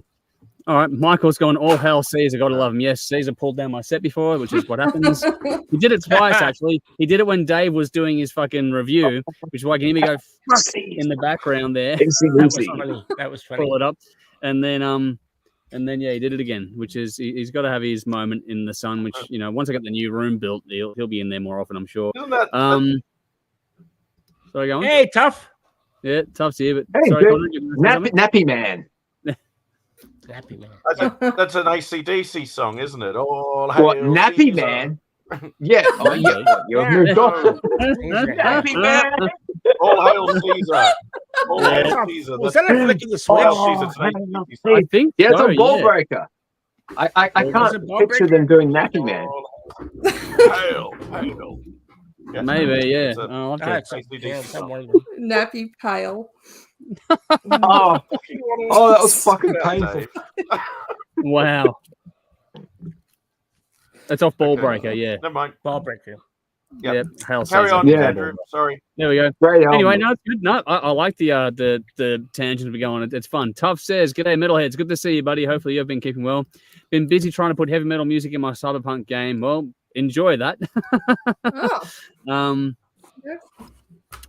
All right, Michael's going all hell Caesar. Got to love him. Yes, Caesar pulled down my set before, which is what happens. He did it twice, actually. He did it when Dave was doing his fucking review, which is why I can hear me go fuck in the background there. That was funny. Pull it up, and then he did it again, which is he's got to have his moment in the sun. Which once I get the new room built, he'll be in there more often, I'm sure. Sorry, go on. Hey, Tough. Yeah, Tough's here, but hey, sorry, Nappy Man. Nappy Man. That's an AC/DC song, isn't it? All what, hail Nappy Caesar. Man? Yeah. Oh, yeah. You've moved on. Nappy Man. All hail Caesar. All hail Caesar. Was that a flick of the switch? I think it's a ball breaker. I can't picture them doing Nappy Man. Hail. Maybe, yeah. Nappy Pale. That was fucking painful. Wow. That's off Ball Breaker, yeah. Never mind. Ball Breaker. Yep. Carry on, Yeah. Andrew. Sorry. There we go. Great album. Anyway, no, it's good. No, I like the tangent we're going. It's fun. Tough says, "G'day, metalheads. Good to see you, buddy. Hopefully you've been keeping well. Been busy trying to put heavy metal music in my cyberpunk game. Well, enjoy that."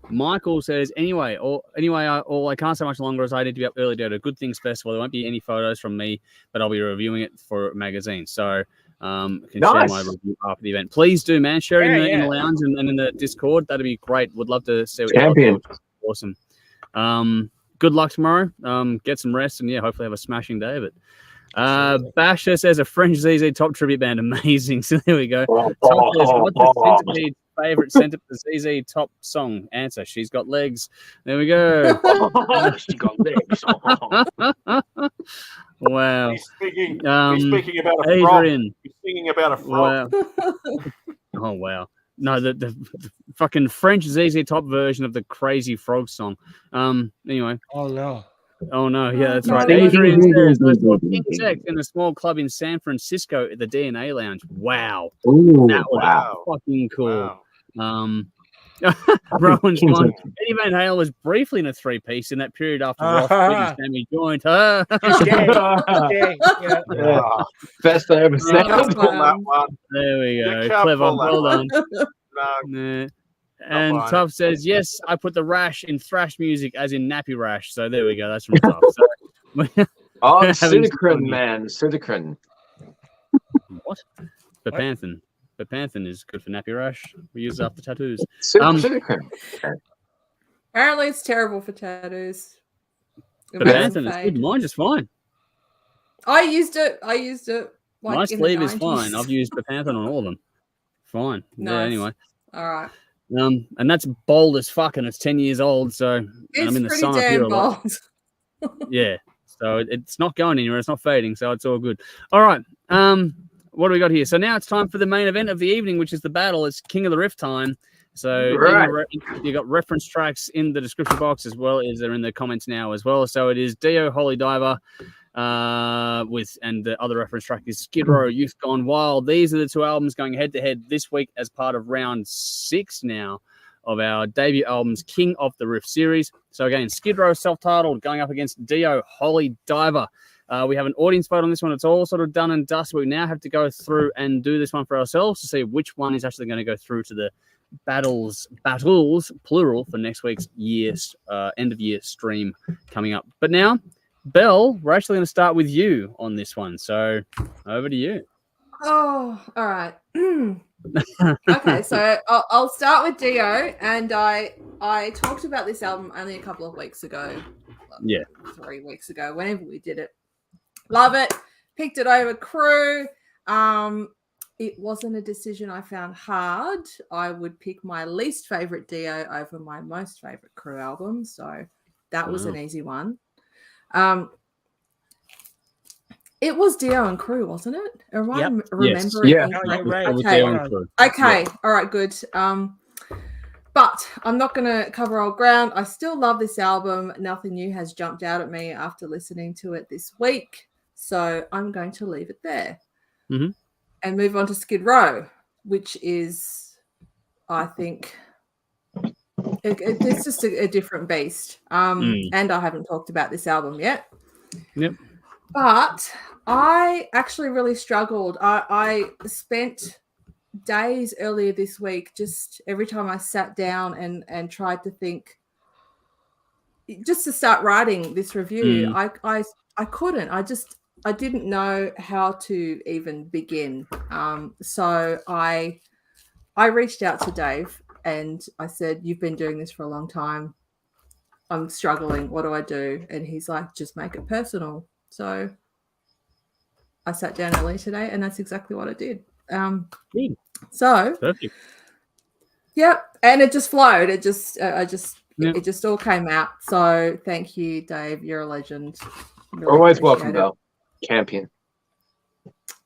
Michael says, anyway, I can't say much longer as I need to be up early to a Good Things Festival. There won't be any photos from me, but I'll be reviewing it for a magazine. So I can share my review after the event. Please do, man. Share it in the lounge and in the Discord. That'd be great. Would love to see what Champion. Awesome. Good luck tomorrow. Get some rest and hopefully have a smashing day of it. Basher says a French ZZ Top tribute band. Amazing. So there we go. Top says, what's the Centipede's favorite ZZ Top song? Answer: She's Got Legs. There we go. She got legs. Wow. He's speaking about a Adrian. frog. He's singing about a frog. Wow. Oh wow. No, the fucking French ZZ Top version of the Crazy Frog song. Anyway. Oh no, yeah, that's right. Adrian says I saw King Sex in a small club in San Francisco at the DNA Lounge. Wow. Ooh, that was fucking cool. Wow. Rowan's one. Eddie Van Halen was briefly in a three-piece in that period after Ross and Sammy joined. Best I ever said. There we go. Clever. Well done. No. And Tough says, yes, I put the rash in thrash music as in nappy rash. So there we go. That's from Tough. So, Pseudocrin, man. Pseudocrin. What? Bepanthen. Bepanthen is good for nappy rash. We use it after tattoos. Pseudocrin. Apparently it's terrible for tattoos. Bepanthen is good. Mine just fine. I used it. Like my sleeve is fine. I've used Bepanthen on all of them. Fine. Nice. Yeah, anyway. All right. And that's bold as fuck, and it's 10 years old. So I'm in the sun up here a lot. Yeah. So it's not going anywhere. It's not fading. So it's all good. All right. What do we got here? So now it's time for the main event of the evening, which is the battle. It's King of the Riff time. So you got reference tracks in the description box as well as they're in the comments now as well. So it is Dio, Holy Diver, and the other reference track is Skid Row, Youth Gone Wild. These are the two albums going head to head this week as part of round 6 now of our debut albums King of the Riff series. So again, Skid Row self-titled going up against Dio, Holy Diver. We have an audience vote on this one. It's all sort of done and dusted. We now have to go through and do this one for ourselves to see which one is actually going to go through to the battles plural for next week's end of year stream coming up. But now, Belle, we're actually going to start with you on this one. So over to you. Oh, all right. Okay, so I'll start with Dio, and I talked about this album only a couple of weeks ago. Yeah, 3 weeks ago, whenever we did it. Love it. Picked it over Crew. It wasn't a decision I found hard. I would pick my least favorite Dio over my most favorite Crew album, so that was an easy one. It was Dio and Crew, wasn't it? Am I remembering? Yeah. Okay. All right. Good. But I'm not going to cover old ground. I still love this album. Nothing new has jumped out at me after listening to it this week, so I'm going to leave it there and move on to Skid Row, which is, I think, it's just a different beast. And I haven't talked about this album yet. Yep. But I actually really struggled. I spent days earlier this week just every time I sat down and tried to think, just to start writing this review. I couldn't. I didn't know how to even begin. So I reached out to Dave and I said, you've been doing this for a long time. I'm struggling. What do I do? And he's like, just make it personal. So I sat down early today and that's exactly what I did. So perfect. Yep. And it just flowed. It just all came out. So thank you, Dave. You're a legend. Really always welcome, Belle. Champion.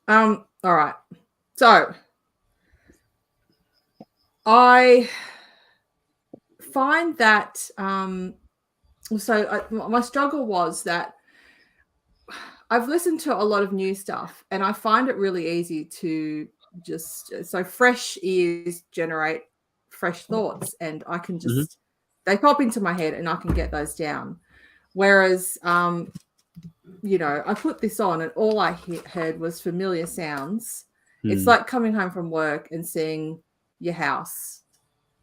All right. So I find that my struggle was that I've listened to a lot of new stuff, and I find it really easy to just fresh ears generate fresh thoughts, and I can just they pop into my head and I can get those down. Whereas I put this on and all I heard was familiar sounds. It's like coming home from work and seeing your house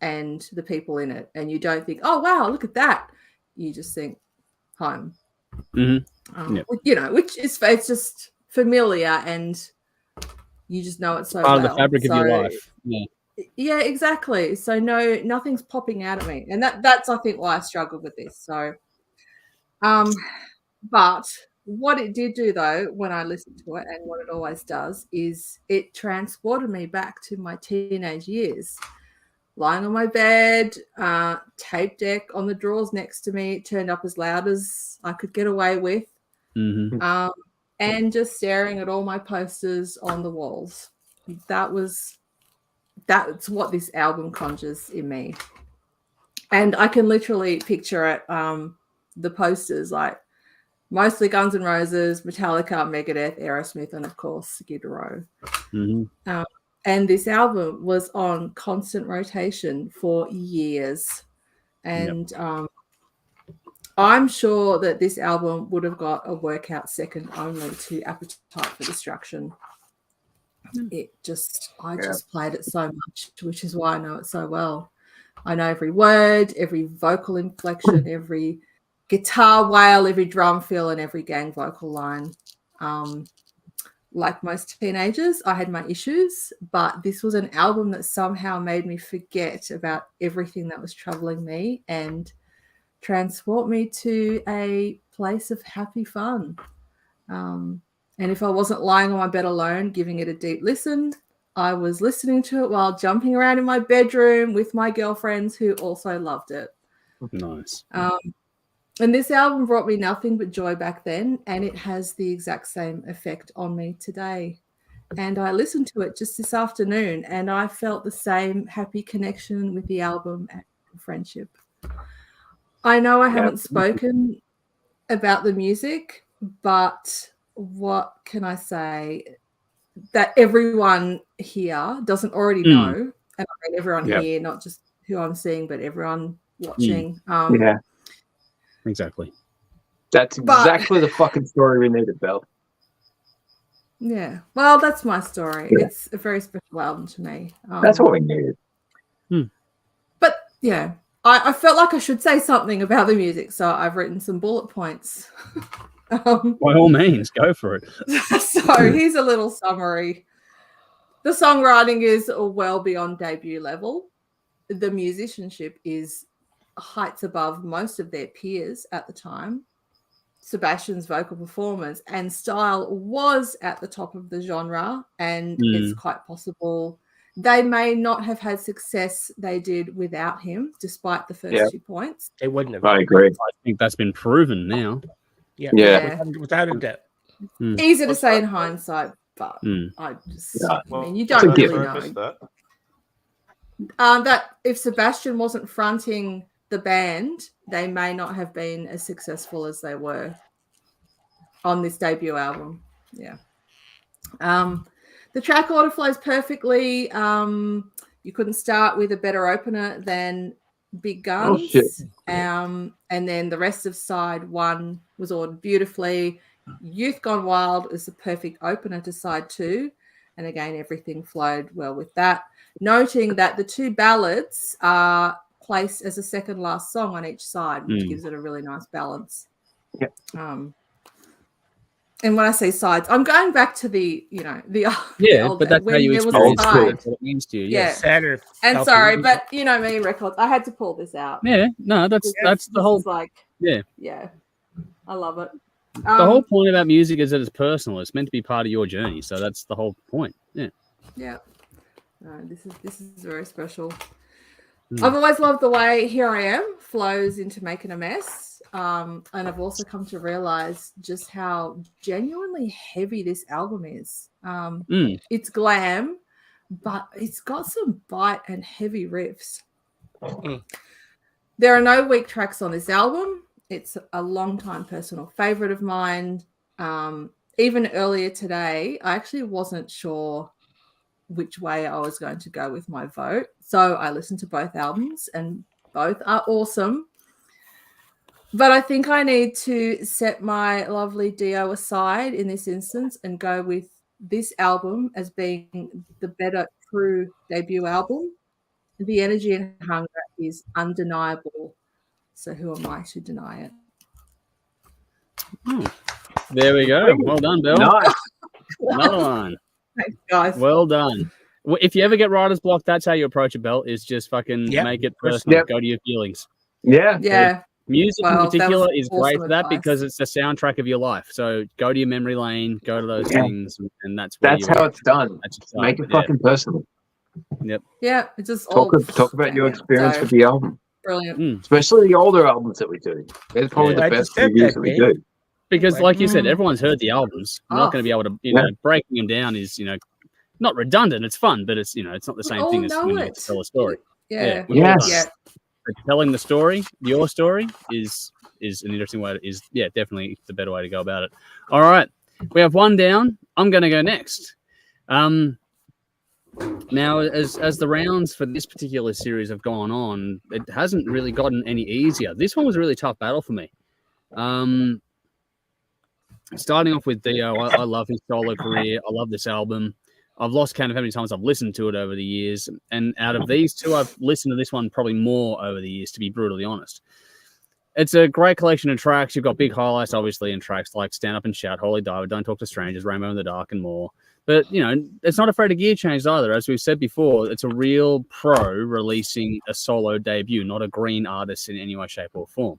and the people in it, and you don't think, oh wow, look at that. You just think home. Which is, it's just familiar, and you just know it so part well. of the fabric of your life. Yeah, exactly. So nothing's popping out at me, and that's I think why I struggled with this. So, but what it did do though, when I listened to it, and what it always does, is it transported me back to my teenage years. Lying on my bed, tape deck on the drawers next to me, turned up as loud as I could get away with, and just staring at all my posters on the walls. That's what this album conjures in me. And I can literally picture it, the posters, like mostly Guns N' Roses, Metallica, Megadeth, Aerosmith, and of course Skid Row. And this album was on constant rotation for years. And I'm sure that this album would have got a workout second only to Appetite for Destruction. I just played it so much, which is why I know it so well. I know every word, every vocal inflection, every guitar wail, every drum fill, and every gang vocal line. Like most teenagers, I had my issues, but this was an album that somehow made me forget about everything that was troubling me and transport me to a place of happy fun. And if I wasn't lying on my bed alone, giving it a deep listen, I was listening to it while jumping around in my bedroom with my girlfriends who also loved it. Nice. And this album brought me nothing but joy back then, and it has the exact same effect on me today. And I listened to it just this afternoon, and I felt the same happy connection with the album and friendship. I know I haven't spoken about the music, but what can I say? That everyone here doesn't already know, and I mean everyone here, not just who I'm seeing, but everyone watching. Exactly. That's exactly the fucking story we needed, Belle. Yeah. Well, that's my story. Yeah. It's a very special album to me. That's what we needed. But yeah, I felt like I should say something about the music, so I've written some bullet points. By all means, go for it. So here's a little summary. The songwriting is well beyond debut level. The musicianship is heights above most of their peers at the time. Sebastian's vocal performance and style was at the top of the genre, and it's quite possible they may not have had success they did without him, despite the first 2 points. They wouldn't have. I agree. I think that's been proven now. Yeah. Without a doubt. Easy to say in hindsight, but I mean, you don't really know. That if Sebastian wasn't fronting the band, they may not have been as successful as they were on this debut album. Yeah. The track order flows perfectly. You couldn't start with a better opener than Big Guns. Oh, shit. And then the rest of side one was ordered beautifully. Youth Gone Wild is the perfect opener to side two. And again, everything flowed well with that. Noting that the two ballads are placed as a second last song on each side, which gives it a really nice balance. Yep. And when I say sides, I'm going back to the old, but that's how you explain what it means to you. Yeah. And sorry, but you know me, records. I had to pull this out. Yeah, no, that's the whole. Yeah, I love it. The whole point about music is that it's personal. It's meant to be part of your journey. So that's the whole point. Yeah. Yeah. This is very special. I've always loved the way Here I Am flows into Making a Mess. And I've also come to realize just how genuinely heavy this album is. It's glam, but it's got some bite and heavy riffs. There are no weak tracks on this album. It's a long-time personal favorite of mine. Even earlier today, I actually wasn't sure which way I was going to go with my vote. So I listened to both albums, and both are awesome. But I think I need to set my lovely Dio aside in this instance and go with this album as being the better true debut album. The energy and hunger is undeniable. So who am I to deny it? There we go. Well done, Bill. Nice. Another one. Thanks, guys. Well done. If you ever get writer's block, that's how you approach a belt, is just fucking make it personal. Go to your feelings. Yeah. Yeah. Music in particular is awesome great for that advice. because it's the soundtrack of your life. So go to your memory lane, go to those things, and that's how it's done. Make it fucking personal. Yep. Yeah, it's just talk about your experience with the album. Brilliant. Especially the older albums that we do. It's probably the best reviews that we do. Because, like you said, everyone's heard the albums. We're not going to be able to, you know, breaking them down is, you know, not redundant. It's fun, but it's, you know, it's not the same thing as when you get to tell a story. Yeah. Yes. But telling the story, your story, is an interesting way. Definitely the better way to go about it. All right, we have one down. I'm going to go next. Now, as the rounds for this particular series have gone on, it hasn't really gotten any easier. This one was a really tough battle for me. Starting off with Dio, I love his solo career. I love this album. I've lost count of how many times I've listened to it over the years. And out of these two, I've listened to this one probably more over the years, to be brutally honest. It's a great collection of tracks. You've got big highlights, obviously, in tracks like Stand Up and Shout, Holy Diver, Don't Talk to Strangers, Rainbow in the Dark, and more. But, you know, it's not afraid of gear change either. As we've said before, it's a real pro releasing a solo debut, not a green artist in any way, shape, or form.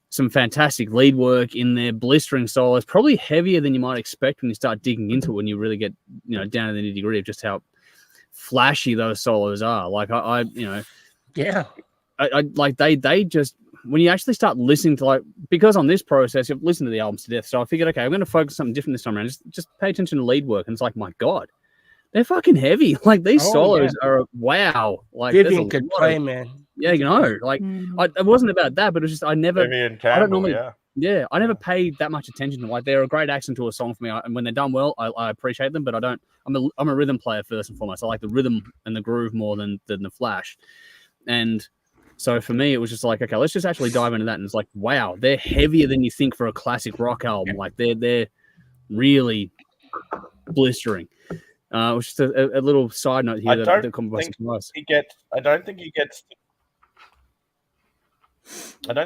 Some fantastic lead work in there, blistering solos, probably heavier than you might expect when you start digging into it, when you really get, you know, down to the nitty-gritty of just how flashy those solos are. Like, I like they just, when you actually start listening to, like, because on this process, you've listened to the albums to death. So I figured, okay, I'm going to focus on something different this time around. Just pay attention to lead work. And it's like, my God, they're fucking heavy. Like, these solos are, wow. Like, Vivian could play, man. Yeah, you know, like, it wasn't about that, but it was just, I never paid that much attention to, like, they're a great accent to a song for me. And when they're done well, I appreciate them, but I'm a rhythm player first and foremost. I like the rhythm and the groove more than the flash. And so for me, it was just like, okay, let's just actually dive into that. And it's like, wow, they're heavier than you think for a classic rock album. Like, they're really blistering. Which is just a little side note here. I don't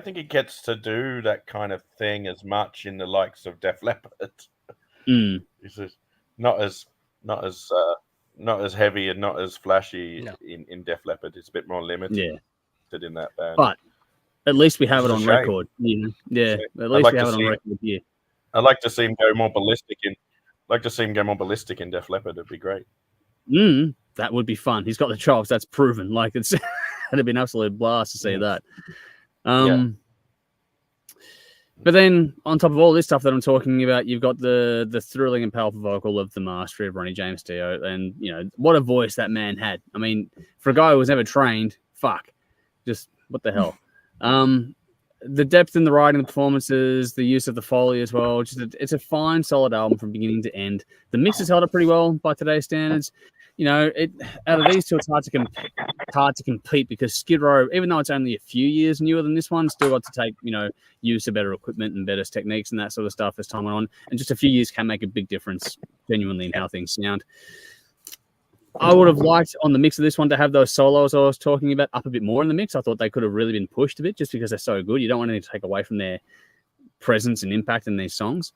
think he gets to do that kind of thing as much in the likes of Def Leppard. It's just not as heavy and not as flashy in Def Leppard. It's a bit more limited in that band. But at least we have it on record. Yeah, at least we have it on record. Yeah, I'd like to see him go more ballistic in Def Leppard. It'd be great. That would be fun. He's got the chops. That's proven. Like, it's it'd be an absolute blast to see that. But then on top of all this stuff that I'm talking about, you've got the thrilling and powerful vocal of the mastery of Ronnie James Dio, and you know what a voice that man had. I mean, for a guy who was never trained, just what the hell. The depth in the writing, the performances, the use of the Foley as well. It's a fine, solid album from beginning to end. The mix has held up pretty well by today's standards. You know, out of these two, it's hard to compete because Skid Row, even though it's only a few years newer than this one, still got to take, you know, use of better equipment and better techniques and that sort of stuff as time went on. And just a few years can make a big difference, genuinely, in how things sound. I would have liked on the mix of this one to have those solos I was talking about up a bit more in the mix. I thought they could have really been pushed a bit just because they're so good. You don't want anything to take away from their presence and impact in these songs.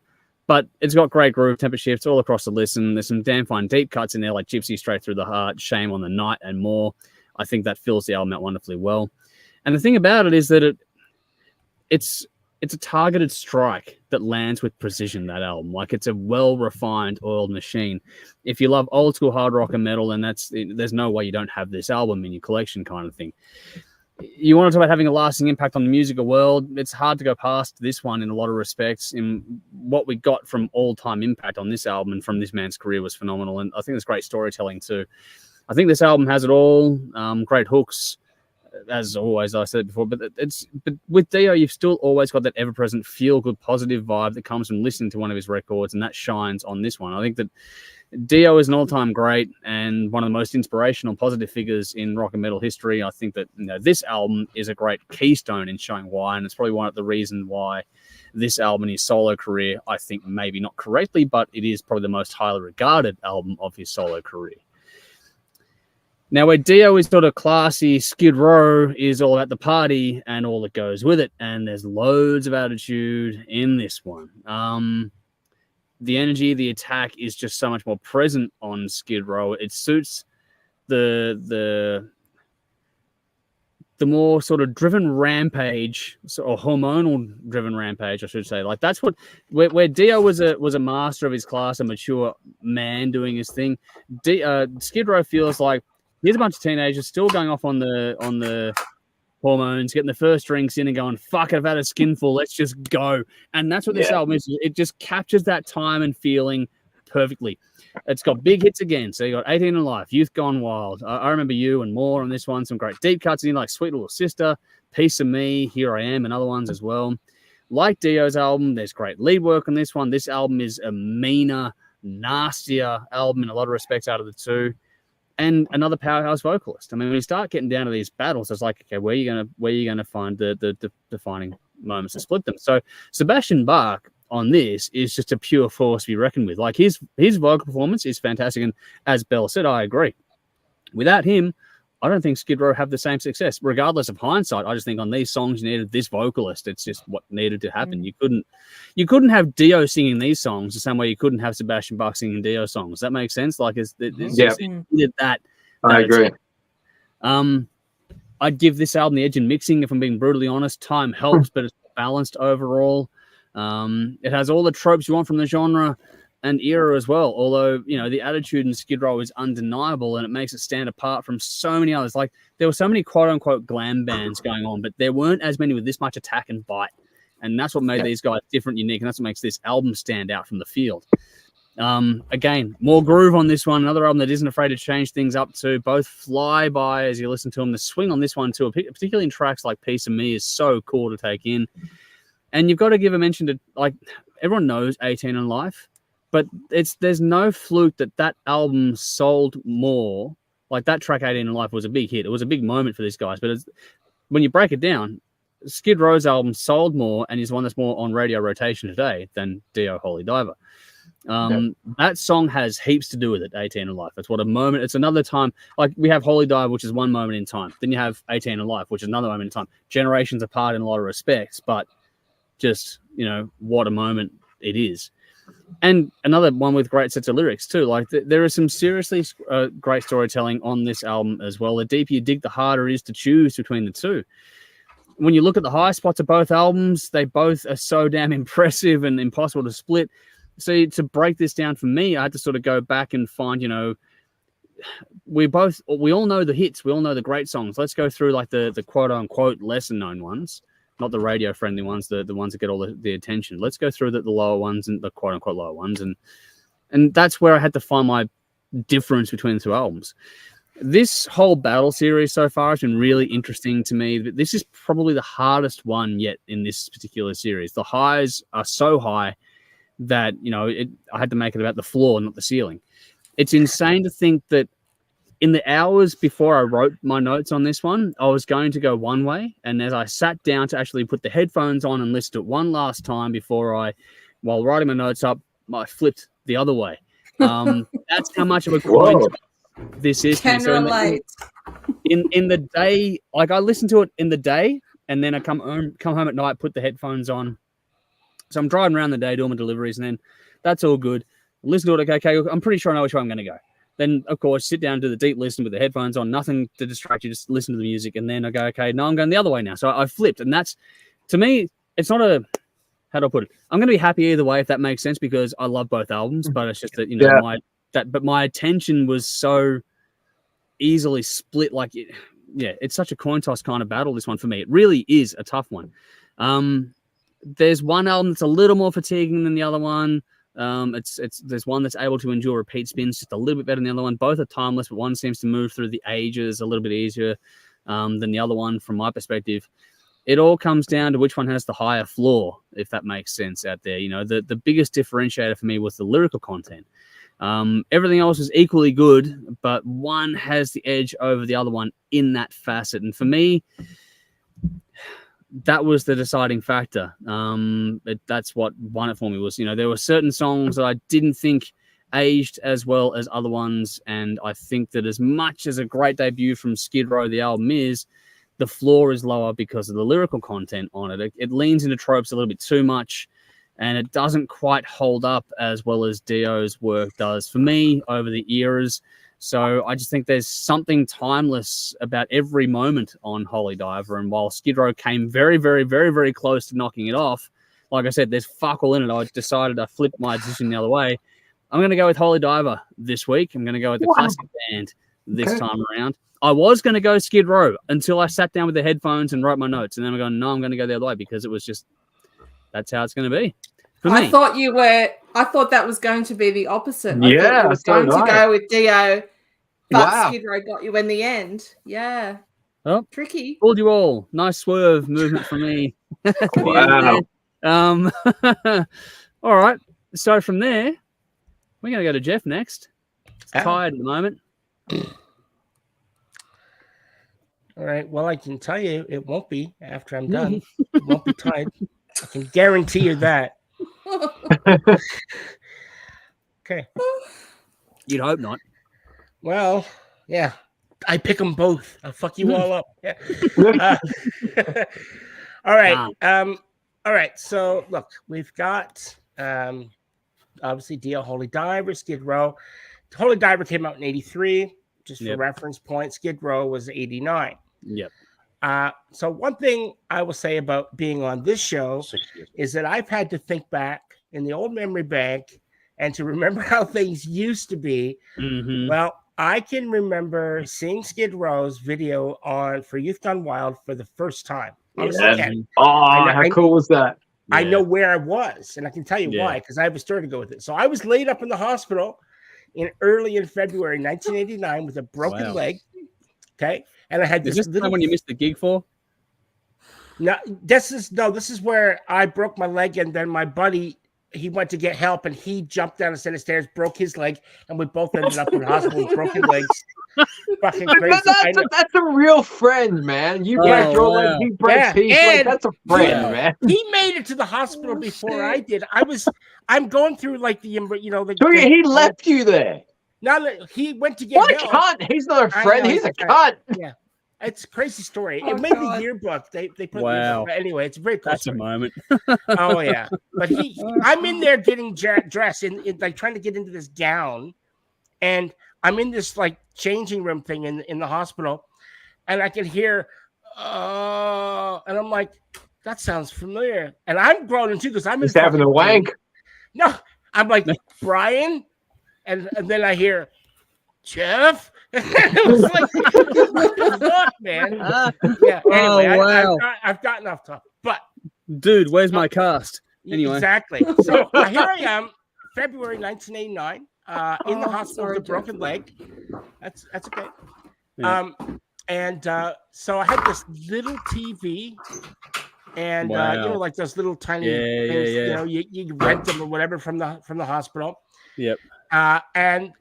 But it's got great groove, tempo shifts all across the listen. There's some damn fine deep cuts in there like Gypsy, Straight Through the Heart, Shame on the Night, and more. I think that fills the album out wonderfully well. And the thing about it is that it's a targeted strike that lands with precision, that album. Like, it's a well-refined, oiled machine. If you love old school hard rock and metal, then there's no way you don't have this album in your collection kind of thing. You want to talk about having a lasting impact on the musical world, it's hard to go past this one in a lot of respects. In what we got from all-time impact on this album and from this man's career was phenomenal. And I think there's great storytelling too. I think this album has it all. Great hooks, as always, I said before, but with Dio, you've still always got that ever-present feel-good, positive vibe that comes from listening to one of his records, and that shines on this one. I think that Dio is an all-time great and one of the most inspirational, positive figures in rock and metal history. I think that this album is a great keystone in showing why, and it's probably one of the reasons why this album in his solo career, I think maybe not correctly, but it is probably the most highly regarded album of his solo career. Now, where Dio is sort of classy, Skid Row is all about the party and all that goes with it. And there's loads of attitude in this one. The energy, the attack is just so much more present on Skid Row. It suits the more sort of driven rampage, or hormonal driven rampage, I should say. Like that's where Dio was a master of his class, a mature man doing his thing. Skid Row feels like here's a bunch of teenagers still going off on the hormones, getting the first drinks in and going, fuck it, I've had a skinful, let's just go. And that's what this album is. It just captures that time and feeling perfectly. It's got big hits again. So you got 18 and Life, Youth Gone Wild, I Remember You and More on this one. Some great deep cuts in like Sweet Little Sister, Piece of Me, Here I Am, and other ones as well. Like Dio's album, there's great lead work on this one. This album is a meaner, nastier album in a lot of respects out of the two. And another powerhouse vocalist. I mean, when you start getting down to these battles, it's like, okay, where are you gonna find the defining moments to split them? So Sebastian Bach on this is just a pure force to be reckoned with. Like his vocal performance is fantastic, and as Bell said, I agree. Without him, I don't think Skid Row have the same success. Regardless of hindsight, I just think on these songs you needed this vocalist. It's just what needed to happen. You couldn't have Dio singing these songs the same way you couldn't have Sebastian Bach singing Dio songs. Does that make sense? Like it needed that. I agree. I'd give this album the edge in mixing, if I'm being brutally honest. Time helps, but it's balanced overall. It has all the tropes you want from the genre and era as well. Although, the attitude in Skid Row is undeniable and it makes it stand apart from so many others. Like there were so many quote unquote glam bands going on, but there weren't as many with this much attack and bite. And that's what made these guys different, unique. And that's what makes this album stand out from the field. Again, more groove on this one. Another album that isn't afraid to change things up too. Both fly by as you listen to them. The swing on this one too, particularly in tracks like Piece of Me, is so cool to take in. And you've got to give a mention to, like, everyone knows 18 and Life, but there's no fluke that album sold more. Like that track 18 and Life was a big hit. It was a big moment for these guys. But when you break it down, Skid Row's album sold more and is one that's more on radio rotation today than Dio Holy Diver. That song has heaps to do with it, 18 and Life. It's what a moment. It's another time. Like we have Holy Diver, which is one moment in time. Then you have 18 and Life, which is another moment in time. Generations apart in a lot of respects, but just, what a moment it is. And another one with great sets of lyrics too. Like there is some seriously great storytelling on this album as well. The deeper you dig, the harder it is to choose between the two. When you look at the high spots of both albums, they both are so damn impressive and impossible to split. So to break this down for me, I had to sort of go back and find, we all know the hits. We all know the great songs. Let's go through like the quote unquote lesser known ones. Not the radio friendly ones, the ones that get all the attention. Let's go through the lower ones and the quote unquote lower ones. And that's where I had to find my difference between the two albums. This whole battle series so far has been really interesting to me. This is probably the hardest one yet in this particular series. The highs are so high that, I had to make it about the floor, not the ceiling. It's insane to think that in the hours before I wrote my notes on this one, I was going to go one way. And as I sat down to actually put the headphones on and listen to it one last time while writing my notes up, I flipped the other way. That's how much of a coin this is. Can relate. In the day, like I listened to it in the day, and then I come home at night, put the headphones on. So I'm driving around the day doing my deliveries, and then that's all good. Listen to it, okay, I'm pretty sure I know which way I'm going to go. Then, of course, sit down, do the deep listen with the headphones on, nothing to distract you, just listen to the music. And then I go, okay, no, I'm going the other way now. So I flipped. And that's, to me, it's not how do I put it? I'm going to be happy either way, if that makes sense, because I love both albums. But it's just that, my attention was so easily split. Like, it's such a coin toss kind of battle, this one for me. It really is a tough one. There's one album that's a little more fatiguing than the other one. There's one that's able to endure repeat spins just a little bit better than the other one. Both are timeless, but one seems to move through the ages a little bit easier. than the other one from my perspective. It all comes down to which one has the higher floor, if that makes sense out there. You know, the biggest differentiator for me was the lyrical content. Everything else is equally good, but one has the edge over the other one in that facet. And for me, that was the deciding factor. That's what won it for me was, you know, there were certain songs that I didn't think aged as well as other ones. And I think that as much as a great debut from Skid Row, the album is, the floor is lower because of the lyrical content on it. It leans into tropes a little bit too much, and it doesn't quite hold up as well as Dio's work does for me over the eras. So I just think there's something timeless about every moment on Holy Diver. And while Skid Row came very, very, very, very close to knocking it off, like I said, there's fuck all in it. I decided I flipped my decision the other way. I'm going to go with Holy Diver this week. I'm going to go with the classic band this time around. I was going to go Skid Row until I sat down with the headphones and wrote my notes. And then I'm going, no, I'm going to go the other way because it was just, that's how it's going to be. For me. I thought that was going to be the opposite. I thought you was going to go with Dio, but Skid Row got you in the end. Yeah. Oh, tricky. Fooled you all. Nice swerve movement for me. Wow. All right. So from there, we're going to go to Jeff next. It's tired at the moment. All right. Well, I can tell you it won't be after I'm done. It won't be tied. I can guarantee you that. Okay. You'd hope not. Well, yeah. I pick them both. I'll fuck you all up. Yeah. All right. All right. So look, we've got obviously Dio, Holy Diver, Skid Row. Holy Diver came out in 83. Just for reference point, Skid Row was 89. Yep. So one thing I will say about being on this show is that I've had to think back in the old memory bank and to remember how things used to be. Mm-hmm. Well, I can remember seeing Skid Row's video for Youth Gone Wild for the first time. I was like, how cool was that? I know where I was, and I can tell you why, because I have a story to go with it. So I was laid up in the hospital early in February 1989 with a broken leg. Okay. And I had this time when you missed the gig for? No, this is where I broke my leg, and then my buddy, he went to get help, and he jumped down a set of stairs, broke his leg, and we both ended up in the hospital with broken legs. Fucking crazy. That's a real friend, man. You break your leg, he breaks his leg. That's a friend, man. He made it to the hospital before I did. I'm going through like he left you there. Now he went to get what help. A cunt. He's not a friend. He's a cunt. Yeah. It's a crazy story. It made the yearbook. They put the anyway, it's a very cool That's story. A moment. Oh yeah. But I'm in there getting dressed in like trying to get into this gown, and I'm in this like changing room thing in the hospital, and I can hear and I'm like, that sounds familiar. And I'm groaning too because I'm just having a wank. No, I'm like, Brian, and then I hear Jeff. It was like, what, man? Yeah. Anyway, I've gotten off topic, but dude, where's my cast? Anyway, exactly. So here I am, February 1989, in the hospital with a broken leg. That's okay. Yeah. So I had this little TV, and you know, like those little tiny things. You know, you rent them or whatever from the hospital. Yep. And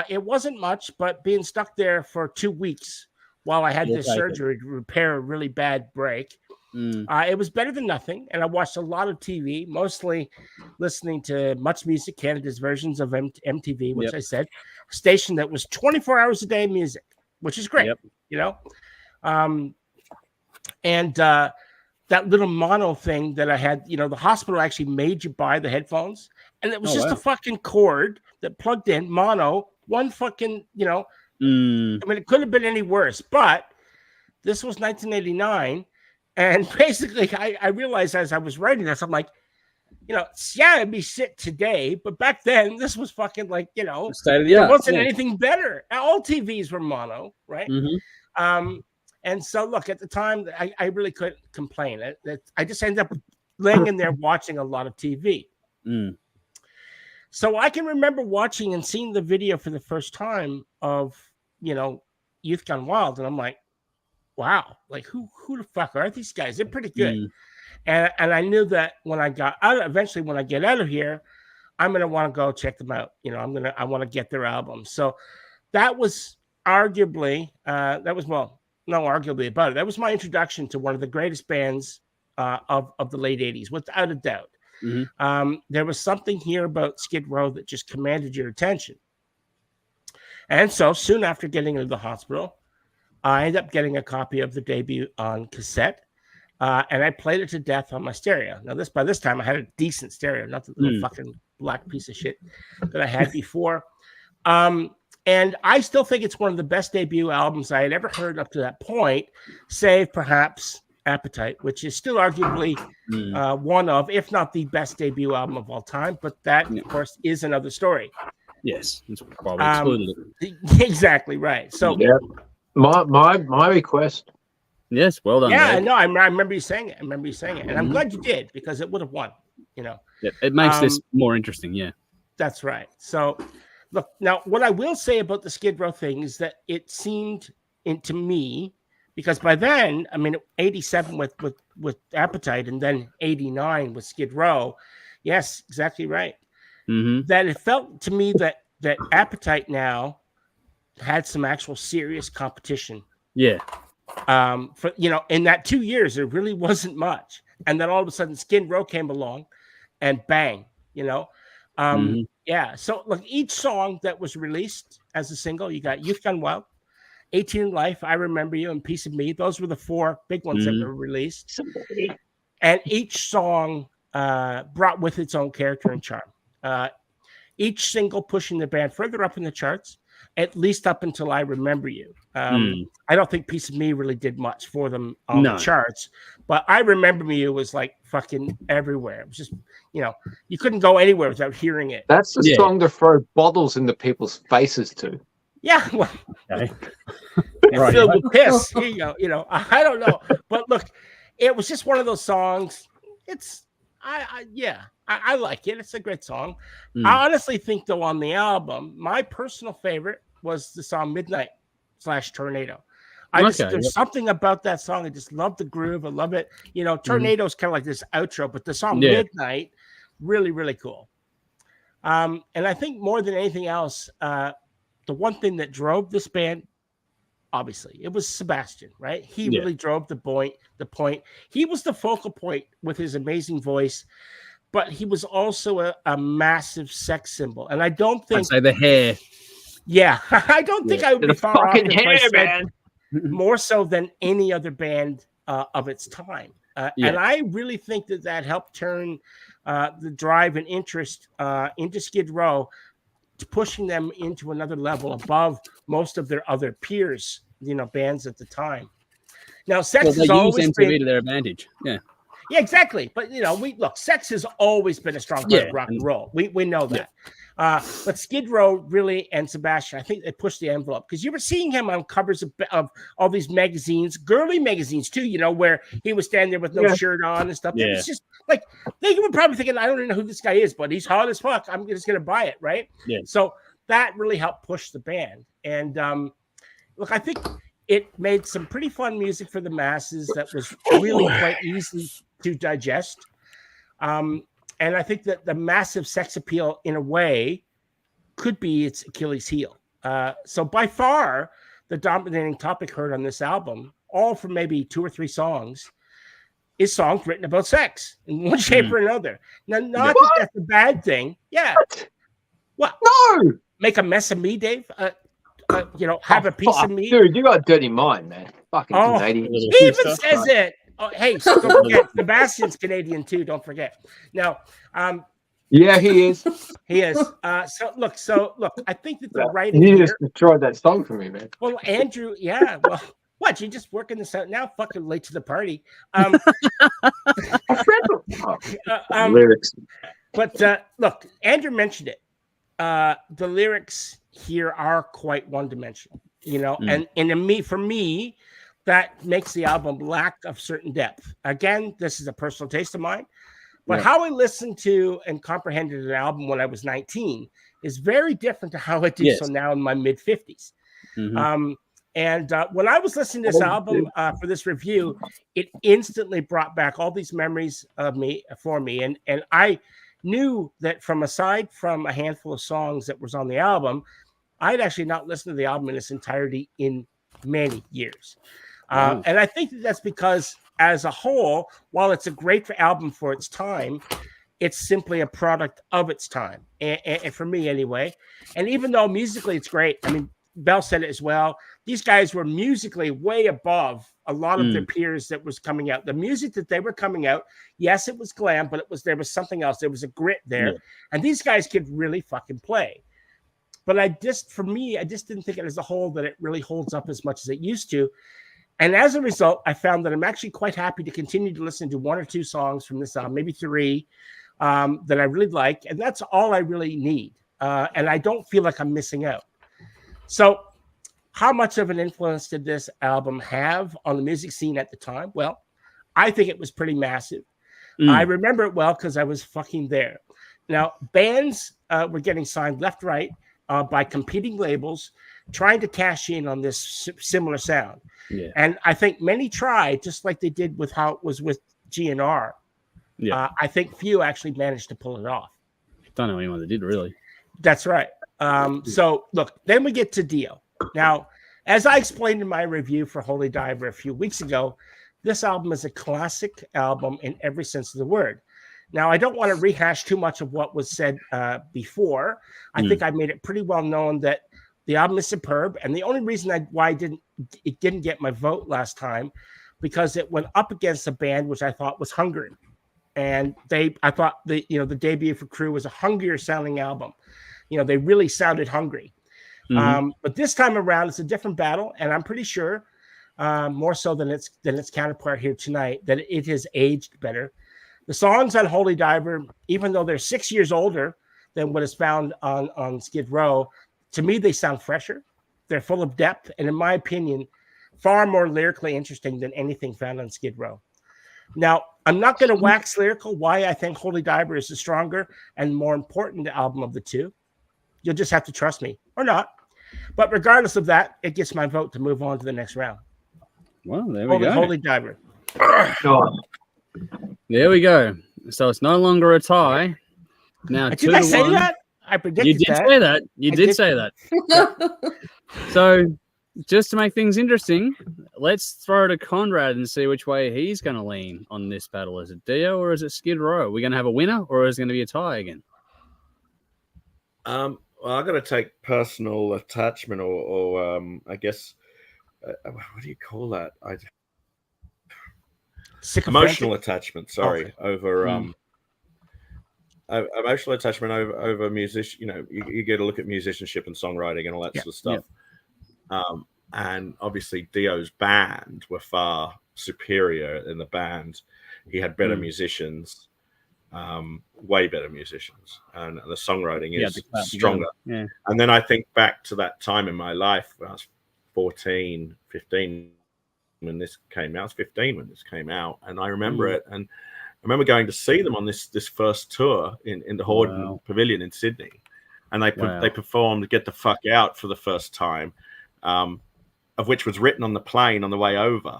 it wasn't much, but being stuck there for 2 weeks while I had this surgery to repair a really bad break, it was better than nothing. And I watched a lot of TV, mostly listening to Much Music, Canada's versions of MTV, which I said, a station that was 24 hours a day music, which is great, you know? And that little mono thing that I had, you know, the hospital actually made you buy the headphones, and it was just a fucking cord that plugged in mono, one fucking, you know, I mean, it couldn't have been any worse, but this was 1989. And basically I realized as I was writing this, I'm like, you know, it'd be shit today, but back then this was fucking like, you know, there wasn't anything better. All TVs were mono, right? And so look, at the time I really couldn't complain. I just ended up laying in there watching a lot of TV. So I can remember watching and seeing the video for the first time of, you know, Youth Gone Wild, and I'm like, wow, like who the fuck are these guys? They're pretty good. And I knew that when I got out, eventually when I get out of here, I'm gonna want to go check them out. You know, I want to get their album. So that was arguably not arguably about it. That was my introduction to one of the greatest bands of the late 80s, without a doubt. There was something here about Skid Row that just commanded your attention. And so soon after getting into the hospital, I ended up getting a copy of the debut on cassette. And I played it to death on my stereo. Now, by this time, I had a decent stereo, not the little fucking black piece of shit that I had before. And I still think it's one of the best debut albums I had ever heard up to that point, save perhaps Appetite, which is still arguably one of, if not the best debut album of all time. But that, of course, is another story. Yes, it's probably exactly right. So, my request. Yes, well done. Yeah, no, I remember you saying it. And I'm glad you did, because it would have won. You know, it makes this more interesting. Yeah, that's right. So, look, now what I will say about the Skid Row thing is that it seemed to me, because by then, I mean, 87 with Appetite, and then 89 with Skid Row. Yes, exactly right. That it felt to me that Appetite now had some actual serious competition. Yeah. For in that 2 years, there really wasn't much, and then all of a sudden, Skid Row came along, and bang, yeah. So look, each song that was released as a single, you got "Youth Gone Wild," 18 Life, "I Remember You," and "Piece of Me." Those were the four big ones that were released, and each song brought with its own character and charm. Each single pushing the band further up in the charts, at least up until "I Remember You." I don't think "Piece of Me" really did much for them on the charts, but "I Remember You" was like fucking everywhere. It was just, you couldn't go anywhere without hearing it. That's the song to throw bottles into people's faces to. Yeah, well, filled with piss. Here you go. I don't know, but look, it was just one of those songs. I like it. It's a great song. I honestly think, though, on the album, my personal favorite was the song "Midnight/Tornado." There's something about that song. I just love the groove. I love it. Tornado is kind of like this outro, but the song "Midnight," really, really cool. And I think more than anything else, the one thing that drove this band, obviously, it was Sebastian, right? He really drove the point. He was the focal point with his amazing voice, but he was also a massive sex symbol. And I don't think... I'd say the hair. Yeah, I don't think I would be far off if I said man. more so than any other band of its time. And I really think that helped turn the drive and interest into Skid Row, pushing them into another level above most of their other peers, bands at the time. Now, Sex has always been to their advantage. Yeah, exactly. But Sex has always been a strong part of rock and roll. We know that. But Skid Row really, and Sebastian, I think they pushed the envelope, because you were seeing him on covers of all these magazines, girly magazines too, where he was standing there with no shirt on and stuff. It's just like, they were probably thinking, I don't even know who this guy is, but he's hot as fuck. I'm just going to buy it, right? Yeah. So that really helped push the band. And look, I think it made some pretty fun music for the masses that was really quite easy to digest. And I think that the massive sex appeal, in a way, could be its Achilles heel. So by far, the dominating topic heard on this album, all from maybe 2 or 3 songs, is songs written about sex in one shape or another. Now, not that that's a bad thing. Yeah. What? No. Make a mess of me, Dave? Have a piece of me? Dude, you got a dirty mind, man. Fucking Canadian. He even says it. Oh, hey, so don't forget, Sebastian's Canadian too. Don't forget. Now, yeah, he is. He is. So look. I think that the writing. You just destroyed that song for me, man. Well, Andrew, yeah. Well, what? You're just working this out now? Fucking late to the party. Lyrics. But look, Andrew mentioned it. The lyrics here are quite one-dimensional, and for me, that makes the album lack of certain depth. Again, this is a personal taste of mine, but how I listened to and comprehended an album when I was 19 is very different to how I do so now in my mid-50s. And when I was listening to this album for this review, it instantly brought back all these memories of me for me. And I knew that aside from a handful of songs that was on the album, I'd actually not listened to the album in its entirety in many years. And I think that's because as a whole, while it's a great album for its time, it's simply a product of its time. And for me anyway. And even though musically it's great, I mean, Bell said it as well. These guys were musically way above a lot of their peers that was coming out. The music that they were coming out, yes, it was glam, but there was something else. There was a grit there. Yeah. And these guys could really fucking play. But I just didn't think it as a whole that it really holds up as much as it used to. And as a result, I found that I'm actually quite happy to continue to listen to one or two songs from this album, maybe three, that I really like. And that's all I really need. And I don't feel like I'm missing out. So how much of an influence did this album have on the music scene at the time? Well, I think it was pretty massive. I remember it well because I was fucking there. Now, bands were getting signed left, right, by competing labels, trying to cash in on this similar sound. Yeah. And I think many tried, just like they did with how it was with GNR. Yeah. I think few actually managed to pull it off. Don't know anyone that did, really. That's right. So, look, then we get to Dio. Now, as I explained in my review for Holy Diver a few weeks ago, this album is a classic album in every sense of the word. Now, I don't want to rehash too much of what was said before. I think I made it pretty well known that the album is superb. And the only reason why it didn't get my vote last time, because it went up against a band which I thought was hungry. And I thought the debut for Crew was a hungrier sounding album. They really sounded hungry. But this time around, it's a different battle, and I'm pretty sure, more so than its counterpart here tonight, that it has aged better. The songs on Holy Diver, even though they're 6 years older than what is found on Skid Row, to me they sound fresher. They're full of depth, and in my opinion, far more lyrically interesting than anything found on Skid Row. Now, I'm not going to wax lyrical why I think Holy Diver is the stronger and more important album of the two. You'll just have to trust me, or not. But regardless of that, it gets my vote to move on to the next round. Well, there we go. Holy Diver. There we go. So it's no longer a tie. Now, did I say that? I predicted that. You did say that. You did say that. So, just to make things interesting, let's throw to Conrad and see which way he's going to lean on this battle. Is it Dio or is it Skid Row? Are we going to have a winner or is it going to be a tie again? Well, I've got to take personal attachment or I guess, what do you call that? Emotional attachment, sorry, over emotional attachment over musician. You get to look at musicianship and songwriting and all that sort of stuff. Yeah. And obviously Dio's band were far superior in the band. He had better musicians. Way better musicians, and the songwriting is stronger. Yeah. And then I think back to that time in my life when I was 14, 15 when this came out. I was 15 when this came out, and I remember it. And I remember going to see them on this first tour in the Horden Pavilion in Sydney, and they performed "Get the Fuck Out" for the first time, of which was written on the plane on the way over.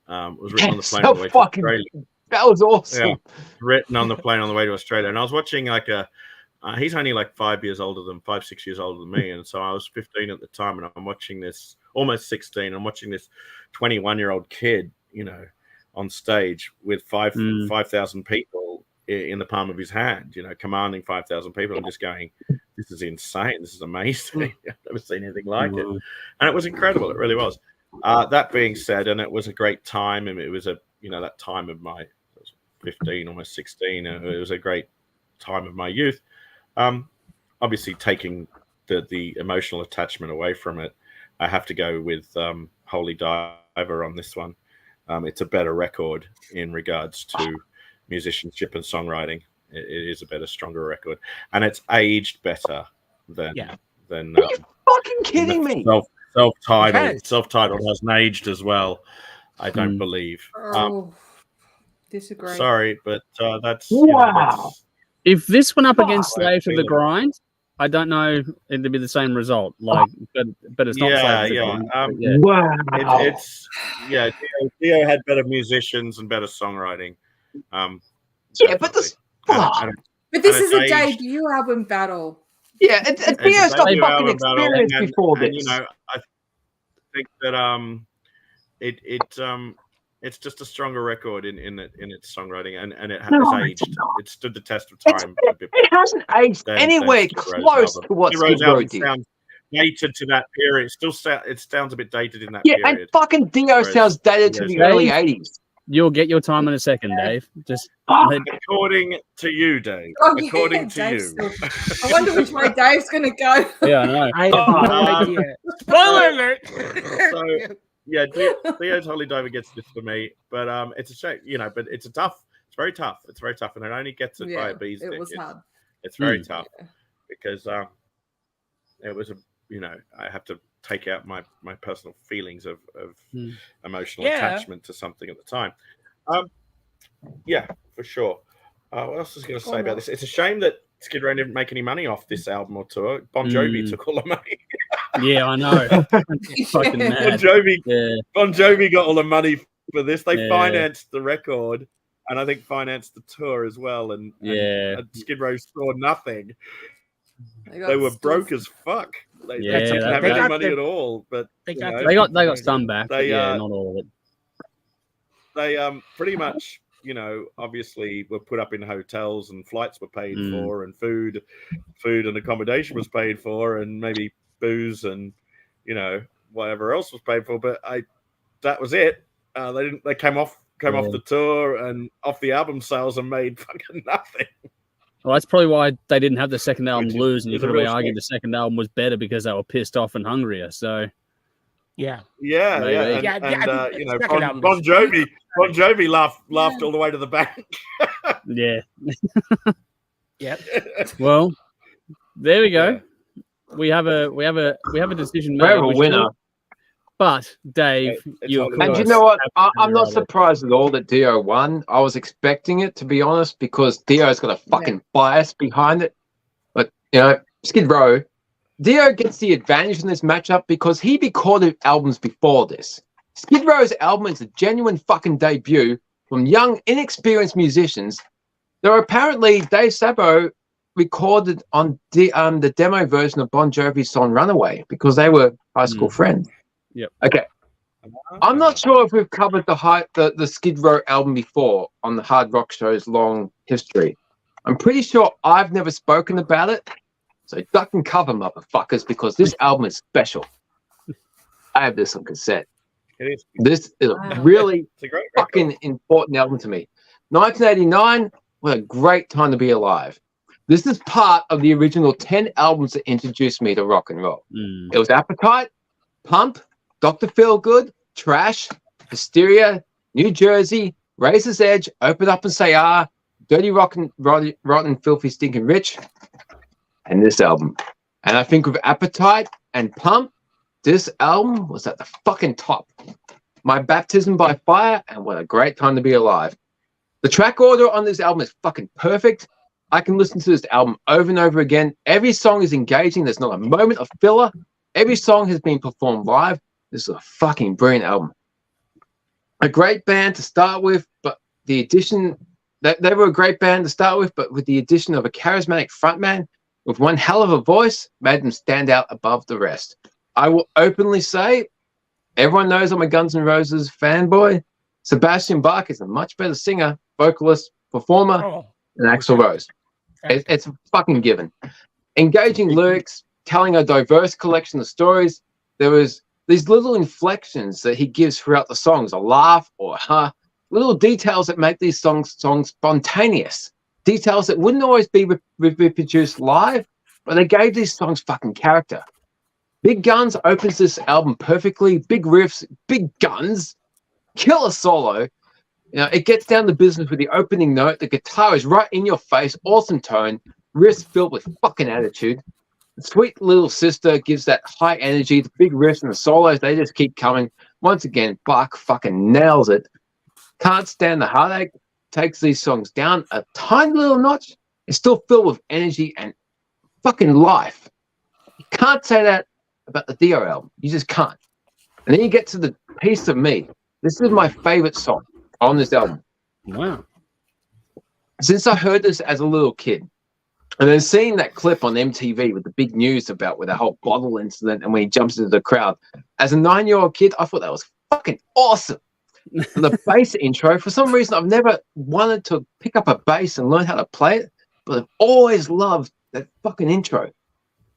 It was written on the plane on the way to Australia. That was awesome. Yeah, written on the plane on the way to Australia. And I was watching he's only like 5 years older than 6 years older than me. And so I was 15 at the time and I'm watching this, almost 16. I'm watching this 21-year-old kid, on stage with 5,000 people in the palm of his hand, commanding 5,000 people. I'm just going, this is insane. This is amazing. I've never seen anything like it. And it was incredible. It really was. That being said, and it was a great time. And it was that time of my 15, almost 16. It was a great time of my youth. Obviously, taking the emotional attachment away from it, I have to go with Holy Diver on this one. It's a better record in regards to musicianship and songwriting. It is a better, stronger record, and it's aged better than. Are you fucking kidding me? Self-titled hasn't aged as well. I don't believe. Disagree. Sorry, but that's wow. If this went up against Slave to the Grind, I don't know it'd be the same result. Like, but it's not. Wow. Dio had better musicians and better songwriting. But this. But this is a debut album battle. Yeah, Dio's got fucking experience before this. And, you know, I think that it's just a stronger record in its songwriting, and it has aged. It stood the test of time. It hasn't aged anywhere close to what Skid Row did. Sounds dated to that period. It sounds a bit dated in that period. Yeah, and fucking Dio sounds dated to the early 80s. You'll get your time in a second, Dave. Just according to you, Dave. According to you. I wonder which way Dave's going to go. Yeah, I know. I have no idea. Spoiler alert! So, yeah, Theo totally dove against this for me, but it's a shame, you know. But it's very tough. It's very tough, and it only gets it by a bee's dick. Hard. It's very tough because it was I have to take out my personal feelings of emotional attachment to something at the time. Yeah, for sure. What else was I going to say about this? It's a shame that Skid Row didn't make any money off this album or tour. Bon Jovi took all the money. Yeah, I know. Fucking mad. Bon Jovi got all the money for this. They financed the record, and I think financed the tour as well. And Skid Row saw nothing. They were broke as fuck. They didn't have any money at all. But they got some back. Not all of it. They pretty much, obviously were put up in hotels, and flights were paid for, and food and accommodation was paid for, and maybe booze and whatever else was paid for. But that was it. They came off the tour and off the album sales and made fucking nothing. Well, that's probably why they didn't have the second album Blues, and you could have argued the second album was better because they were pissed off and hungrier. So, Bon Jovi laughed all the way to the bank. Yeah. Yep. Well, there we go. We have a decision made. We have a winner. But Dave, and you know what? I'm not surprised at all that Dio won. I was expecting it, to be honest, because Dio's got a fucking bias behind it. But Skid Row, Dio gets the advantage in this matchup because he recorded albums before this. Skid Row's album is a genuine fucking debut from young, inexperienced musicians. There are apparently Dave Sabo recorded on the demo version of Bon Jovi's song "Runaway" because they were high school friends. Yep. Okay. I'm not sure if we've covered the Skid Row album before on the Hard Rock Show's long history. I'm pretty sure I've never spoken about it. So duck and cover, motherfuckers, because this album is special. I have this on cassette. It is. This is a really fucking important album to me. 1989, what a great time to be alive. This is part of the original 10 albums that introduced me to rock and roll. It was Appetite, Pump, Dr. Feelgood, Trash, Hysteria, New Jersey, Razor's Edge, Open Up and Say Ah, Dirty Rotten, Filthy, Stinking Rich, and this album. And I think with Appetite and Pump, this album was at the fucking top. My Baptism by Fire, and what a great time to be alive. The track order on this album is fucking perfect. I can listen to this album over and over again. Every song is engaging. There's not a moment of filler. Every song has been performed live. This is a fucking brilliant album. A great band to start with, but the addition... They were a great band to start with, but with the addition of a charismatic frontman with one hell of a voice, made them stand out above the rest. I will openly say, everyone knows I'm a Guns N' Roses fanboy. Sebastian Bach is a much better singer, vocalist, performer than Axl Rose. It's a fucking given. Engaging lyrics, telling a diverse collection of stories. There was these little inflections that he gives throughout the songs, a laugh or a little details that make these songs spontaneous. Details that wouldn't always be reproduced live, but they gave these songs fucking character. Big Guns opens this album perfectly. Big riffs, big guns, killer solo. It gets down to business with the opening note. The guitar is right in your face, awesome tone, riffs filled with fucking attitude. The Sweet Little Sister gives that high energy. The big riffs and the solos, they just keep coming. Once again, Bach fucking nails it. Can't Stand the Heartache takes these songs down a tiny little notch. It's still filled with energy and fucking life. You can't say that about the Dio album. You just can't. And then you get to the Piece of Me. This is my favorite song on this album. Wow. Since I heard this as a little kid, and then seeing that clip on MTV with the big news about with the whole bottle incident and when he jumps into the crowd, as a 9-year-old kid, I thought that was fucking awesome. And the bass intro, for some reason, I've never wanted to pick up a bass and learn how to play it, but I've always loved that fucking intro.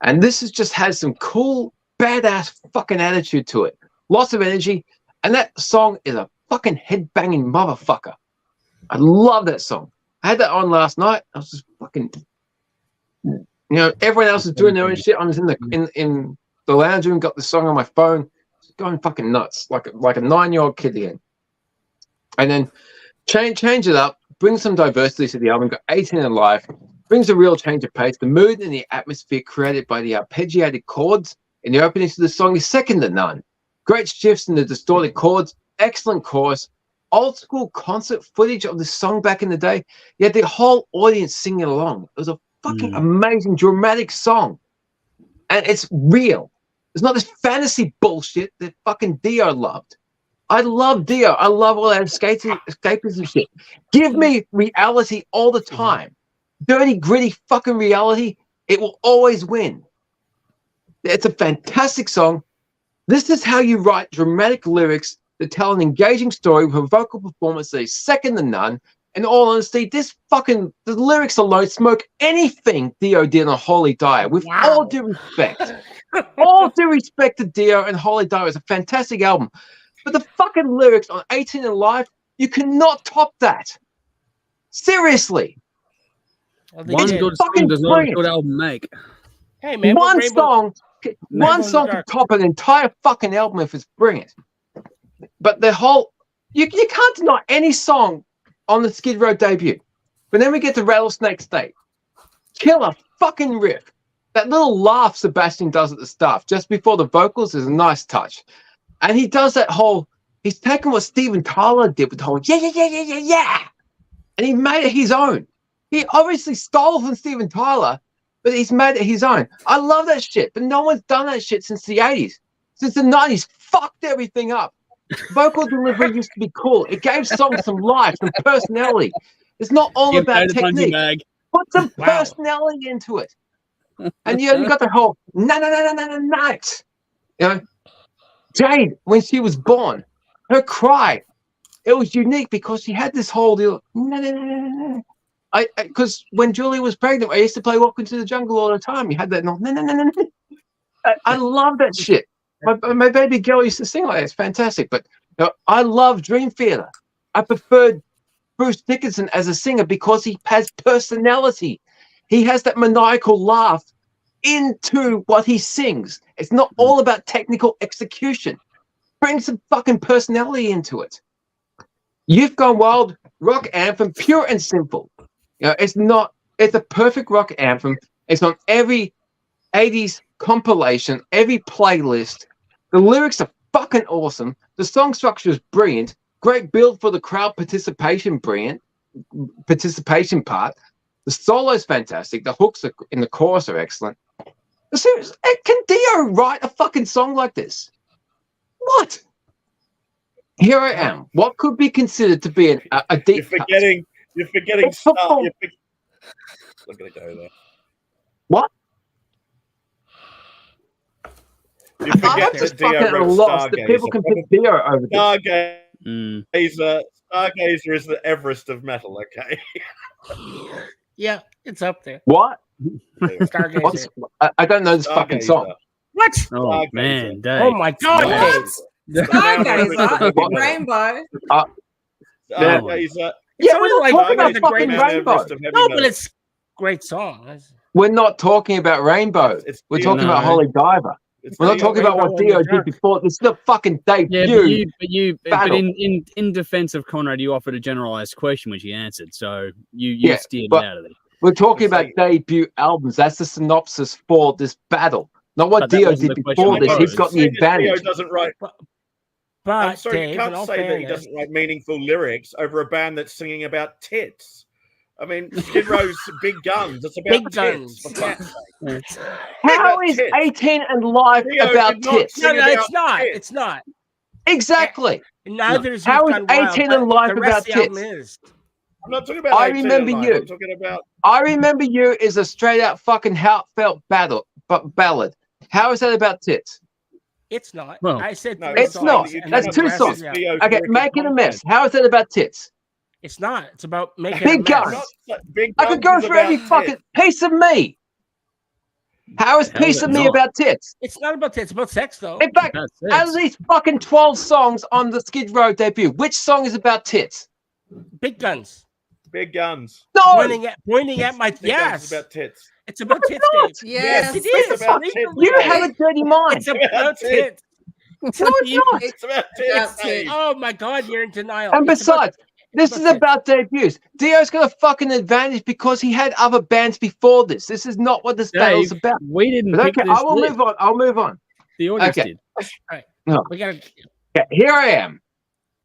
And this just has some cool, badass fucking attitude to it. Lots of energy. And that song is a fucking head-banging motherfucker. I love that song. I had that on last night. I was just fucking, everyone else is doing their own shit. I was in the lounge room, got the song on my phone, just going fucking nuts, like a 9-year-old kid again. And then change it up, bring some diversity to the album. Got 18 and Live, brings a real change of pace. The mood and the atmosphere created by the arpeggiated chords in the opening to the song is second to none. Great shifts in the distorted chords, excellent chorus, old school concert footage of the song back in the day. You had the whole audience singing along. It was a fucking amazing, dramatic song. And it's real. It's not this fantasy bullshit that fucking Dio loved. I love Dio. I love all that escapism shit. Give me reality all the time. Dirty, gritty fucking reality. It will always win. It's a fantastic song. This is how you write dramatic lyrics that tell an engaging story with a vocal performance that is second to none. In all honesty, the lyrics alone smoke anything Dio did on Holy Diver. With all due respect. All due respect to Dio and Holy Diver. It's a fantastic album. But the fucking lyrics on 18 and Live, you cannot top that. Seriously. One good song does not a good album make. Hey man, one song can top an entire fucking album if it's brilliant. But the whole you can't deny any song on the Skid Row debut. But then we get to Rattlesnake State. Killer fucking riff. That little laugh Sebastian does at the start, just before the vocals, is a nice touch. And he does that whole, he's taken what Steven Tyler did with the whole yeah. And he made it his own. He obviously stole from Steven Tyler, but he's made it his own. I love that shit, but no one's done that shit since the 80s. Since the 90s, fucked everything up. Vocal delivery used to be cool. It gave songs some life, some personality. It's not all about technique. Put some personality into it. And you got the whole night. Jade, when she was born, her cry, it was unique because she had this whole deal. Because when Julie was pregnant, I used to play Welcome to the Jungle all the time. You had that. I love that shit. My baby girl used to sing like that. It's fantastic. But I love Dream Theater. I preferred Bruce Dickinson as a singer because he has personality. He has that maniacal laugh into what he sings. It's not all about technical execution. Bring some fucking personality into it. You've Gone Wild, rock anthem, pure and simple. It's a perfect rock anthem. It's on every 80s compilation, every playlist. The lyrics are fucking awesome. The song structure is brilliant. Great build for the crowd participation part. The solo's fantastic. The hooks in the chorus are excellent. Seriously, can Dio write a fucking song like this? What? Here I am. What could be considered to be a deep cut? You're forgetting Star. I'm going to go there. What? You forget that Dio wrote Stargazer. That people can pick Dio over Stargazer. Stargazer is the Everest of metal, okay? Yeah, it's up there. What? Stargazer. I don't know this fucking song. What? Oh, Stargazer. man. Dave. Oh, my God. Stargazer. Rainbow. Stargazer. Yeah, we're not talking about fucking Rainbow. No, but it's a great song. We're not talking about Rainbow. We're talking about Holy Diver. We're not talking about what Dio did before. This is the fucking debut. But in defense of Conrad, you offered a generalized question, which he answered. So you steered out of it. We're talking about debut albums. That's the synopsis for this battle. Not what Dio did before this. He's got the advantage. Dio doesn't write. I'm sorry, you can't say that he doesn't write meaningful lyrics over a band that's singing about tits. I mean, Skid Row's Big Guns. It's about Big tits. Guns. For fuck's sake. How is tits. 18 and Live Theo about did not tits? sing No, it's about not. tits. It's not. Exactly. Neither is How You've is Gone Wild, 18 but and Live the rest about of the album tits? is. I'm not talking about I 18 Remember and Live. You. I'm talking about I Remember You is a straight out fucking heartfelt ballad. How is that about tits? It's not. Well, I said no, three It's songs, not. and That's then two the rest songs. is- Theo's Okay, lyrical Making a Mess. content. How is that about tits? It's not. It's about making Big a mess. Guns. Big I could Guns go is through about every tits. fucking piece of me. How is Hell, Piece of it's Me not. about tits? It's not about tits. It's about sex, though. In fact, That's out of it. these fucking 12 songs on the Skid Row debut, which song is about tits? Big Guns. Big Guns. No! Pointing at my Big Guns yes. is about tits. It's about tits, not. Dave. Yes, it it's is. about Read tits. the You lyrics. have a dirty mind. It's about tits. No, it's not. It's about About tits. tits. Oh my God, you're in denial. And It's about- besides, this is tits. about debuts. Dio's got a fucking advantage because he had other bands before this. This is not what this battle's Dave, about. we didn't But pick okay, this I will list. move on. I'll move on. The audience Okay. did. we gotta. Okay, here I am.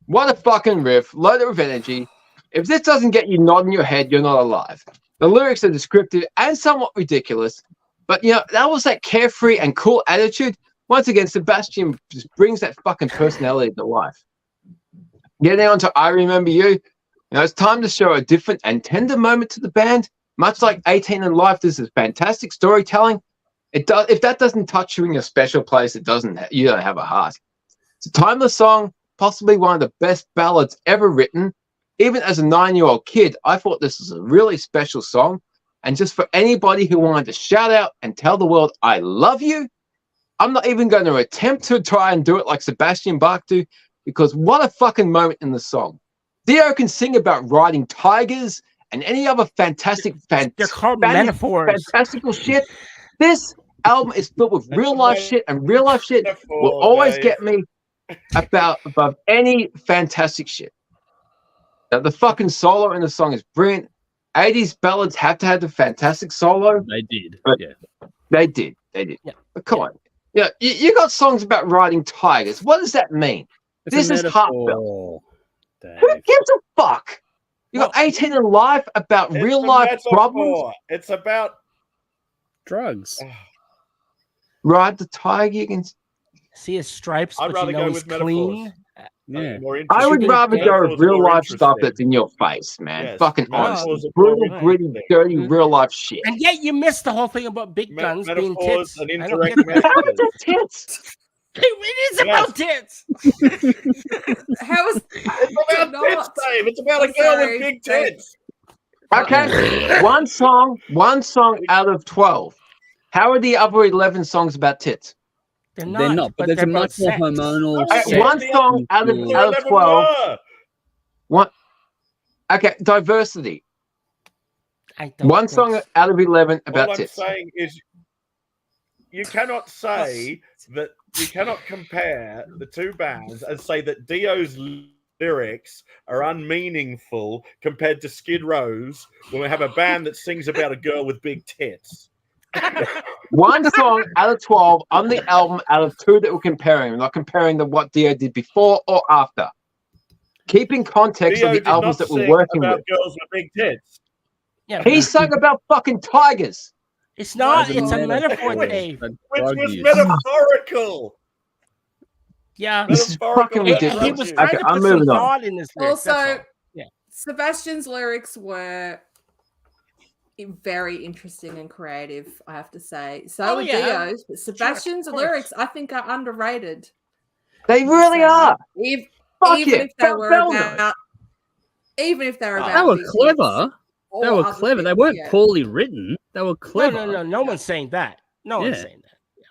What a fucking riff, loaded with energy. If this doesn't get you nodding your head, you're not alive. The lyrics are descriptive and somewhat ridiculous, but that was that carefree and cool attitude. Once again, Sebastian just brings that fucking personality to life. Getting on to I Remember You, it's time to show a different and tender moment to the band. Much like 18 and Life, this is fantastic storytelling. It does. If that doesn't touch you in your special place, you don't have a heart. It's a timeless song, possibly one of the best ballads ever written. Even as a 9-year-old kid, I thought this was a really special song. And just for anybody who wanted to shout out and tell the world, I love you, I'm not even going to attempt to try and do it like Sebastian Bach do, because what a fucking moment in the song. Dio can sing about riding tigers and any other fantastical fantastical shit. This album is filled with real life shit, and real life shit will always get me above any fantastic shit. Now, the fucking solo in the song is brilliant. 80s ballads have to have the fantastic solo. They did. But Yeah. They did. Yeah. But come on. You got songs about riding tigers. What does that mean? It's This a is metaphor, heartfelt. Dave. Who gives a fuck? You got 18 and Live about It's real a life metaphor. problems. It's about Drugs. Ride the tiger. You can. See his stripes, I'd but rather you go know he's with clean. Yeah. I would rather go with Metaphors are real more life stuff interesting. that's in your face, man. Yes, Fucking metaphors honest. are more Brutal, gritty, interesting. dirty, real life shit. And yet you missed the whole thing about Big Guns being Metaphors tits. and I don't indirect get that. How is messages. that tits? It is about tits. How is It's about not? tits, Dave. It's about a girl Sorry, with big Dave. tits. Okay. One song out of 12. How are the other 11 songs about tits? They're They're not, but there's they're a about much more sex. hormonal. Okay, sex one song out of into- 11 12. were. What? Okay, diversity. I don't One think song so. out of 11 about All I'm tits. saying is you cannot say that you cannot compare the two bands and say that Dio's lyrics are unmeaningful compared to Skid Row's when we have a band that sings about a girl with big tits. One song out of 12 on the album out of 2 that we're comparing. We're not comparing what Dio did before or after. Keep in context Dio of the did albums not that we're sing working about with. girls with big tits. Yeah, He sung about fucking tigers. it's not. As a It's a metaphor. metaphor, Dave. But Which drug was use. metaphorical. Yeah. This is fucking ridiculous. He was Okay, trying to I'm put some moving on. thought in his lyrics. that's Also, all. Yeah. Sebastian's lyrics were very interesting and creative, I have to say. So Oh, were yeah. Dio's, but Sebastian's course. lyrics, I think, are underrated. They really So, are. Even, Fuck even it. if they were Hell no. about, even if they were about, They were big clever. hits or They were other clever. They things, weren't yeah. poorly written. They were clever. No one's saying that. No one's Yeah. saying that. Yeah.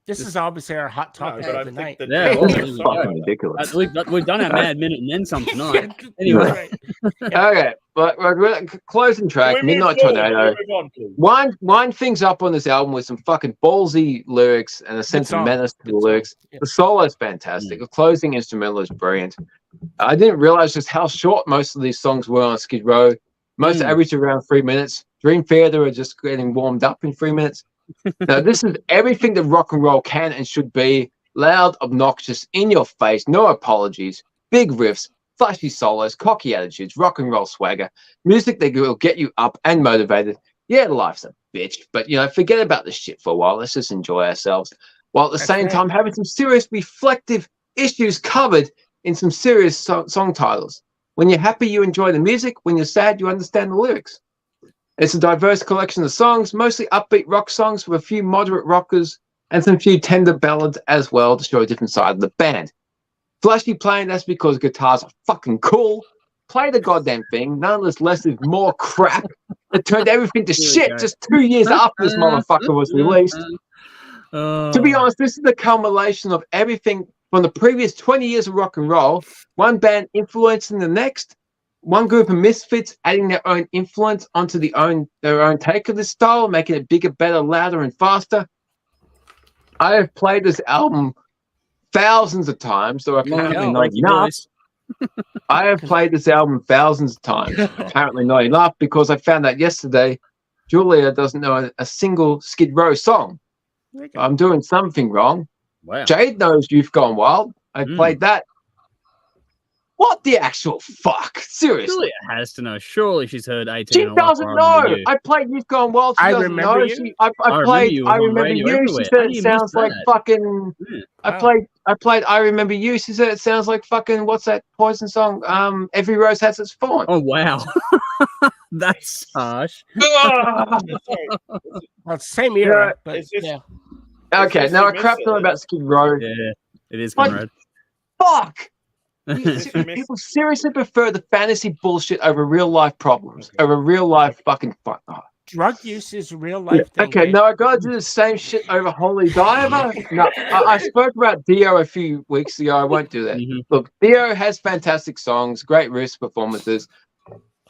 This is obviously our hot No, topic but I of the think night. that Yeah, Dio well, was there we so- Fucking ridiculous. We've done our mad minute and then some tonight. Anyway, Okay, but we're closing track, Can we move Midnight forward? Tornado. Can we move on, please? Wind things up on this album with some fucking ballsy lyrics and a sense of song. menace to the Good song. lyrics. Yeah. The solo is fantastic. The closing instrumental is brilliant. I didn't realize just how short most of these songs were on Skid Row. Most average around 3 minutes. Dream Theater are just getting warmed up in 3 minutes. Now, this is everything that rock and roll can and should be. Loud, obnoxious, in your face, no apologies, big riffs, flashy solos, cocky attitudes, rock and roll swagger, music that will get you up and motivated. Yeah, life's a bitch, but forget about this shit for a while. Let's just enjoy ourselves, while at the same time having some serious reflective issues covered in some serious song titles. When you're happy, you enjoy the music. When you're sad, you understand the lyrics. It's a diverse collection of songs, mostly upbeat rock songs with a few moderate rockers and some few tender ballads as well to show a different side of the band. Flashy playing, that's because guitars are fucking cool. Play the goddamn thing. None of less is more crap. It turned everything to shit just 2 years after this motherfucker was released. To be honest, this is the culmination of everything from the previous 20 years of rock and roll, one band influencing the next, one group of misfits adding their own influence onto their own take of this style, making it bigger, better, louder, and faster. I have played this album thousands of times, so apparently not enough. I have played this album thousands of times, apparently not enough, because I found out yesterday Julia doesn't know a single Skid Row song. I'm doing something wrong. Wow. Jade knows You've Gone Wild. I played that. What the actual fuck? Seriously. Julia has to know. Surely she's heard 18. She doesn't know. I played You've Gone Wild. She doesn't know. I played I Remember You. She said it sounds like fucking. I played I Remember You. She said it sounds like fucking. What's that Poison song? Every Rose Has Its Thorn. Oh, wow. That's harsh. Well, same era. But, yeah. Okay, now I crapped on about Skid Row. Yeah, it is, Conrad. Fuck! People seriously prefer the fantasy bullshit over real life problems, over real life fucking fun. Oh. Drug use is a real life thing. Okay, now I gotta do the same shit over Holy Diver. No, I spoke about Dio a few weeks ago. I won't do that. Look, Dio has fantastic songs, great riffs, performances.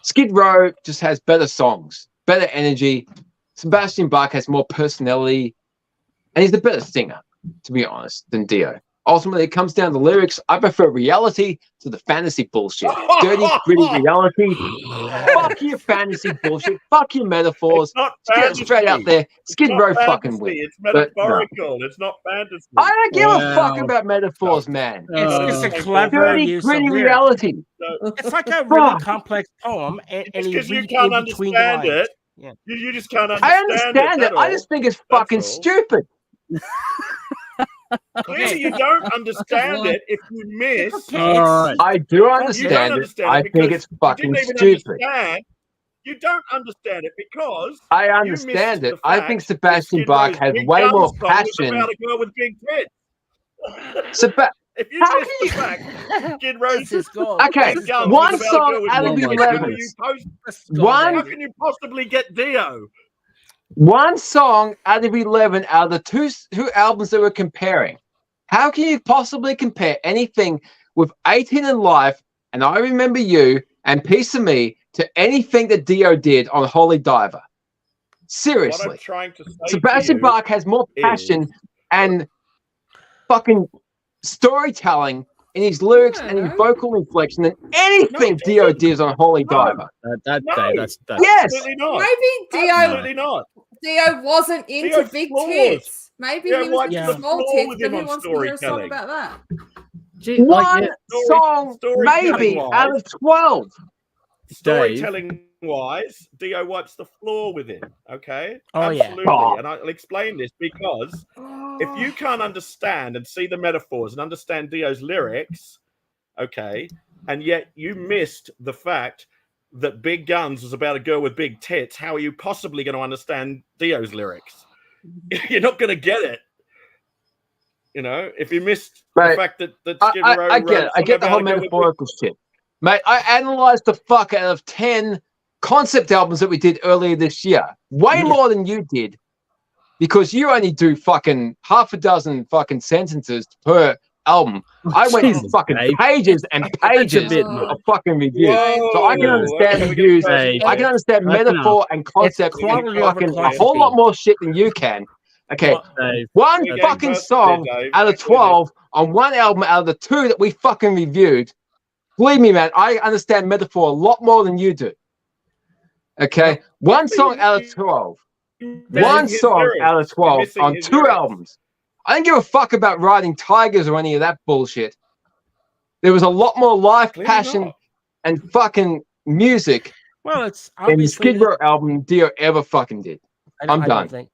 Skid Row just has better songs, better energy. Sebastian Bach has more personality, and he's the better singer, to be honest, than Dio. Ultimately, it comes down to lyrics. I prefer reality to the fantasy bullshit. Dirty, gritty reality. Fuck your fantasy bullshit. Fuck your metaphors. Get it straight out there. Skid Row fucking win. It's metaphorical. It's not fantasy. I don't give a fuck about metaphors, man. It's just a clever dirty, gritty reality. It's like a really complex poem, and because you can't understand it. Yeah. You just can't understand it. I understand it. I just think it's fucking stupid. Clearly, you don't understand it if you miss. I do understand it. I think it's fucking stupid. You don't understand it because I understand it. I think Sebastian Bach has way more passion. About a girl with big tits. If you miss the fact, Skid Row's okay, one song out of 11. How can you possibly get Dio? One song out of 11 out of the two albums that we're comparing. How can you possibly compare anything with 18 in Life and I Remember You and Piece of Me to anything that Dio did on Holy Diver? Seriously. What I'm trying to say Sebastian Bach has more passion and fucking storytelling in his lyrics and his vocal inflection than anything Dio did on Holy Diver. That's yes. Absolutely not. Maybe Dio. Absolutely not. Dio wasn't into Dio's big flaws. tits. Maybe he was Dio into small tits, with but him he on wants to hear a song storytelling. about that. One song, maybe, out of 12. Storytelling-wise, Dio wipes the floor with him, okay? Oh, absolutely. yeah. And I'll explain this because if you can't understand and see the metaphors and understand Dio's lyrics, okay, and yet you missed the fact that Big Guns was about a girl with big tits, how are you possibly going to understand Dio's lyrics? You're not going to get it. You know, if you missed the fact that Skid Row I get it. I get the whole metaphorical shit. Mate, I analyzed the fuck out of 10 concept albums that we did earlier this year. Way more than you did. Because you only do fucking half a dozen fucking sentences per album. I went through fucking pages and pages of fucking reviews. So I can understand reviews. I can understand metaphor and concept and fucking a whole lot more shit than you can. Okay, one fucking song out of 12 on one album out of the 2 that we fucking reviewed. Believe me, man, I understand metaphor a lot more than you do. Okay, one song out of 12. One song out of 12 on 2 albums. I don't give a fuck about riding tigers or any of that bullshit. There was a lot more life, Clearly passion, not. and fucking music Well, it's in the obviously Skid Row album Dio ever fucking did. I'm I done. don't think.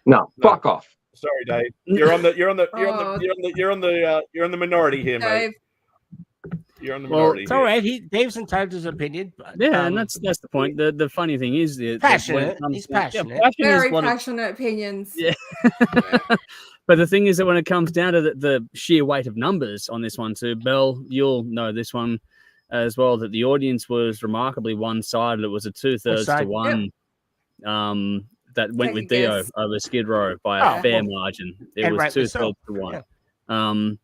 No, fuck off. Sorry, Dave. You're on the minority here, mate. Dave. You're on the Well, minority. It's all right. Dave's entitled to his opinion. But, Yeah, and that's the point. The funny thing is that passionate. when it He's comes down- passionate. passion is Very what it- passionate opinions. Yeah. But the thing is that when it comes down to the sheer weight of numbers on this one too, Bell, you'll know this one as well, that the audience was remarkably one-sided. It was a 2/3 to 1 that went Take with a Dio guess. over Skid Row by Oh, a fair well, margin. It and was rightly 2/3 so. to 1.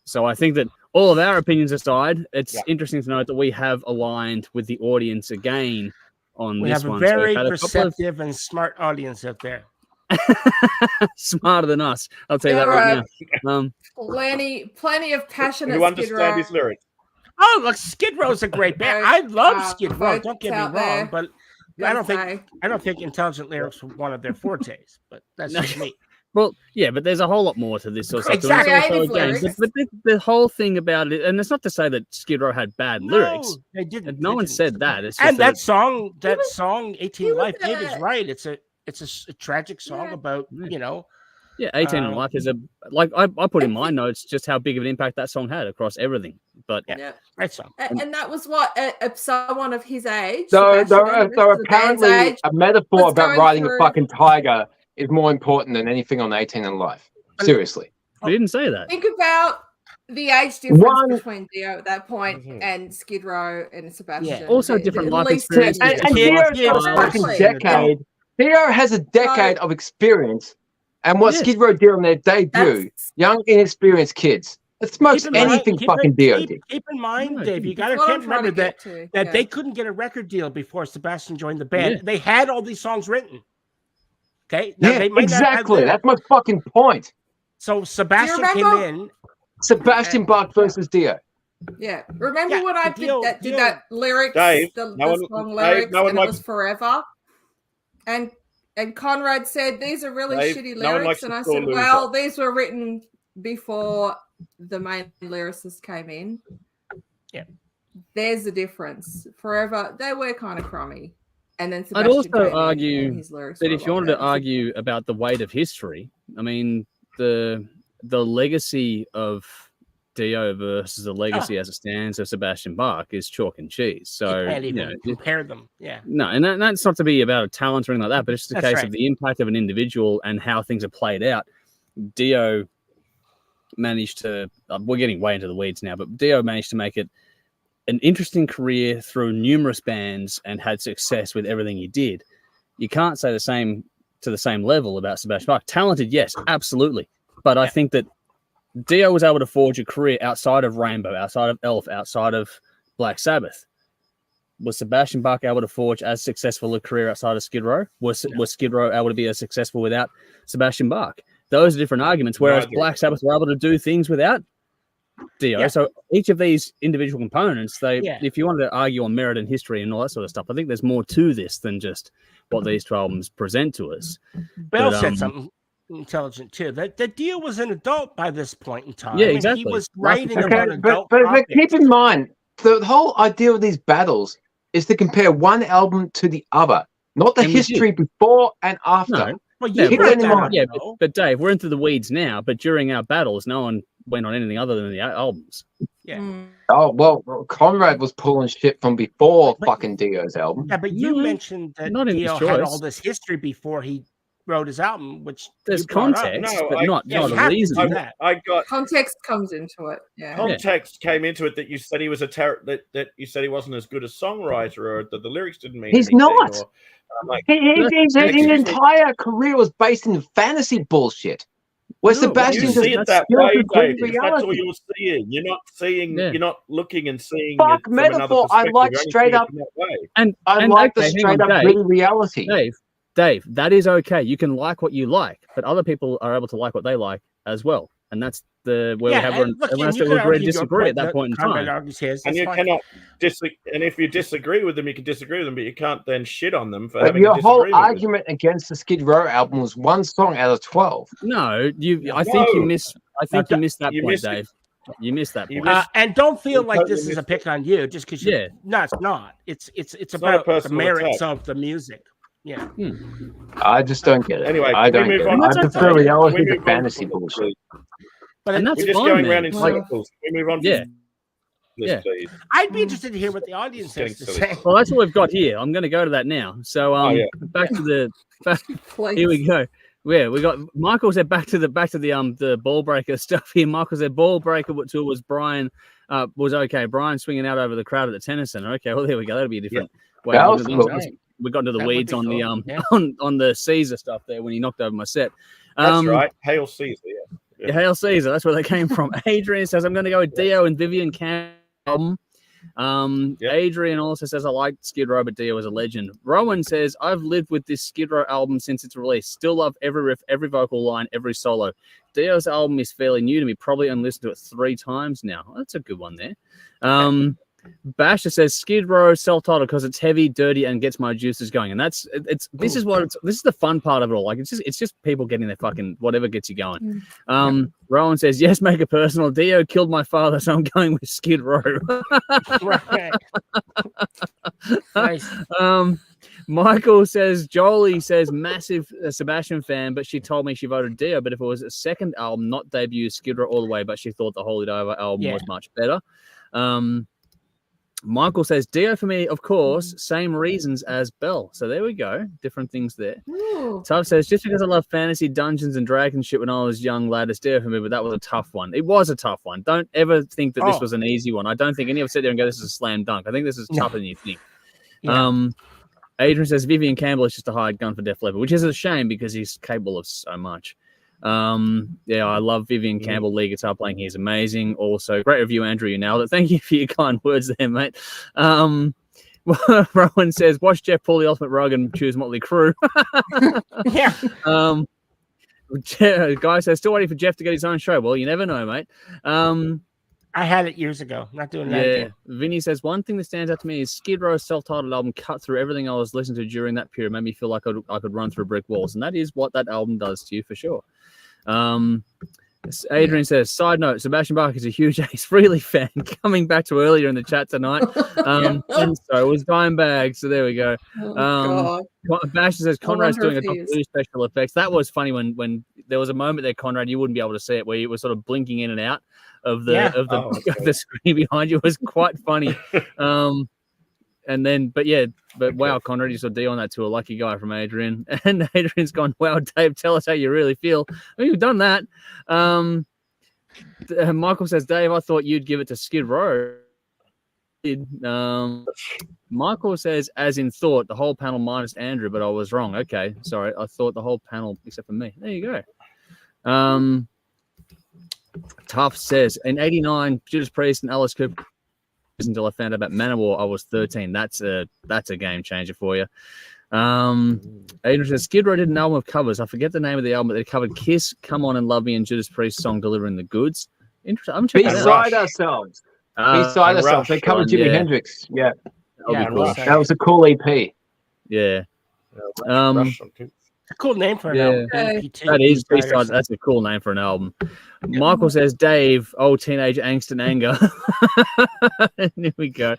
So I think that all of our opinions aside, it's Yeah. interesting to note that we have aligned with the audience again on We this have a one. So we've very had a couple of- perceptive and smart audience out there. smarter than us. I'll tell you Yeah, that right right. now. Plenty of passionate Who Skid understand Row. his lyrics? Oh, look, Skid Row's a great band. I love Skid Row. words Don't get me out wrong, there. but I don't think intelligent lyrics were one of their fortes. But that's No. just me. Well, yeah, but there's a whole lot more to this. Also, Exactly. Creative again, lyrics. but the whole thing about it, and it's not to say that Skid Row had bad lyrics. No, they didn't. No They one didn't. said that. It's just And that was- song, 18 he was Life, Dave is a- right. It's a tragic song Yeah. about, Yeah. Yeah, 18 in Um, Life is I put in my notes just how big of an impact that song had across everything. But Yeah. great song. And that was what someone of his age. So Sebastian, the band's apparently age, a metaphor was about going riding a through- fucking tiger is more important than anything on 18 in Life. Seriously. we didn't say that. Think about the age difference One- between Dio at that point and Skid Row and Sebastian. Also different At life least experiences. And different Dio life has a styles. fucking Exactly. decade. Dio has a decade of experience. And what Yeah. Skid Row did on their debut, That's- young, inexperienced kids. That's most Keep in mind- anything keep fucking in- Dio keep- did. Keep in mind, No, Dave, you That's what can't I'm trying remember to get to. that Yeah. they couldn't get a record deal before Sebastian joined the band. Yeah. They had all these songs written. Okay, now, Yeah, they might not have exactly. lyrics. That's my fucking point. So Sebastian came remember- in. Sebastian Bach versus Dio. Yeah. Remember Yeah, when I Dio- did that lyrics, Dave, the no one- song Dave, lyrics, no one and it likes- was forever. And Conrad said these are really Dave, shitty no one likes lyrics, and a I sore said, loser. well, these were written before the main lyricist came in. Yeah. There's a difference. Forever, they were kind of crummy. And then I'd Sebastian also came in argue and his lyrics that were if a you lot wanted to better. argue about the weight of history, I mean, the legacy of Dio versus the legacy as it stands of Sebastian Bach is chalk and cheese. So You can't you even know, compare them. Yeah. no, and that's not to be about a talent or anything like that, but it's just a That's case right. of the impact of an individual and how things are played out. Dio managed to, we're getting way into the weeds now, but Dio managed to make it an interesting career through numerous bands and had success with everything he did. You can't say the same to the same level about Sebastian Bach. Talented, yes, absolutely. But I think that Dio was able to forge a career outside of Rainbow, outside of Elf, outside of Black Sabbath. Was Sebastian Bach able to forge as successful a career outside of Skid Row? Was Skid Row able to be as successful without Sebastian Bach? Those are different arguments. Whereas Black Sabbath were able to do things without Dio. Yeah. So each of these individual components, Yeah. if you wanted to argue on merit and history and all that sort of stuff, I think there's more to this than just what these two albums present to us. Bell But, said something intelligent too. That Dio was an adult by this point in time. Yeah, I mean, exactly. He was writing Okay, about Okay, adult but topics. keep in mind, the whole idea of these battles is to compare one album to the other, not the And we history before and after. No. Well, Yeah, you keep brought that in that mind. up, Yeah, though. but Dave, we're into the weeds now. But during our battles, no one went on anything other than the albums. Yeah. Mm. Oh, well, Conrad was pulling shit from before But- fucking Dio's album. Yeah, but you No, mentioned that not in his Dio had choice. all this history before he wrote his album, which There's you brought up. context, No, but I- not yeah, you a have to reason. do I, that. I got Context comes into it. Yeah. context came into it that you said he was that you said he wasn't as good a songwriter, or that the lyrics didn't mean He's anything, not. or, like, His entire career was based in fantasy bullshit. Where No, Sebastian you just- see it that's- that way, to Dave. bring Because that's all reality. you're seeing. You're not seeing. Yeah. You're not looking and seeing. Fuck it from another metaphor. I perspective. like You're only straight seeing it up- in that way. I And like the okay, hang straight on, up Dave. written reality. Dave, that is okay. You can like what you like, but other people are able to like what they like as well. And that's where we have and look, everyone has and you to can agree argue and your disagree at that that point in Conrad time. argues his, And that's you fine. cannot disagree. And if you disagree with them, you can disagree with them, but you can't then shit on them for But having your a whole disagreement. argument against the Skid Row album was one song out of 12. No, I think you No. miss. I think you missed that You point, missed it. Dave. You missed that point. And don't feel like this is a pick on you just because you. Yeah. No, it's not. It's about the merits of the music. Yeah. I just don't get it. Anyway, I don't get it. I prefer reality to fantasy bullshit. But that's we're just fine, going man. around in circles. Can we move on? Yeah. This, please. I'd be interested to hear what the audience has to say. Well, that's what we've got here. I'm going to go to that now. So, back to the. Here we go. Yeah, we got Michael said back to the ball breaker stuff here. Michael said ball breaker tour was Brian was okay. Brian swinging out over the crowd at the tennis center. Okay, well there we go. That'll be a different way. We got into the weeds on the on the Caesar stuff there when he knocked over my set. That's right. Hail Caesar. Yeah. Hail Caesar. That's where they came from. Adrian says I'm going to go with Dio and Vivian Campbell album. Adrian also says I like Skid Row, but Dio is a legend. Rowan says I've lived with this Skid Row album since its release. Still love every riff, every vocal line, every solo. Dio's album is fairly new to me. Probably only listened to it 3 times now. That's a good one there. Basher says Skid Row self-titled because it's heavy, dirty, and gets my juices going. And this is the fun part of it all. Like it's just people getting their fucking whatever gets you going. Rowan says yes, make it personal. Dio killed my father, so I'm going with Skid Row. Right. Nice. Michael says Jolie says massive Sebastian fan, but she told me she voted Dio. But if it was a second album, not debut, Skid Row all the way, but she thought the Holy Diver album was much better. Michael says Dio for me, of course, same reasons as Bell. So there we go. Different things there. Tuff says just because I love fantasy, Dungeons and Dragons shit when I was young lad, it's Dio for me, but that was a tough one. It was a tough one. Don't ever think that this was an easy one. I don't think any of us sit there and go, this is a slam dunk. I think this is tougher than you think. Adrian says Vivian Campbell is just a hired gun for Def Leppard, which is a shame because he's capable of so much. I love Vivian Campbell lead guitar playing. He's amazing. Also, great review, Andrew. You nailed it. Thank you for your kind words there, mate. Rowan says, watch Jeff pull the ultimate rug and choose Motley Crue. Guy says, still waiting for Jeff to get his own show. Well, you never know, mate. I had it years ago. Not doing that again. Vinny says, one thing that stands out to me is Skid Row's self-titled album cut through everything I was listening to during that period. Made me feel like I could run through brick walls. And that is what that album does to you for sure. Adrian says, side note, Sebastian Bach is a huge Ace Frehley fan, coming back to earlier in the chat tonight. And so was Dimebag. So there we go. Basher says Conrad's doing a Doctor Who special effects. That was funny when there was a moment there, Conrad, you wouldn't be able to see it, where you were sort of blinking in and out of the screen behind you. It was quite funny. But wow, Conrad, you saw D on that tour. Lucky guy from Adrian. And Adrian's gone, wow, Dave, tell us how you really feel. I mean, you've done that. Michael says, Dave, I thought you'd give it to Skid Row. Michael says, as in thought, the whole panel minus Andrew, but I was wrong. Okay, sorry. I thought the whole panel except for me. There you go. Tough says, in 89, Judas Priest and Alice Cooper, until I found out about Manowar, I was 13. That's a game changer for you. Adrian says, Skid Row did an album of covers. I forget the name of the album, but they covered Kiss, Come On and Love Me, and Judas Priest's song Delivering the Goods. Interesting. I'm checking Beside Ourselves. Beside Ourselves. They covered Jimi Hendrix. Yeah. Cool. That was a cool EP. Yeah. A cool name for an album. That is Besides. That's a cool name for an album. Michael says, Dave, old teenage angst and anger. Here we go.